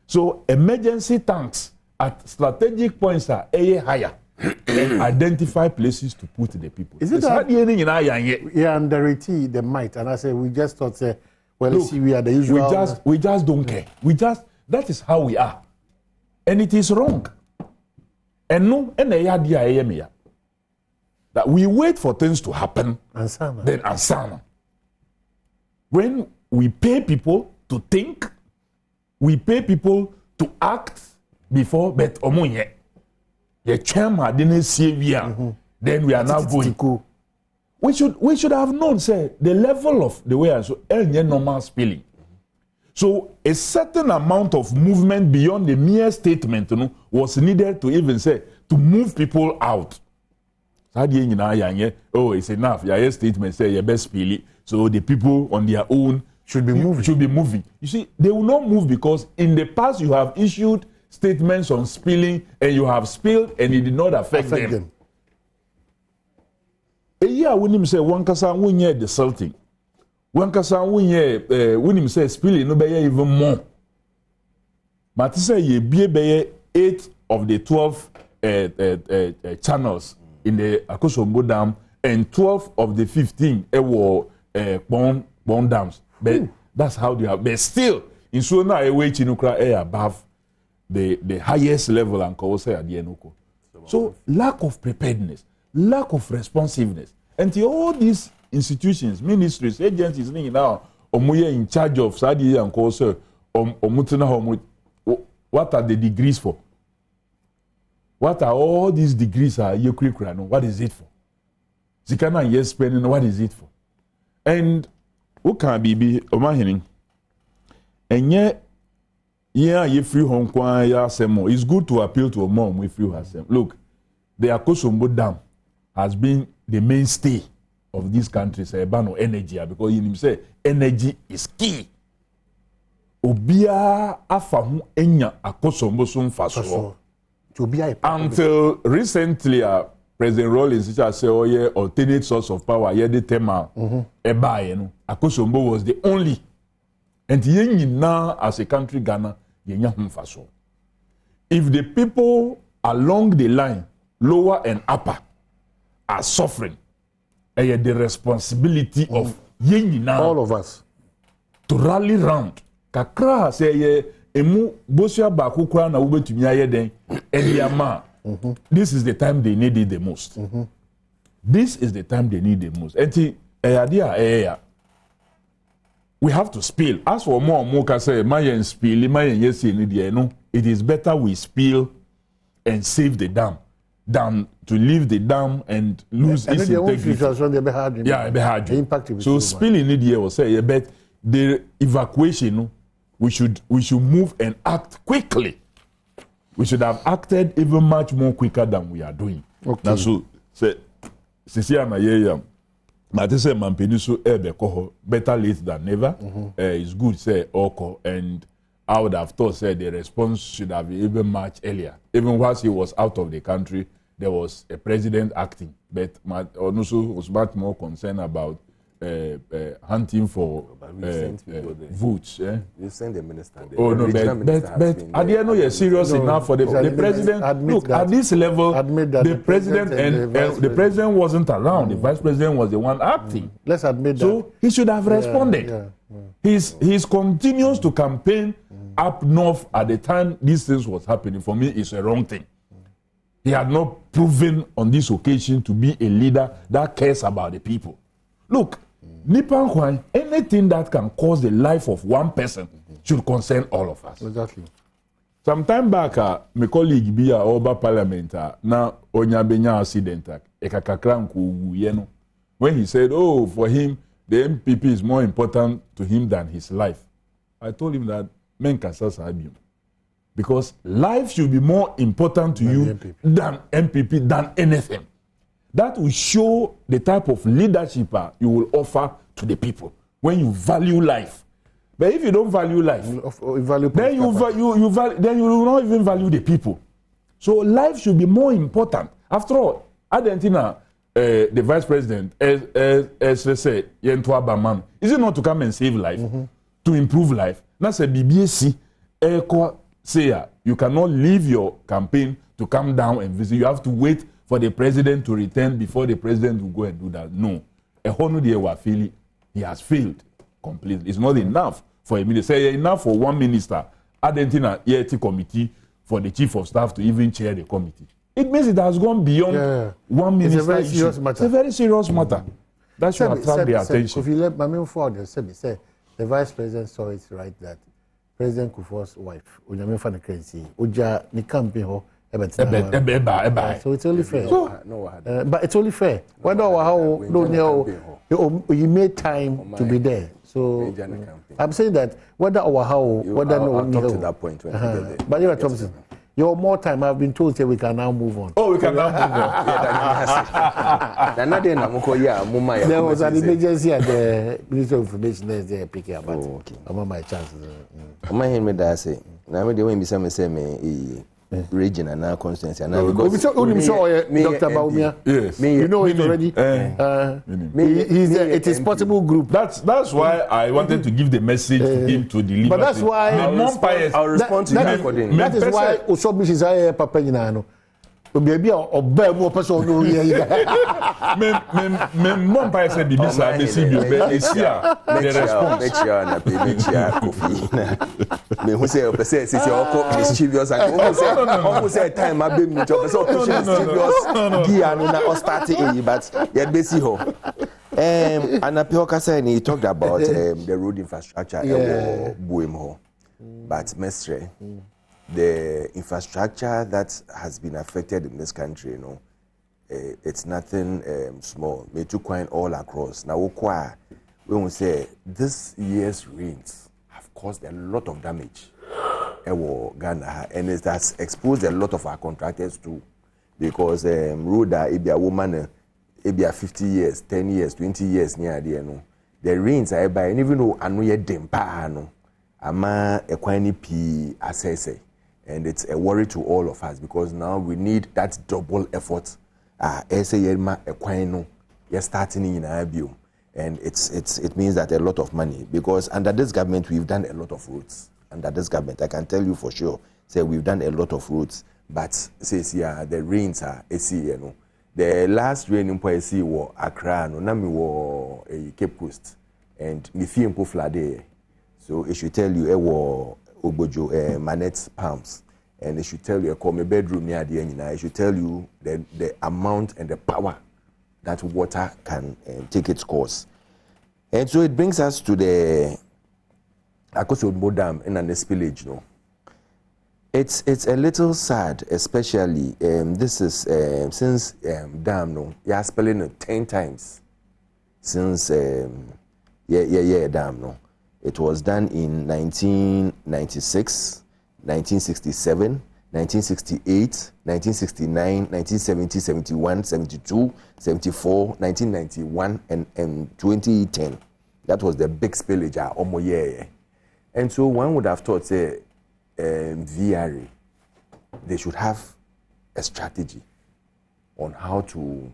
So emergency tanks at strategic points are higher. And identify places to put the people. Is it that underrated the might? And I say we just thought say, well, look, see, we are the usual. We just don't care. That is how we are, and it is wrong. And no, that we wait for things to happen, then answer. When we pay people to think, we pay people to act before, but omonye. The chairman didn't see then we are now going. We should have known, say, the level of the way so normal spilling. So a certain amount of movement beyond the mere statement was needed to even say to move people out. Oh, it's enough. Your statement say your best spill. So the people on their own should be moving. You see, they will not move because in the past you have issued statements on spilling and you have spilled and it did not affect them. A year when him say one kasa wunye desilting. One kasa wunye when him say spilling no be even more. But say ye be 8 of the 12 channels in the Akosombo Dam and 12 of the 15 bond dams. But that's how they are. But still, in Suona away Chinukra above the highest level and say at the Enuko. So lack of preparedness, lack of responsiveness. And all these institutions, ministries, agencies now in charge of Sadi and Kosa what are the degrees for? What are all these degrees are what is it for? Zikana yes spending, what is it for? And what can be Omahining? And yet you free home it's good to appeal to a mom with free herself. Look, the Akosombo Dam has been the mainstay of this country, say about energy, because you say energy is key. Obia afahu enya Akosombo sun faso. Until recently, President Rawlings said, "Oh yeah, alternate source of power. Yeah, the tema Akosombo was the only." And now, as a country, Ghana, if the people along the line, lower and upper, are suffering, the responsibility of all of us to rally round. Kakra say emu bosia ba kokra na ubetumi ayeden eliama. This is the time they need it the most. This is the time they need the most. Enti we have to spill. As for more can say mayen spill, mayen yes no. It is better we spill and save the dam than to leave the dam and lose its integrity. Yeah, be hard. So spilling it here will say, but the evacuation, we should move and act quickly. We should have acted even much more quicker than we are doing. Okay. Now, so say, but say Mampeniso better late than never. It's good say Oko, and I would have thought say the response should have been even much earlier. Even whilst he was out of the country, there was a president acting, but Onusu was much more concerned about hunting for votes. You send the minister. Oh no, but at the end, you're serious enough for the president. Look, at this level, the president and the president wasn't around. The vice president was the one acting. Let's admit that. So he should have responded. He's continues to campaign up north at the time these things was happening. For me, it's a wrong thing. He had not proven on this occasion to be a leader that cares about the people. Look, Nipan Kwan, anything that can cause the life of one person should concern all of us. Exactly. Some time back, my colleague be over parliament na onyabenya accident when he said, "Oh, for him, the MPP is more important to him than his life." I told him that men can sabium. Because life should be more important to you than MPP, than anything. That will show the type of leadership you will offer to the people when you value life. But if you don't value life, then you will not even value the people. So life should be more important. After all, Argentina, the vice president, as they say, Yentua Baman, is it not to come and save life, to improve life? That's a BBC. Say you cannot leave your campaign to come down and visit. You have to wait for the president to return before the president will go and do that. No. He has failed completely. It's not enough for a minister. Say enough for one minister. Argentina EAT committee for the chief of staff to even chair the committee. It means it has gone beyond one minister. It's a very serious matter. It's a very serious matter. That should attract the attention. If you let my forward, the vice president saw it right that President Kufuor's wife, Onyame Fana Krensi, Oja ni campaign ho, so it's only fair. But it's only fair. Whether or how you made time to be there. So I'm saying that whether or how, whether no, I'll talk to that point when I get there. But you are Thompson. You have more time. I've been told that we can now move on. Oh, we can now move on. There was an emergency at the Ministry of Information there picking up. About my chances. I'm not hearing that say. Now me the way me say me region and now constituency and now because Dr. Baumia. Yes. You know it already. It is possible group. That's why I wanted to give the message to him to deliver. But that's why I'll respond to you accordingly. That is why Osobi is a Papa Nyinano. Baby or bear more person no here. Me mom pa say bibi sa be see you be esia the response. Na Kofi. Me who say say mischievous almost say time I be me to mischievous gear na start but yet be see ho. And Apioka said he talked about the road infrastructure Buem ho. But Mestre the infrastructure that has been affected in this country, it's nothing small. Me too quite all across. Now, when we say this year's rains have caused a lot of damage in Ghana, and it has exposed a lot of our contractors too, because road it be a woman, it be a 50 years, 10 years, 20 years near the the rains are by, and even though I know you dempa ama a quine p assess. And it's a worry to all of us because now we need that double effort. You're starting in Ibium. And it means that a lot of money. Because under this government, we've done a lot of roads. Under this government, I can tell you for sure, say we've done a lot of roads. But says the rains are the last rain in Poesi was Accra, Nami was Cape Coast. And Mifi and Poflade. So it should tell you Obojo, Manette Palms, and it should tell you a bedroom near the end. It should tell you the amount and the power that water can take its course. And so it brings us to the Akosombo Dam in an spillage. It's a little sad, especially this is since dam you are spelling it 10 times since dam It was done in 1996, 1967, 1968, 1969, 1970, 71, 72, 74, 1991, and 2010. That was the big spillage almost year. And so one would have thought, say, VRA, they should have a strategy on how to,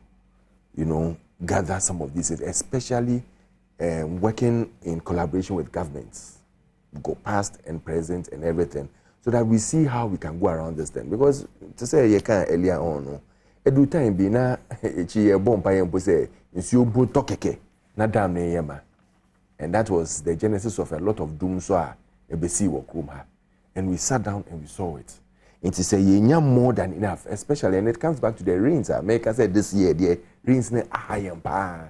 gather some of these, especially working in collaboration with governments, go past and present and everything, so that we see how we can go around this thing. Because to say you can earlier on, no, every time be na a bomb by say you put tokeke na dam ne yema, and that was the genesis of a lot of doom so a bc work room ha, and we sat down and we saw it. It is a year more than enough, especially, and it comes back to the rains. America said this year the rains ne high and pa.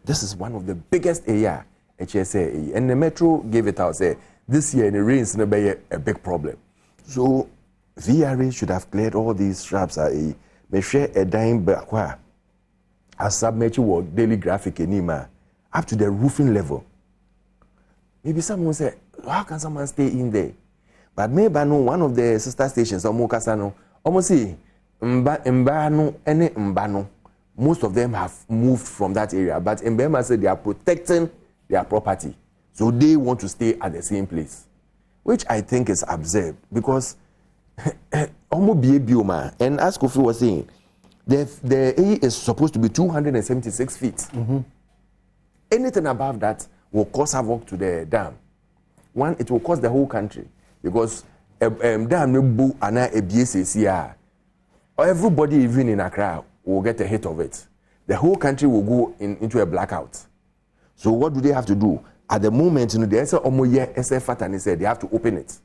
This is one of the biggest area HSA, and the Metro gave it out. Say this year the rains will be a big problem. So VRA should have cleared all these traps. May share a dime back as submit your daily graphic anima up to the roofing level. Maybe someone say, how can someone stay in there? But maybe I know one of the sister stations, Omokasano, almost see Mbano, any Mbano. Most of them have moved from that area, but in Burma said they are protecting their property, so they want to stay at the same place, which I think is absurd because almost be a bioma. And as Kofi was saying, the A is supposed to be 276 feet. Mm-hmm. Anything above that will cause havoc to the dam. One, it will cost the whole country because dam no bu ana a BSAC. Everybody even in Accra will get a hit of it. The whole country will go into a blackout. So what do they have to do? At the moment, the SFAT and said they have to open it.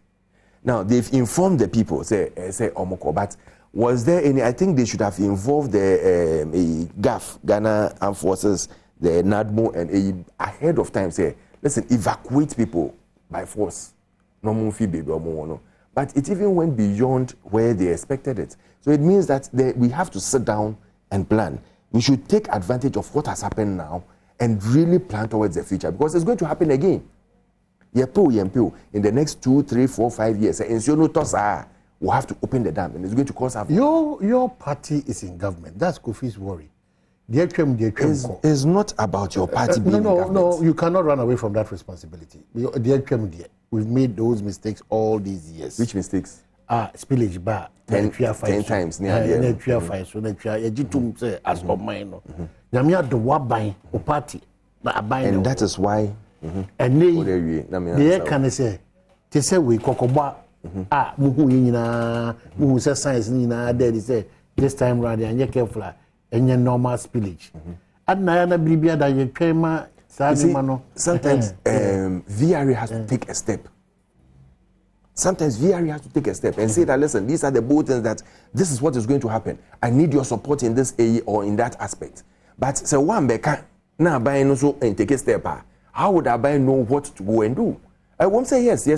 Now they've informed the people, say Omoko, but was there any? I think they should have involved the GAF, Ghana Armed Forces, the NADMO, and ahead of time say, listen, evacuate people by force. No more baby or more. But it even went beyond where they expected it. So it means that we have to sit down and plan. We should take advantage of what has happened now and really plan towards the future because it's going to happen again. In the next 2, 3, 4, 5 years, we'll have to open the dam and it's going to cause havoc. Your party is in government. That's Kofi's worry. It's not about your party being in government. No, you cannot run away from that responsibility. We've made those mistakes all these years. Which mistakes? Spillage bar 10 times near the end. So as of mine. Party. And that is why. And they can say, they say we kokoba muhu say science they say this time round and you careful and your normal spillage. And na bibia that you crema sometimes VRA has to take a step. Sometimes VRA has to take a step and say that, listen, these are the bulletins that this is what is going to happen. I need your support in this area or in that aspect. But say one beka na buy no so and take a step. How would Abai know what to go and do? I won't say yes, and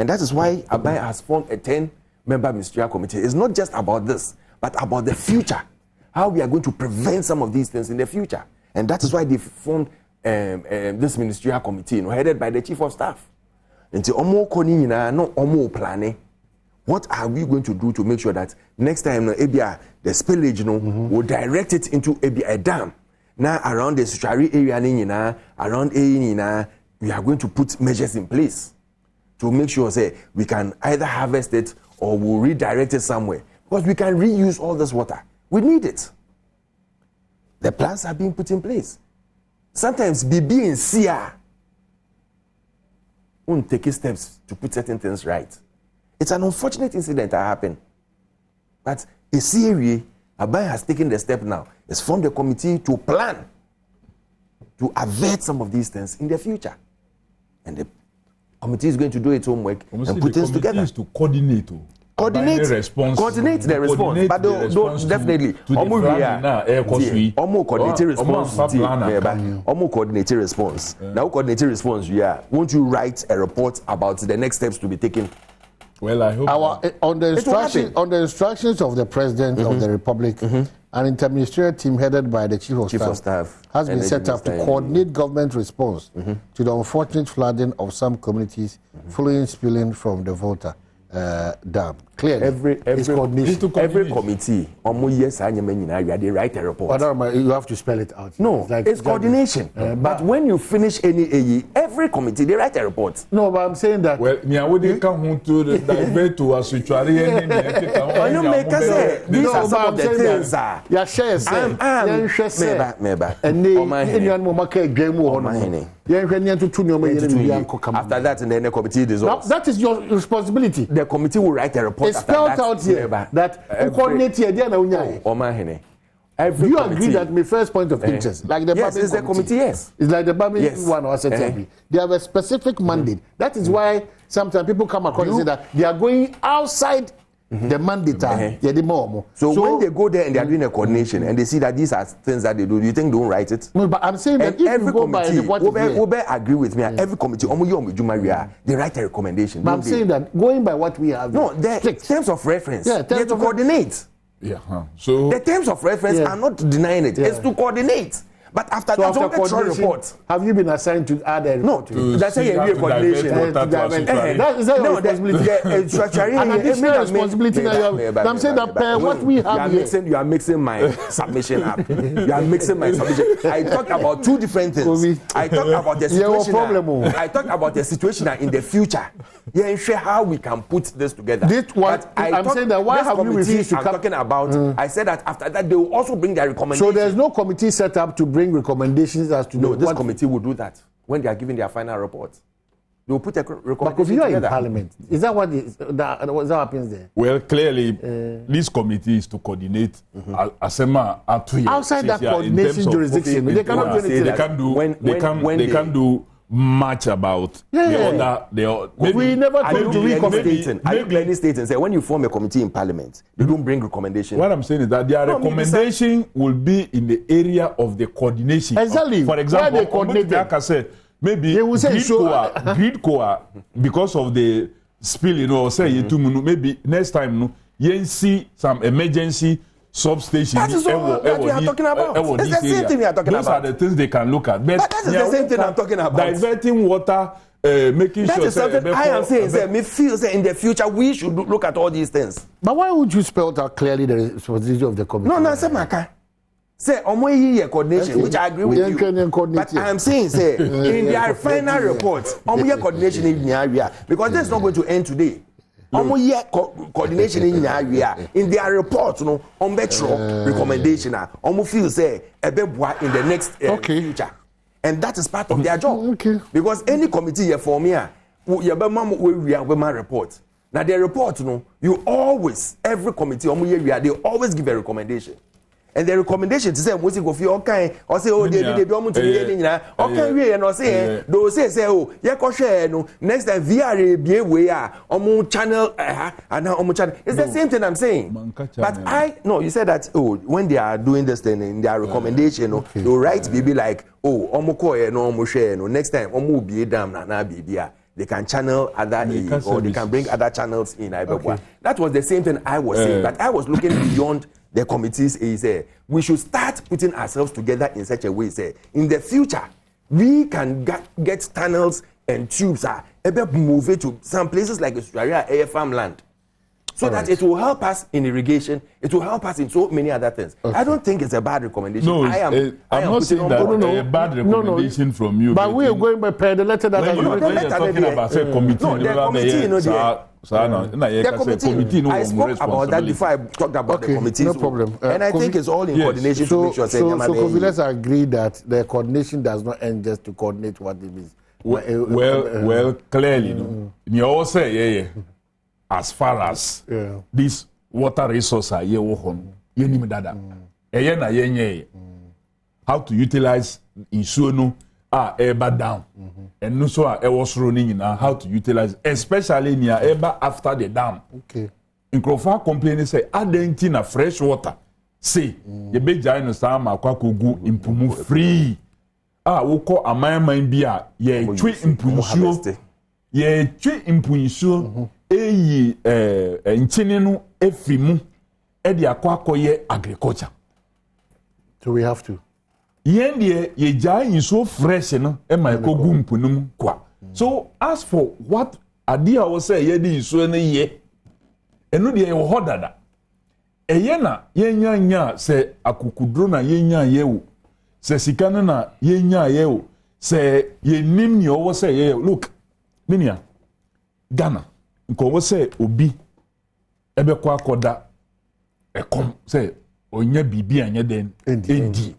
that is why Abai has formed a 10-member ministerial committee. It's not just about this, but about the future. How we are going to prevent some of these things in the future. And that is why they formed this ministerial committee, headed by the chief of staff. And so, planning. What are we going to do to make sure that next time the spillage will direct it into a dam? Now around the Suchari area, around A, we are going to put measures in place to make sure we can either harvest it or we'll redirect it somewhere. Because we can reuse all this water. We need it. The plans are being put in place. Sometimes BB and CIA won't take steps to put certain things right. It's an unfortunate incident that happened. But a CIA, Abai has taken the step now. It's formed a committee to plan to avert some of these things in the future. And the committee is going to do its homework and put things together. Is to coordinate the response. But don't definitely. Coordinated response. Now, coordinated response, won't you write a report about the next steps to be taken? Well, I hope on the instructions of the President of the Republic, an interministerial team headed by the Chief of Staff has been set up to coordinate government response to the unfortunate flooding of some communities following spilling from the Volta Dam. clearly. Every committee, they write a report. But you have to spell it out. No, it's coordination. But when you finish any AE, every committee, they write a report. No, but I'm saying that. Well, me, I would come to the divert to a situary. These are some of the things. Yeah, share say. After that, and then the committee dissolves. That is your responsibility. The committee will write a report. It's spelled out here that coordinate here. Do you agree that my first point of interest, like the yes, it's the committee, yes, it's like the Babin one or SFTP. They have a specific mandate. That is why sometimes people come across and say that they are going outside the mandate. So when they go there and they are doing a coordination and they see that these are things that they do you think don't write it? No, but I'm saying that if every you go committee, by what agree with me. Every committee, they write a recommendation. But I'm saying that going by what we have, no, the terms of reference, they have to coordinate. Yeah. So the terms of reference are not denying it. It's to coordinate. But after that, after report, have you been assigned to add a report? No, that's a coordination. That is a responsibility. An additional responsibility. I'm saying that what we have here. You are mixing my submission up. You are mixing my submission. I talked about two different things. I talked about the situation. I talked about the situation in the future. Yeah, and share how we can put this together. I'm saying that why have you refused to come? I'm talking about. I said that after that they will also bring their recommendations. So there's no committee set up to bring recommendations as to this committee will do that when they are giving their final report. They will put a recommendation but if you are together. in Parliament, is that what happens there? Well, clearly, this committee is to coordinate. Outside that coordination jurisdiction, they cannot do anything. They can do much about the other. We never told you Are you clearly stating say when you form a committee in Parliament, they don't bring recommendation? What I'm saying is that their recommendation will be in the area of the coordination. Exactly. For example, they coordinate, like I said, maybe grid core because of the spill, say maybe next time you see some emergency substation. That is all that we are talking about. It's the same thing we are talking about. Those are the things they can look at. But that is the same thing I'm talking about. Diverting water, making that sure. That is something I am saying. Me feel that in the future we should look at all these things. But why would you spell out clearly the responsibility of the committee? No, say Maka. Say omoyi coordination, which I agree with you. But I am saying, say in their final report, omoyi coordination in the area because that's not going to end today. Coordination in their report, recommendation, feel say in the next future, and that is part of their job. Because any committee you form here, you report. Now their report, you always every committee they always give a recommendation. And the recommendation to say go for okay or say they be almost okay we and say do say share no next time VR be way channel and now channel it's the same thing I'm saying. But you said that when they are doing this thing in their recommendation they write baby like share no next time be dam na baby they can channel other or they can bring other channels in. That was the same thing I was saying, but I was looking beyond the committees. We should start putting ourselves together in such a way. In the future, we can get tunnels and tubes. Move it to some places like Australia, air farmland. So that it will help us in irrigation, it will help us in so many other things. I don't think it's a bad recommendation. No, I'm not saying that a bad recommendation from you. But we are going by the letter that you're talking about a committee. The committee, I spoke about that before I talked about the committee. No problem. And I think it's all in coordination to make sure. So let's agree that the coordination does not end just to coordinate what it means. Well, clearly, you also say, as far as these water resources are how to utilize insuno eba down and no so was running how to utilize especially near eba after the dam. In Krofa complaining say adentina fresh water say the big giant sam akwakogu impumu free woko amaman bia ye twi impunsuo ye twi impunsuo eyi nchini no efimu e de akwakoye agriculture. So we have to ye jai so fresh no e ma kogu mpunum kwa. So as for what adia was say ye di so na ye eno de ye ho dada eye na yenya se akukudro na yenya yewo se sikana na yenya yewo se yenim ni owo se ye look minia Ghana nko wo se obi ebe kwa akoda ekom se onya bibi anya den endi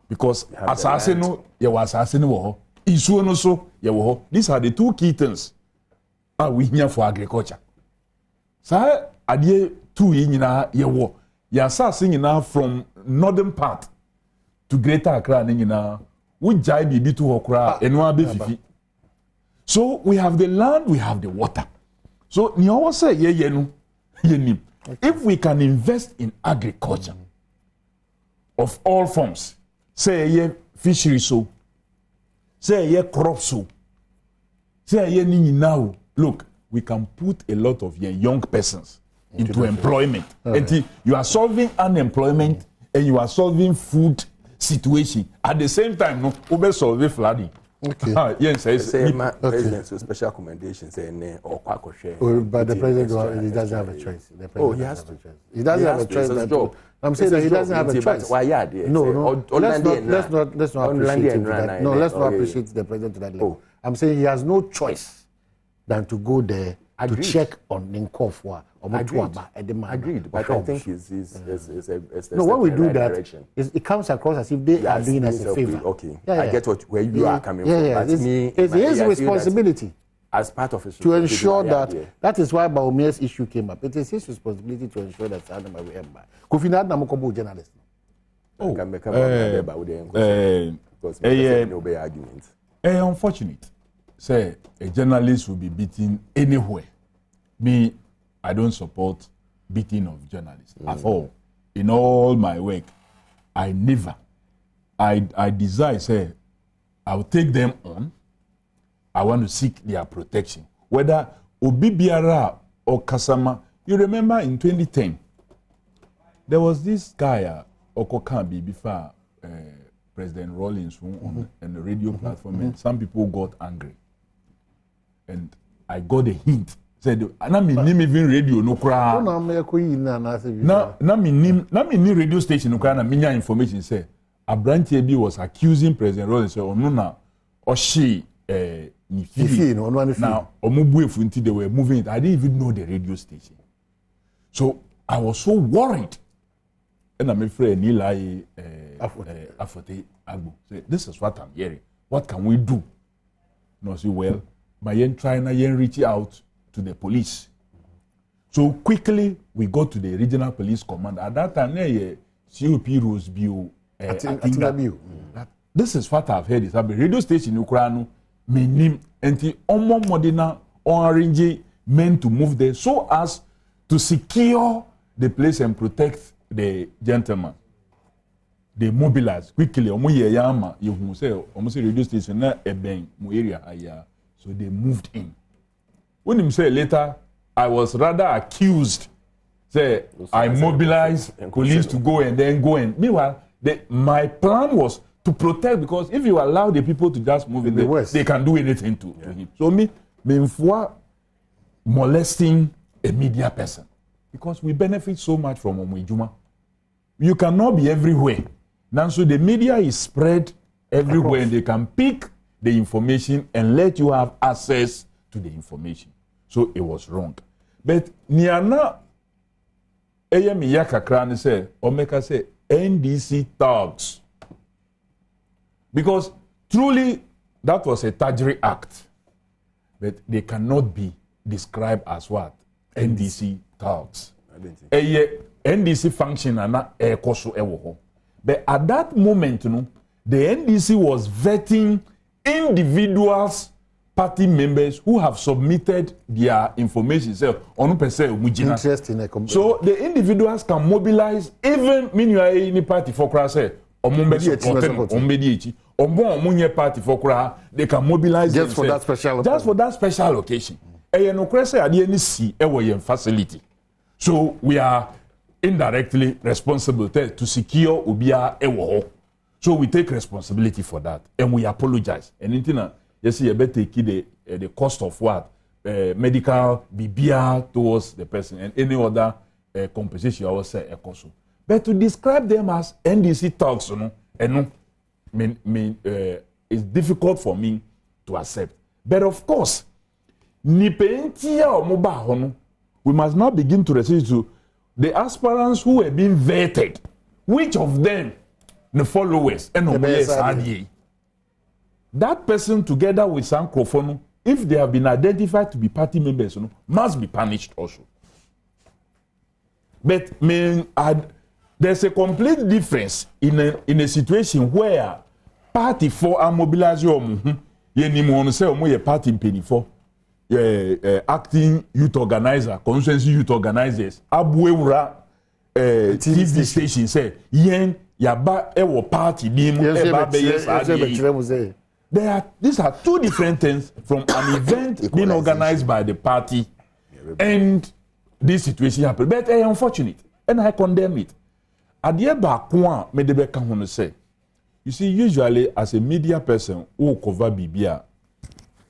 because asase no ye wa asase no wo ho isuo no so ye wo ho. These are the two key things we here for agriculture. Sa adie two yi nyina ye wo ya asase nyina from northern part to greater Accra nyina we jai bibi to okra eno abefifi. So we have the land, we have the water. So ni always say ye no ye nim. If we can invest in agriculture of all forms, say ye fishery so, say ye crop so, say ye ni now, look, we can put a lot of young persons into employment. And you are solving unemployment and you are solving food situation at the same time. No, we solve flooding. Okay. Yes, say my president so special commendations or but the president he doesn't have a choice. He has to. He doesn't have a choice. I'm saying that he doesn't have a choice. Why no. Let's not appreciate him to that. No, let's not appreciate the president to that level. I'm saying he has no choice than to go there to check on Ninkofwa or Mutuaba at the man. Agreed, but I think it's no, when we do that, it comes across as if they are doing us a favor. Okay, I get where you are coming from. But it's his responsibility as part of his to ensure that is why Baume's issue came up. It is his responsibility to ensure that Adam will end by. Kofi Nadu Namukobo journalist. Unfortunate. Say a journalist will be beaten anywhere. Me, I don't support beating of journalists at all. In all my work, I never. I desire, say, I will take them on. I want to seek their protection. Whether Obibiara or Kasama, you remember in 2010, there was this guy, Okokambi, before President Rawlings on the radio platform, and some people got angry. And I got a hint. Said, "Na me name even radio no kra." Na me name radio station no kra na minya information say Abrantie bi was accusing President Rawlings say ono na oshi ni fifi no ono na fifi. Now omubuefu nti they were moving it. I didn't even know the radio station. So I was so worried. And I'm afraid Nilai Afote Agbo say, "This is what I'm hearing. What can we do?" No, say, well, by yen trying to reach out to the police. So quickly we go to the regional police command. At that time, COP Rose Bio. This is what I've heard. It's a radio station in Ukraine. Me name anti omo modena orange men to move there so as to secure the place and protect the gentleman. They mobilize quickly. Omo ye yama you say omo say radio station na eben mu area aya. So they moved in. When him say later, I was rather accused. Say I mobilized police to go and then go and meanwhile, my plan was to protect because if you allow the people to just move in the West, they can do anything to him. So me molesting a media person because we benefit so much from Omwijuma. You cannot be everywhere. Now, so the media is spread everywhere and they can pick the information and let you have access to the information. So it was wrong. But Niana Eyemiyaka Krani say, Omeka say, NDC thugs. Because truly that was a tawdry act. But they cannot be described as what? NDC thugs. NDC function and ekoso ewo. But at that moment, the NDC was vetting individuals, party members who have submitted their information. So the individuals can mobilize even any party for party for they can mobilize just for that special just for that special occasion. Facility. So we are indirectly responsible to secure Ubia Ewo. So we take responsibility for that and we apologize. And you see, you better take the cost of what medical BBR towards the person and any other compensation I will say also. But to describe them as NDC talks, it's difficult for me to accept. But of course, we must now begin to receive to the aspirants who have been vetted. Which of them the followers and that person together with some microphone, if they have been identified to be party members, must be punished also. But there's a complete difference in a situation where party for a mobilization, party penny for acting youth organizer, constituency youth organizers, Abuewura TV station say yen yaba ewo party these are two different things from an event being organized by the party and this situation happened. But it's unfortunate and I condemn it. You see, usually as a media person who cover BBR,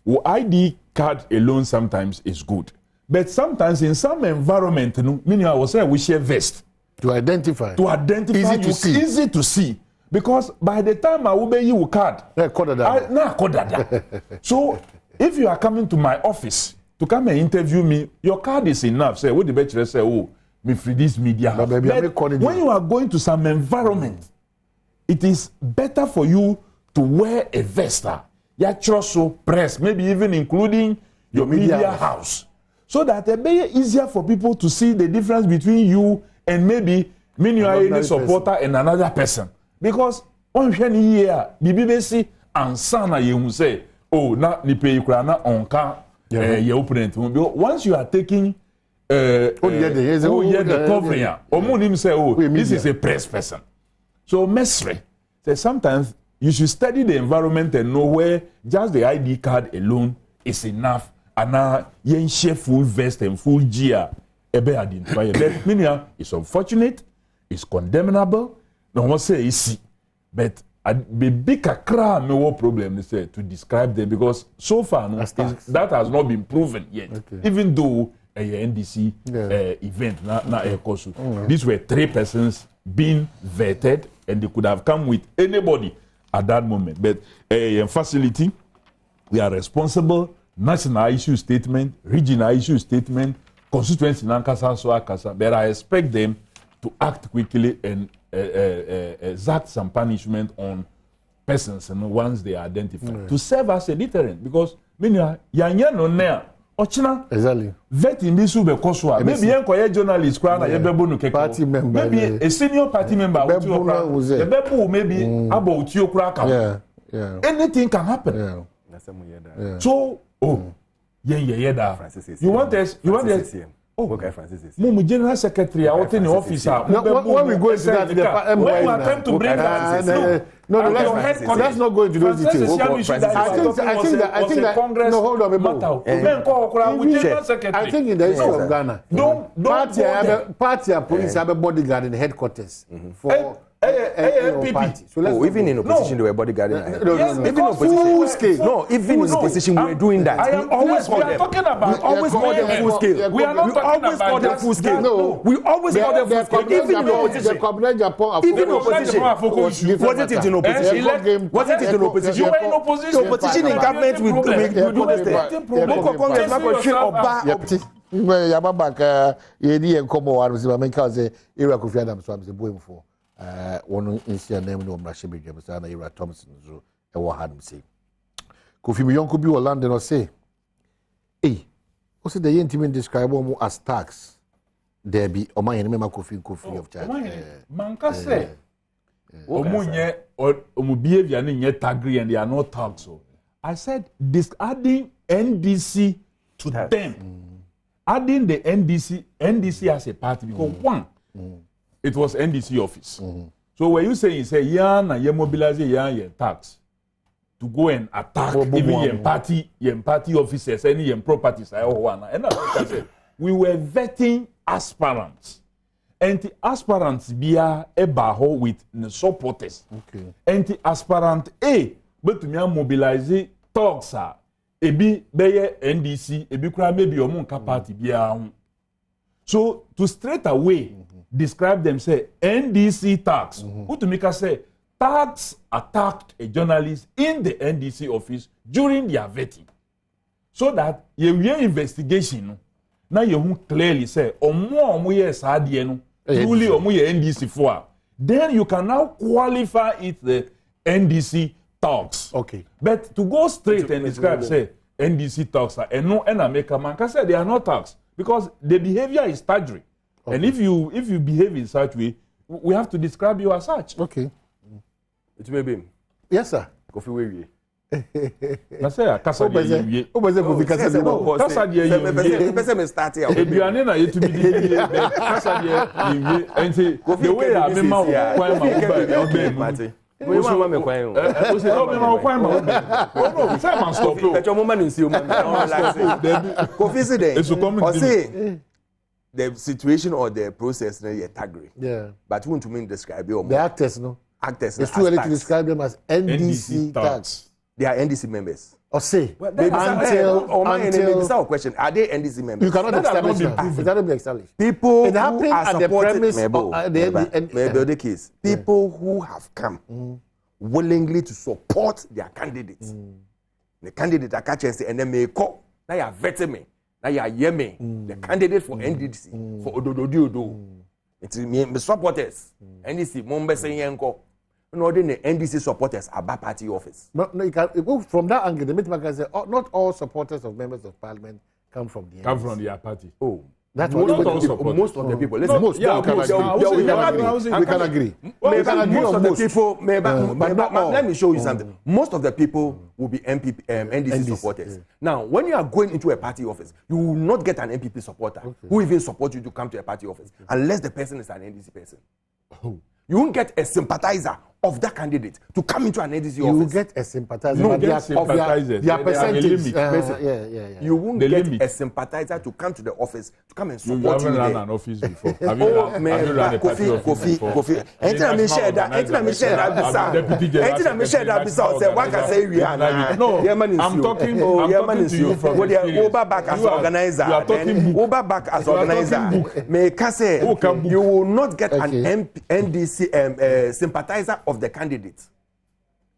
who ID card alone sometimes is good. But sometimes in some environment, meaning I was saying we share vest. To identify. Easy to see. Because by the time I will be you card, so if you are coming to my office to come and interview me, your card is enough. Say, what the better say, oh, me free this media. But when you are going to some environment, it is better for you to wear a vest. So press, maybe even including your media house. So that it be easier for people to see the difference between you and maybe you are a supporter and another person. Because on year, BBC and Sana you say, oh, not ni pay krana on ka your opponent. Once you are taking the covering, or say, oh, this is a press person. So Mestre says sometimes you should study the environment and know where just the ID card alone is enough. And now you share full vest and full gear. It's unfortunate, it's condemnable. No one say easy, but the big no problem to describe them because so far that has not been proven yet. Okay. Even though a NDC event, these were 3 persons being vetted, and they could have come with anybody at that moment. But a facility, we are responsible. National issue statement, regional issue statement, constituency Nankasa, so Akasa, but I expect them to act quickly and exact some punishment on persons once they are identified to serve as a deterrent because yanya no nea ochina exactly vetting this will be coswa maybe enkoye journalist kwa na yebebo no keke party member maybe a senior party member maybe about Utiokra ka anything can happen so you want us Mumu General Secretary, out in the office. When we go into that, when you attempt to bring that, let's not go into those details. I think that no, hold on, I think in the issue of Ghana, party and police have a bodyguard in the headquarters for party. So even in opposition, they were bodyguarding. Even full scale. No, even in opposition, we were doing that. We always call them. We always call them full scale. We always call them full scale. No, we always call them full scale. Even in opposition. Even in opposition. Wasn't it in opposition? Wasn't it in opposition? You were in opposition. Opposition in government, we do this thing. Yababaka, Yedi and Como, I was a say, Iraq of Yadam, so I'm the boy for. One incident name no Brashibi Jameson, Ira Thompson, and what had him say. Kofi Miyon could be or London or say, hey, what's the intimate describe one as tax? There be or my enemy Kofi of charge. Manka say, Omunye or behavior yet agree and they are not tax. So I said, this adding NDC to them, adding the NDC as a party because one. It was NDC office. So when you say you mobilize your tax to go and attack even your party officers, any your properties, and I said we were vetting aspirants, and the aspirants be a baho with the supporters. Okay. And the aspirant A, but to me mobilize talks ebi beye NDC ebi kura maybe omo nka party bia ho. So to straight away describe them say NDC tax. Utumika say tax attacked a journalist in the NDC office during their vetting. So that your investigation now you clearly say omo yes adie no truly omo ye NDC for. Then you can now qualify it the NDC talks. Okay. But to go straight and describe say NDC talks are and no and make a man can say they are not talks because the behavior is staggering. Okay. And if you behave in such way, we have to describe you as such. Okay. It may be. Yes, sir. Coffee way. Na say kasa de wie. O be say coffee kasa de no. Kasa de wie. Person me start here. Eduane na yetu bi de kasa de wie. Enti the way I me ma kwan ma ba. We want me kwan. O say o me ma kwan ma. No, say man stop. Pecho mo man nsi o man. Coffee say there. O say the situation or the process na tagri. Yeah. But we want to describe it. The actors no. Actors. It's too early to describe them as NDC tax. They are NDC members. Or say well, until it's our question. Are they NDC members? You cannot establish that. It cannot be established. People it happened at the premise of the case. People who have come willingly to support their candidates. The candidate are catching and then may call. Now you are vetting me. Now you are hear me. The candidate for NDC for Ododo. It's me supporters. NDC members saying yanko. No, the NDC supporters are by party office. No, you can from that angle. The meeting can say not all supporters of members of parliament come from the NDC. Come from their party. Oh, that's most what of the people. Listen, most. Yeah, we can agree. We can agree most on of the people. but not all. Let me show you something. Most of the people will be NDC supporters. Yeah. Now, when you are going into a party office, you will not get an MPP supporter who even support you to come to a party office unless the person is an NDC person. You won't get a sympathizer of that candidate to come into an NDC office. You will get a sympathizer. No, get sympathizers. Their percentage. You won't get a sympathizer to come to the office to come and support you. You haven't run an office before. Have you run a party office before? Kofi. Enter me share that. What can say we are now? No, I'm talking to you from Uber back as organizer. You are talking Uber back as organizer. May say you will not get an NDC sympathizer of the candidate,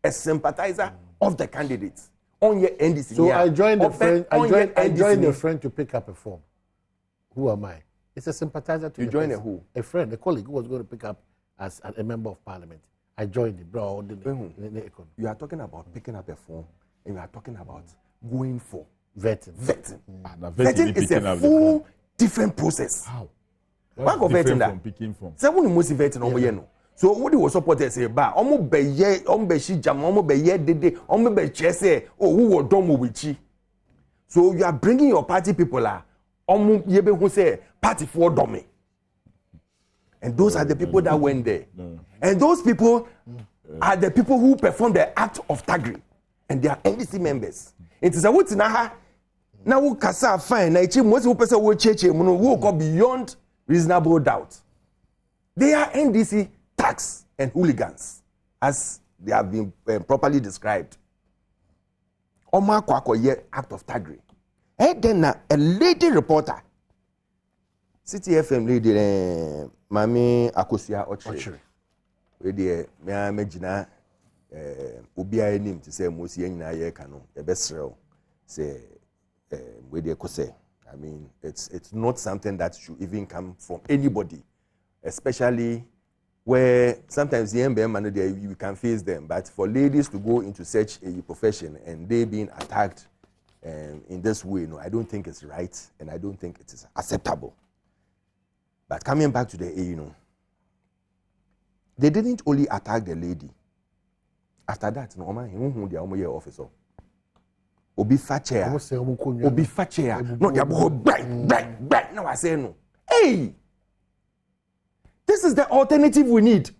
a sympathizer of the candidate on your NDC. So I joined a friend. I joined a friend to pick up a form. Who am I? It's a sympathizer to you join a who? A friend, a colleague who was going to pick up as a member of parliament. I joined it, bro. You are talking about picking up a form, and you are talking about going for vetting. Vetting is a full different process. How? What go vetting that? Picking form. Say when you must vetting over here no. So what do you support say ba omo beye omo be shi jam omo beye dede omo be che say oh who wo dom with you. So you are bringing your party people omo ye be who say party for domi. And those are the people that went there. And those people are the people who perform the act of thuggery, and they are NDC members. It is a what na ha na wo kasa fine na ichi most who person wo cheche mu no wo go beyond reasonable doubt. They are NDC thugs and hooligans, as they have been properly described. Oma Kwakoye act of thuggery. And then a lady reporter, City FM lady, Mami Akosia Ochre, where the Majina Ubia name to say Mosi na ye kano, the best row, say where they say. I mean, it's not something that should even come from anybody, especially where sometimes the MBM you can face them, but for ladies to go into such a profession and they being attacked in this way, no, I don't think it's right, and I don't think it is acceptable. But coming back to the they didn't only attack the lady. After that, no, their officer. Obi Facher. No, they are back. Now I say no. Hey! This is the alternative we need.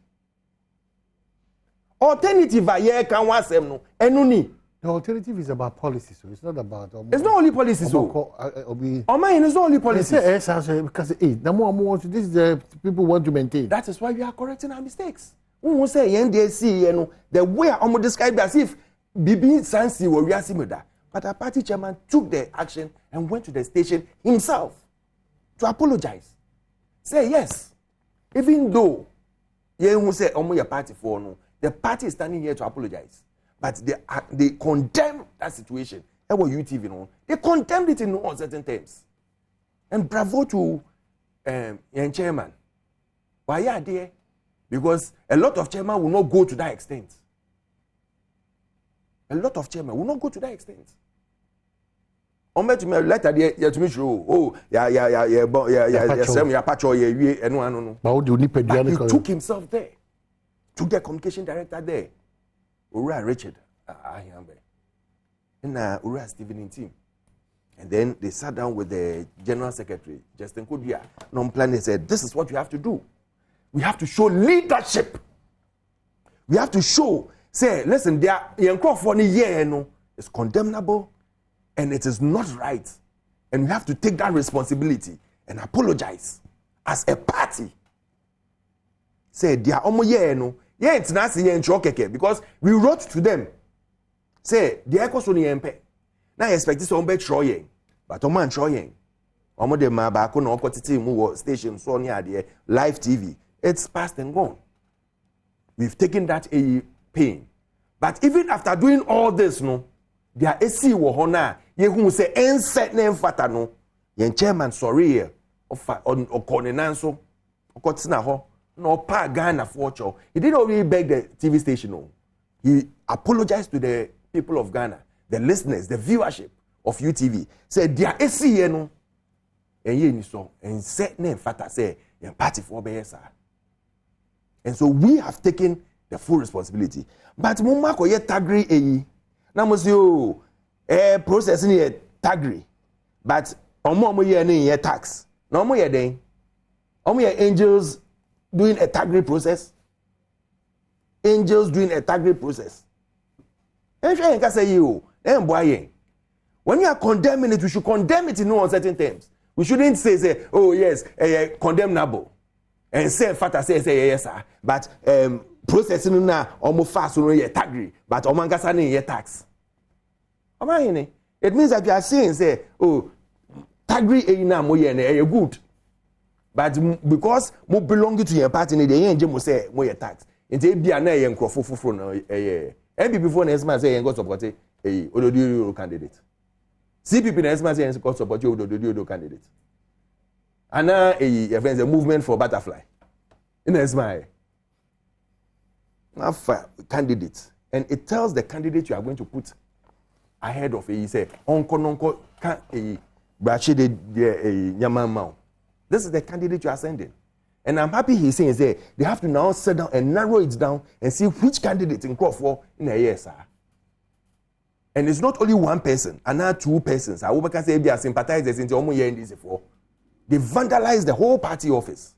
Alternative can was no. The alternative is about policy, so it's not about. It's not only policy, so. It's not only policy. Because this is the people want to maintain. That is why we are correcting our mistakes. We say NDC, the way I'm described as if Bibi Sansi were Yasimeda. But our party chairman took the action and went to the station himself to apologize. Say yes. Even though who say your party for no, the party is standing here to apologize. But they condemn that situation. That was UTV, no. They condemned it in uncertain terms. And bravo to your chairman. Why are they? Because a lot of chairmen will not go to that extent. A lot of chairmen will not go to that extent. On met me later there to me show. Oh, yeah, patcho, yeah, no. But he took himself there. Took the communication director there. Ura Richard, and Ura Stephen in team. And then they sat down with the general secretary, Justin Kudia. Non-plan, they said, this is what we have to do. We have to show leadership. We have to show, say, listen, they are it's condemnable and it is not right. And we have to take that responsibility and apologize as a party. Say, they are it's not because we wrote to them. Say, they are now I expect some be trying, but man trying. De ma ba ko na okotiti mu station so near there live TV. It's past and gone. We've taken that pain. But even after doing all this, no, there AC wo hona, ye hu say enset na mfata no, yen chairman sorry here, on okonenanso, okotina ho, no pa Ghana for cho. He didn't only beg the TV station, no. He apologized to the people of Ghana, the listeners, the viewership of UTV. Said there AC here no, and ye ni so, and set na mfata say yen party for be sir. And so we have taken the full responsibility. But mumma ko ye tagri eyi. Na mo say o processing ye tagri. But omo ye na ye tax. Na omo ye den. Omo ye angels doing a tagri process. Angels doing a tagri process. En hwe nka say you en boy yen. When you are condemning it, we should condemn it in no uncertain terms. We shouldn't say oh yes, condemnable. And say fata say yes sir, but processing na almost fast no ye tagri, but omangasa na ye tax. It means that you are saying say oh tagri e na mo ye na good, but because mo belong to your party na dey enje mo say mo ye tax. Nti bia na ye nkrofo foforo na MPP before na esma say ye go support Ododio candidate. CPP na esma say ye go support Ododio candidate. And now a movement for butterfly. In Esmail. Now candidates. And it tells the candidate you are going to put ahead of he say, Onko can Brachide Yamamau. This is the candidate you are sending. And I'm happy he's saying they have to now sit down and narrow it down and see which candidate in Crawford in a year, sir. And it's not only one person, and now two persons. I will say they are sympathizers into Omo year in this for. They vandalized the whole party office.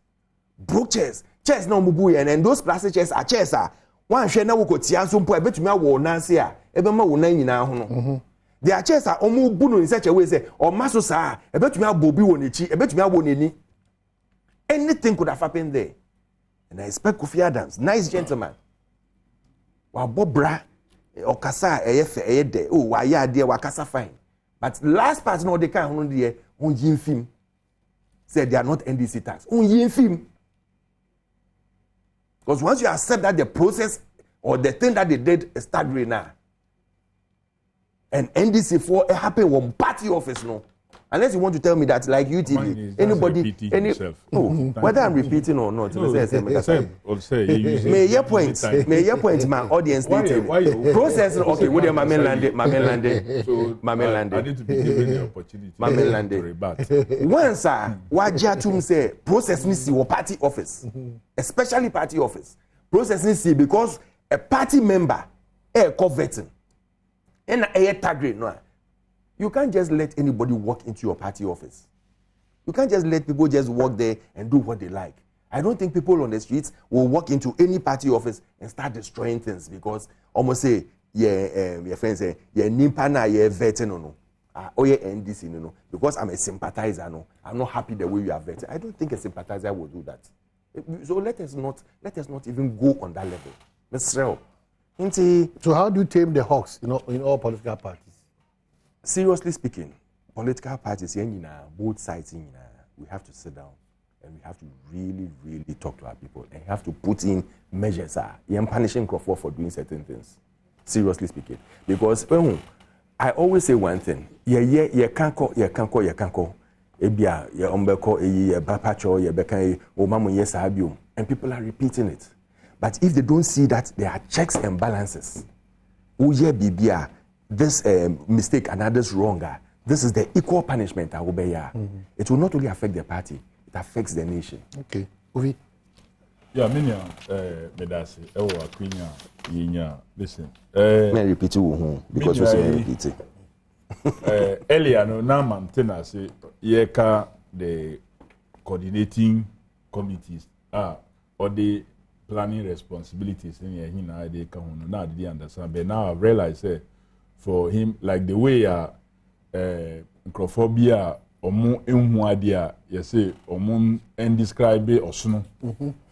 Broke chairs no mubu and those plastic chairs are chairs are. One share na wuko tia so mpo ebetumi awo nanse a ebema wo nan nyina ho no. Their chairs are omo bunu in such a way say o maso sa ebetumi abobi wo nechi ebetumi awo neni. Anything could have happened there. And I expect Kofi Adams, nice gentleman. Wa bobra okasa eyefe eyede oh wa ya de wa kasa fine. But last part no they can ho there on yin film. Said they are not NDC tax. Because once you accept that the process or the thing that they did is staggering now, and NDC for it happened one party office no. Unless you want to tell me that like UTV, anybody, whether I'm repeating or not, may your point, my audience need process. Okay, what am I landed? I need to be given the opportunity to rebut. Once what Jatum say, process needs to party office, especially party office. Process needs to because a party member, coveting, and a tag no. You can't just let anybody walk into your party office. You can't just let people just walk there and do what they like. I don't think people on the streets will walk into any party office and start destroying things because almost say, your friends say, nimpa na vetting no. NDC no. Because I'm a sympathizer no. I'm not happy the way you are vetting. I don't think a sympathizer will do that. So let us not even go on that level. Mr. So how do you tame the hawks in all political parties? seriously speaking, political parties, both sides, we have to sit down and we have to really, really talk to our people and have to put in measures. Punishing Crawford for doing certain things. Seriously speaking, because I always say one thing: you can't call. Ebia, ye ombeko, ye bapacho, ye bekan, o mamu yes abium, and people are repeating it. But if they don't see that there are checks and balances, uye bibia, this mistake and others wronger, this is the equal punishment. It will not only affect the party, it affects the nation. Okay, Uvi. Yeah, minya, medasi, ewa kwinya, yinya. Listen. May repeat you because we say repeat it. Earlier, no, now maintain say yeka the coordinating committees or the planning responsibilities in here. Now they come now they understand. But now I've realized for him, like the way microphobia omu enhuadia, you say omu indescribe osunu.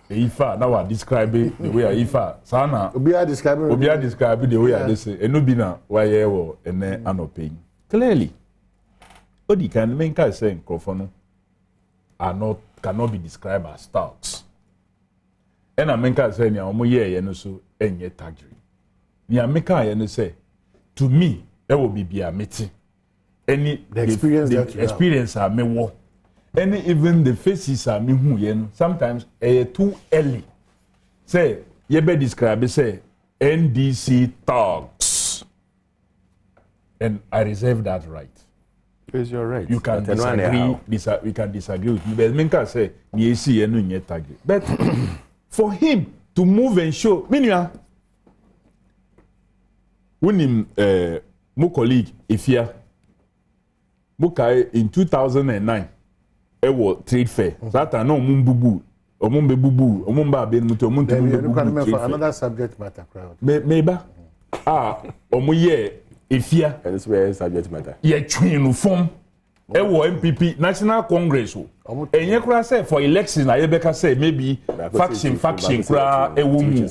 Ifa now I describe the way Ifa sana. Obia describe the way I say. Enubina why ewo ene anoping. Clearly, Odi can make us say microphone cannot be described as stocks. And I make us say nya omo ye no so enye tagri. Ni ameka ye no say to me that will be a meeting. Any the experience I may walk. Any even the faces are me who yen sometimes too early. Say ye be describe say NDC talks. And I reserve that right. Because you're right. You can disagree. We can disagree with me. But Minka say, but for him to move and show, Minya, when him, my colleague, Ifia, in 2009, it was trade fair. That I know mumbubu, omumbe bubu, omumba ben muto, another subject matter crowd. Maybe, omuye. Ifia and it's where subject matter. Ye twin form ewo MPP National Congress o. Enye kura say for election na yebeka say maybe faction kura ewo mu.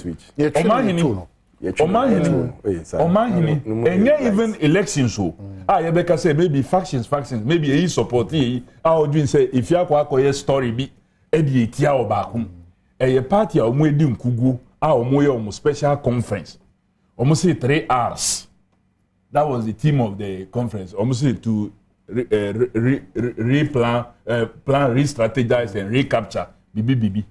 Omahini enye even elections o. Yebeka say maybe factions maybe e support e odwin say Ifia kwa akoye story bi e di etia obaako. Eye party a omo edi nkugu omo ye omo special conference. Omo say 3 hours. That was the theme of the conference. Almost to replan, plan, re-strategize, and recapture. Bibi.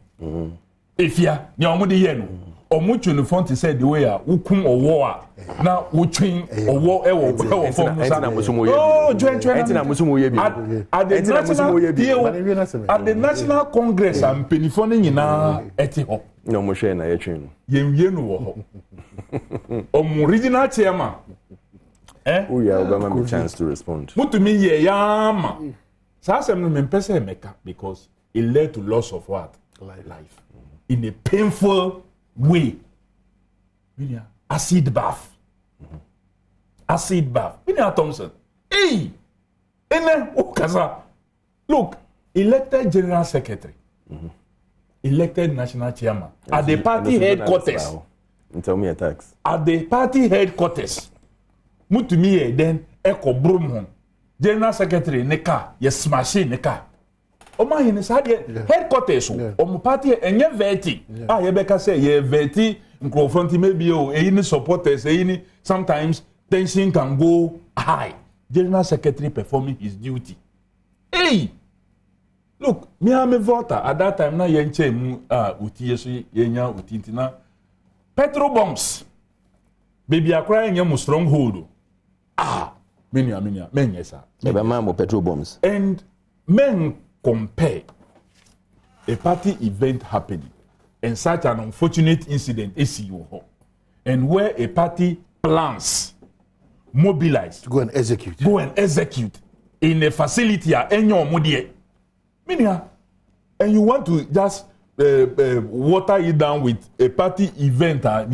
If ya, ni omudi yenu. Omuchu no font say the way ukum owo na uchin owo ewo form musa. Oh, join. At the National Congress and penifone nyina eti ho. No mo share na ye twin. Yenu wo ho. Omu original chairman. Oh yeah, Obama a chance to respond. Mutumi ye yama. Sasem no mempese meka because it led to loss of what? Life. In a painful way. Acid bath. Acid bath. Thompson. Hey! Look, elected general secretary. Elected national chairman. At the party headquarters. Tell me attacks. At the party headquarters. Mutumi then eko brum general secretary neka ye smash neka oma hini sade headquarters omo party enye veti ye beka say ye veti microphone maybe any supporters any sometimes tension can go high. General secretary performing his duty. Hey, look, me am a voter at that time na ye nche mu uti yeso yenya utintina petrol bombs baby akra enye mu stronghold. Men yes sir. Petrol bombs. And men compare a party event happening and such an unfortunate incident and where a party plans mobilize to go and execute in a facility and you want to just water it down with a party event I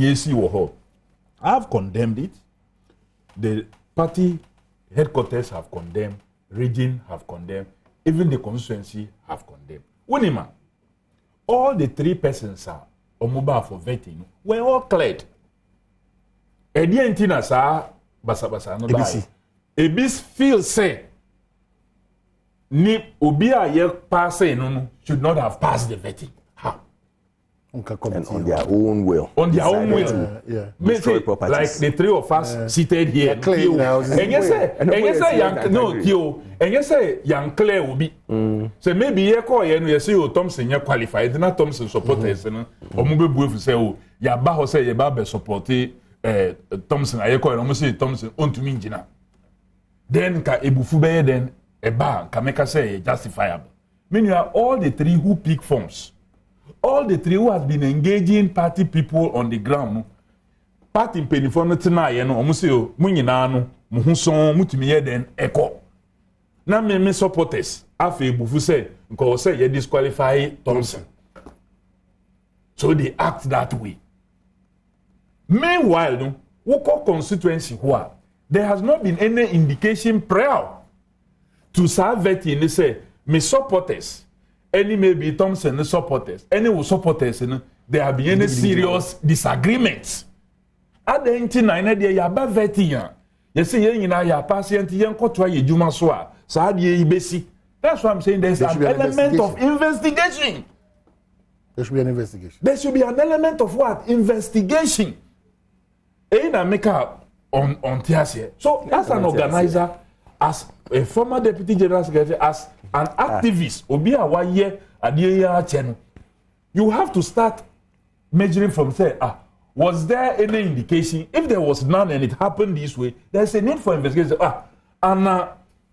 have condemned it. The party headquarters have condemned, region have condemned, even the constituency have condemned. Winima, all the 3 persons are mobile for vetting were all cleared. Edientina sa basa no die. Ebis feel say ni obi a ye pass no should not have passed the vetting. How? And on their own will. On their own will. Yeah. Destroy properties. Like the three of us seated here. And you say young Claire will be. So maybe you call you say oh Thompson you qualified. Not Thompson supporters no. Or maybe both say oh ya ba ho say ya ba be support Thompson I call almost say Thompson on to me jina. Then ka ebufu be then a ban can make us say justifiable. Meanwhile all the three who pick forms. All the three who has been engaging party people on the ground, party penifon tonight, you know, Museo, Muninano, Muhuson, Mutimiye, then echo. Now, me supporters, Afe Bufu said, because say you disqualify Thompson. So they act that way. Meanwhile, no, Woko constituency, there has not been any indication prior to Saveti, and they say, me supporters. Any maybe Thompson supporters, any supporters, there have been any serious disagreements. At the 99, they are about vetting. You see, you are passing to young Kotua Juma Swa, Sadia Ibesi. That's why I'm saying there's an element of investigation. There should be an investigation. There should be an element of what? Investigation. Ain't make up on Tiasia. So, as an organizer, as a former deputy general secretary, as an activist, you have to start measuring from say, was there any indication? If there was none and it happened this way, there's a need for investigation. And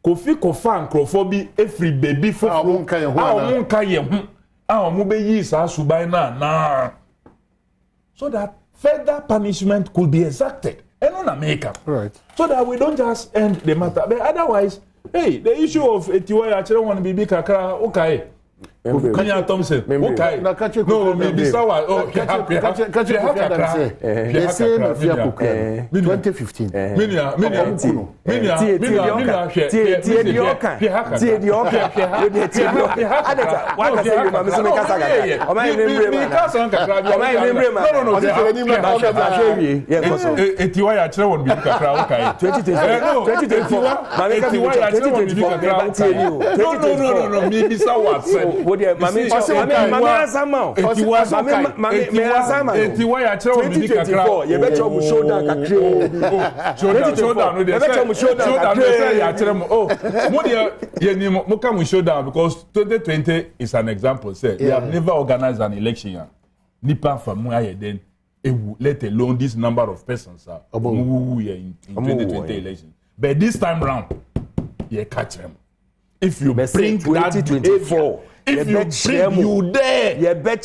Kofi Kofa and Krofobi, every baby for so that further punishment could be exacted. And on America. Right. So that we don't just end the matter. But otherwise, hey, the issue of Etiwaya, I don't want to be big kakra, okay. Kanya Thompson, okay. No, maybe Sawa. Oh, they say 2015. showdown because 2020 is an example. Say we have never organized an election. Nipa from where then let alone this number of persons in 2020 election. But this time round, you catch them. If you bring that 2024, if you bring you there, if they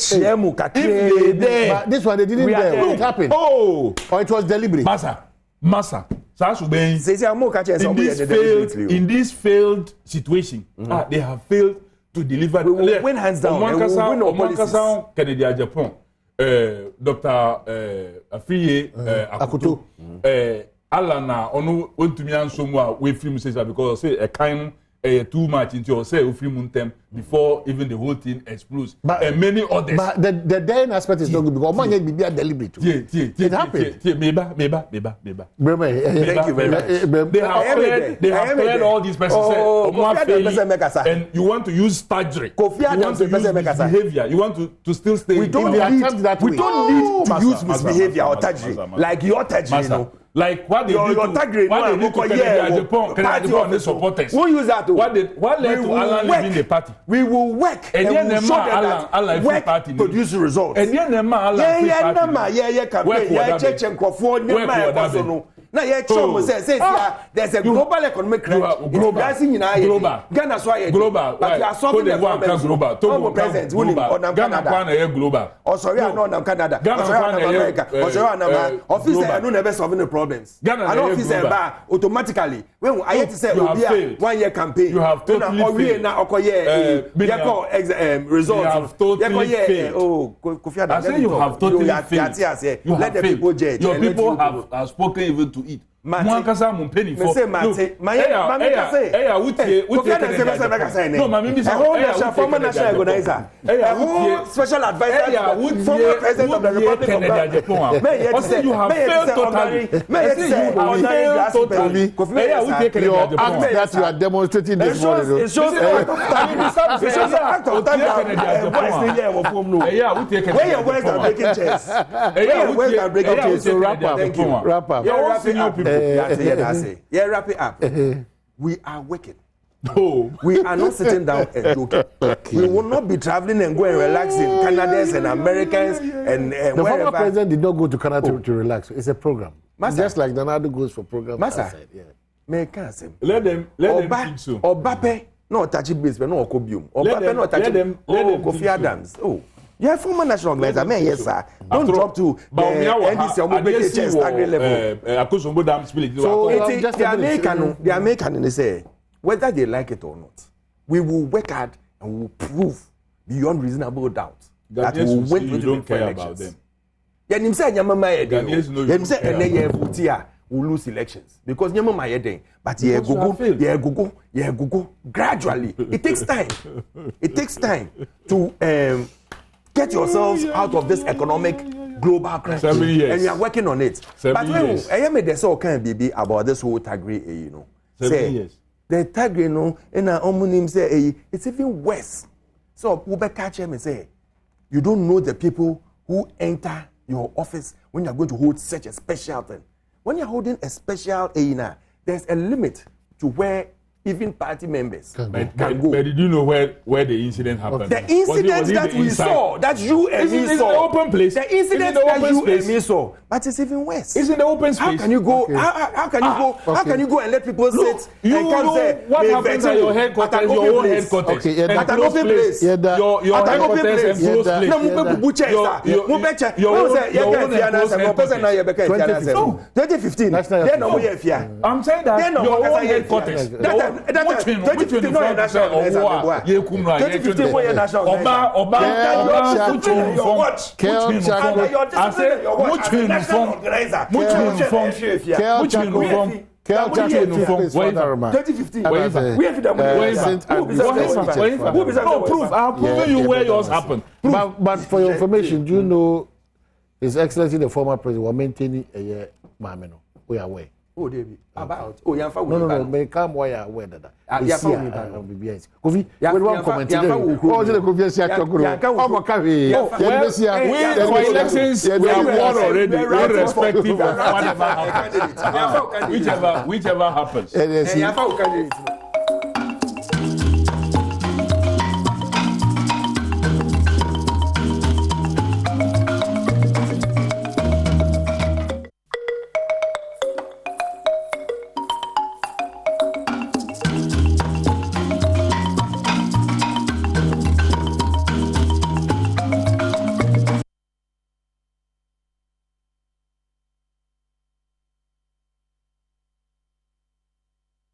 there. But this one they didn't there. What happened? Oh, or it was deliberate. Massa. In this failed situation, they have failed to deliver. We win hands down. We win our policies. Canada, Japan. Dr. Afiye Akuto. Alana onu ontumi ansomu a we film says because say a kind too much into your say film them before even the whole thing explodes. But and many others. But the daring aspect is not good because man be a deliberate. It happened. Meba. Thank you very much. They have cleared all these persons. And you want to use staggery. You want to use misbehavior. You want to still stay. We don't need to use misbehavior or staggery. Like your staggery, you know. Like what they do to supporters. We'll use that. What led to Alan leaving the party? We will work and then we'll show them that work produce results. And then now there's a global economic crisis. Global. Ghana so global. But you are solving the problem. Global. President Canada. Global. Oh sorry, I'm not Canada. Oh sorry, I'm America. Oh sorry, I'm officer. I don't never solving the problems. I don't officer automatically. When I had to say 1 year campaign. You have totally failed. Results. You have totally failed. Oh, Kofi Adam. I say you have totally failed. Let the people judge. Your people have spoken even to it. Mwankasa mumpeni for. No, former national organizer. special advisor to the former president of the Republic of Ghana. You have failed totally. Your act that you are demonstrating this morning. It shows an act of time. Where your words are breaking chairs. So wrap up. Thank you. Wrap up. Wrap it up. We are working. No. We are not sitting down and joking. We will not be traveling and going relaxing. Canadians and Americans and the former president did not go to Canada to relax. It's a program. Master. Just like Donald goes for programs outside. Yeah. Let them think so. Obape, no touchy base, but no okobium. Obape, no touchy. Let them Kofi Adams. Oh. You are former national organizer. Man, yes, sir. Don't drop to NDC or BHS level. So the American, they say, whether they like it or not, we will work hard and we will prove beyond reasonable doubt that we will win. You don't care about them. We'll lose elections because but go gradually. It takes time. It takes time to get yourselves out of this economic global crisis. 7 years. And you are working on it. 7 years. I made this all kind of baby about this whole Tagri, 7 years. The Tagri, and our homonym say, it's even worse. So, Uber catch him and say, you don't know the people who enter your office when you're going to hold such a special thing. When you're holding a special there's a limit to where even party members can go. But did you know where the incident happened? The incident that we saw, that you and me saw. It's in the open place. The incident that you and me saw. But it's even worse. It's in the open space. How can you go? Okay. How can you go? Okay. How can you go and let people sit you and come say what happens at your headquarters, your own headquarters? Okay, at an open place. Your headquarters and close place. No, your 2015. I'm saying that your own headquarters. 2015 no national organizer. 2015 no national I'll prove you where yours happened. But for your information, do you know His Excellency the former president was maintaining a mameno? We are aware. Oh, David. About Yanfa. No. May come why are aware that. Kofi, we want comment today. Oh, the Kofi say for elections, we have won already, irrespective of whatever happens. Whichever happens.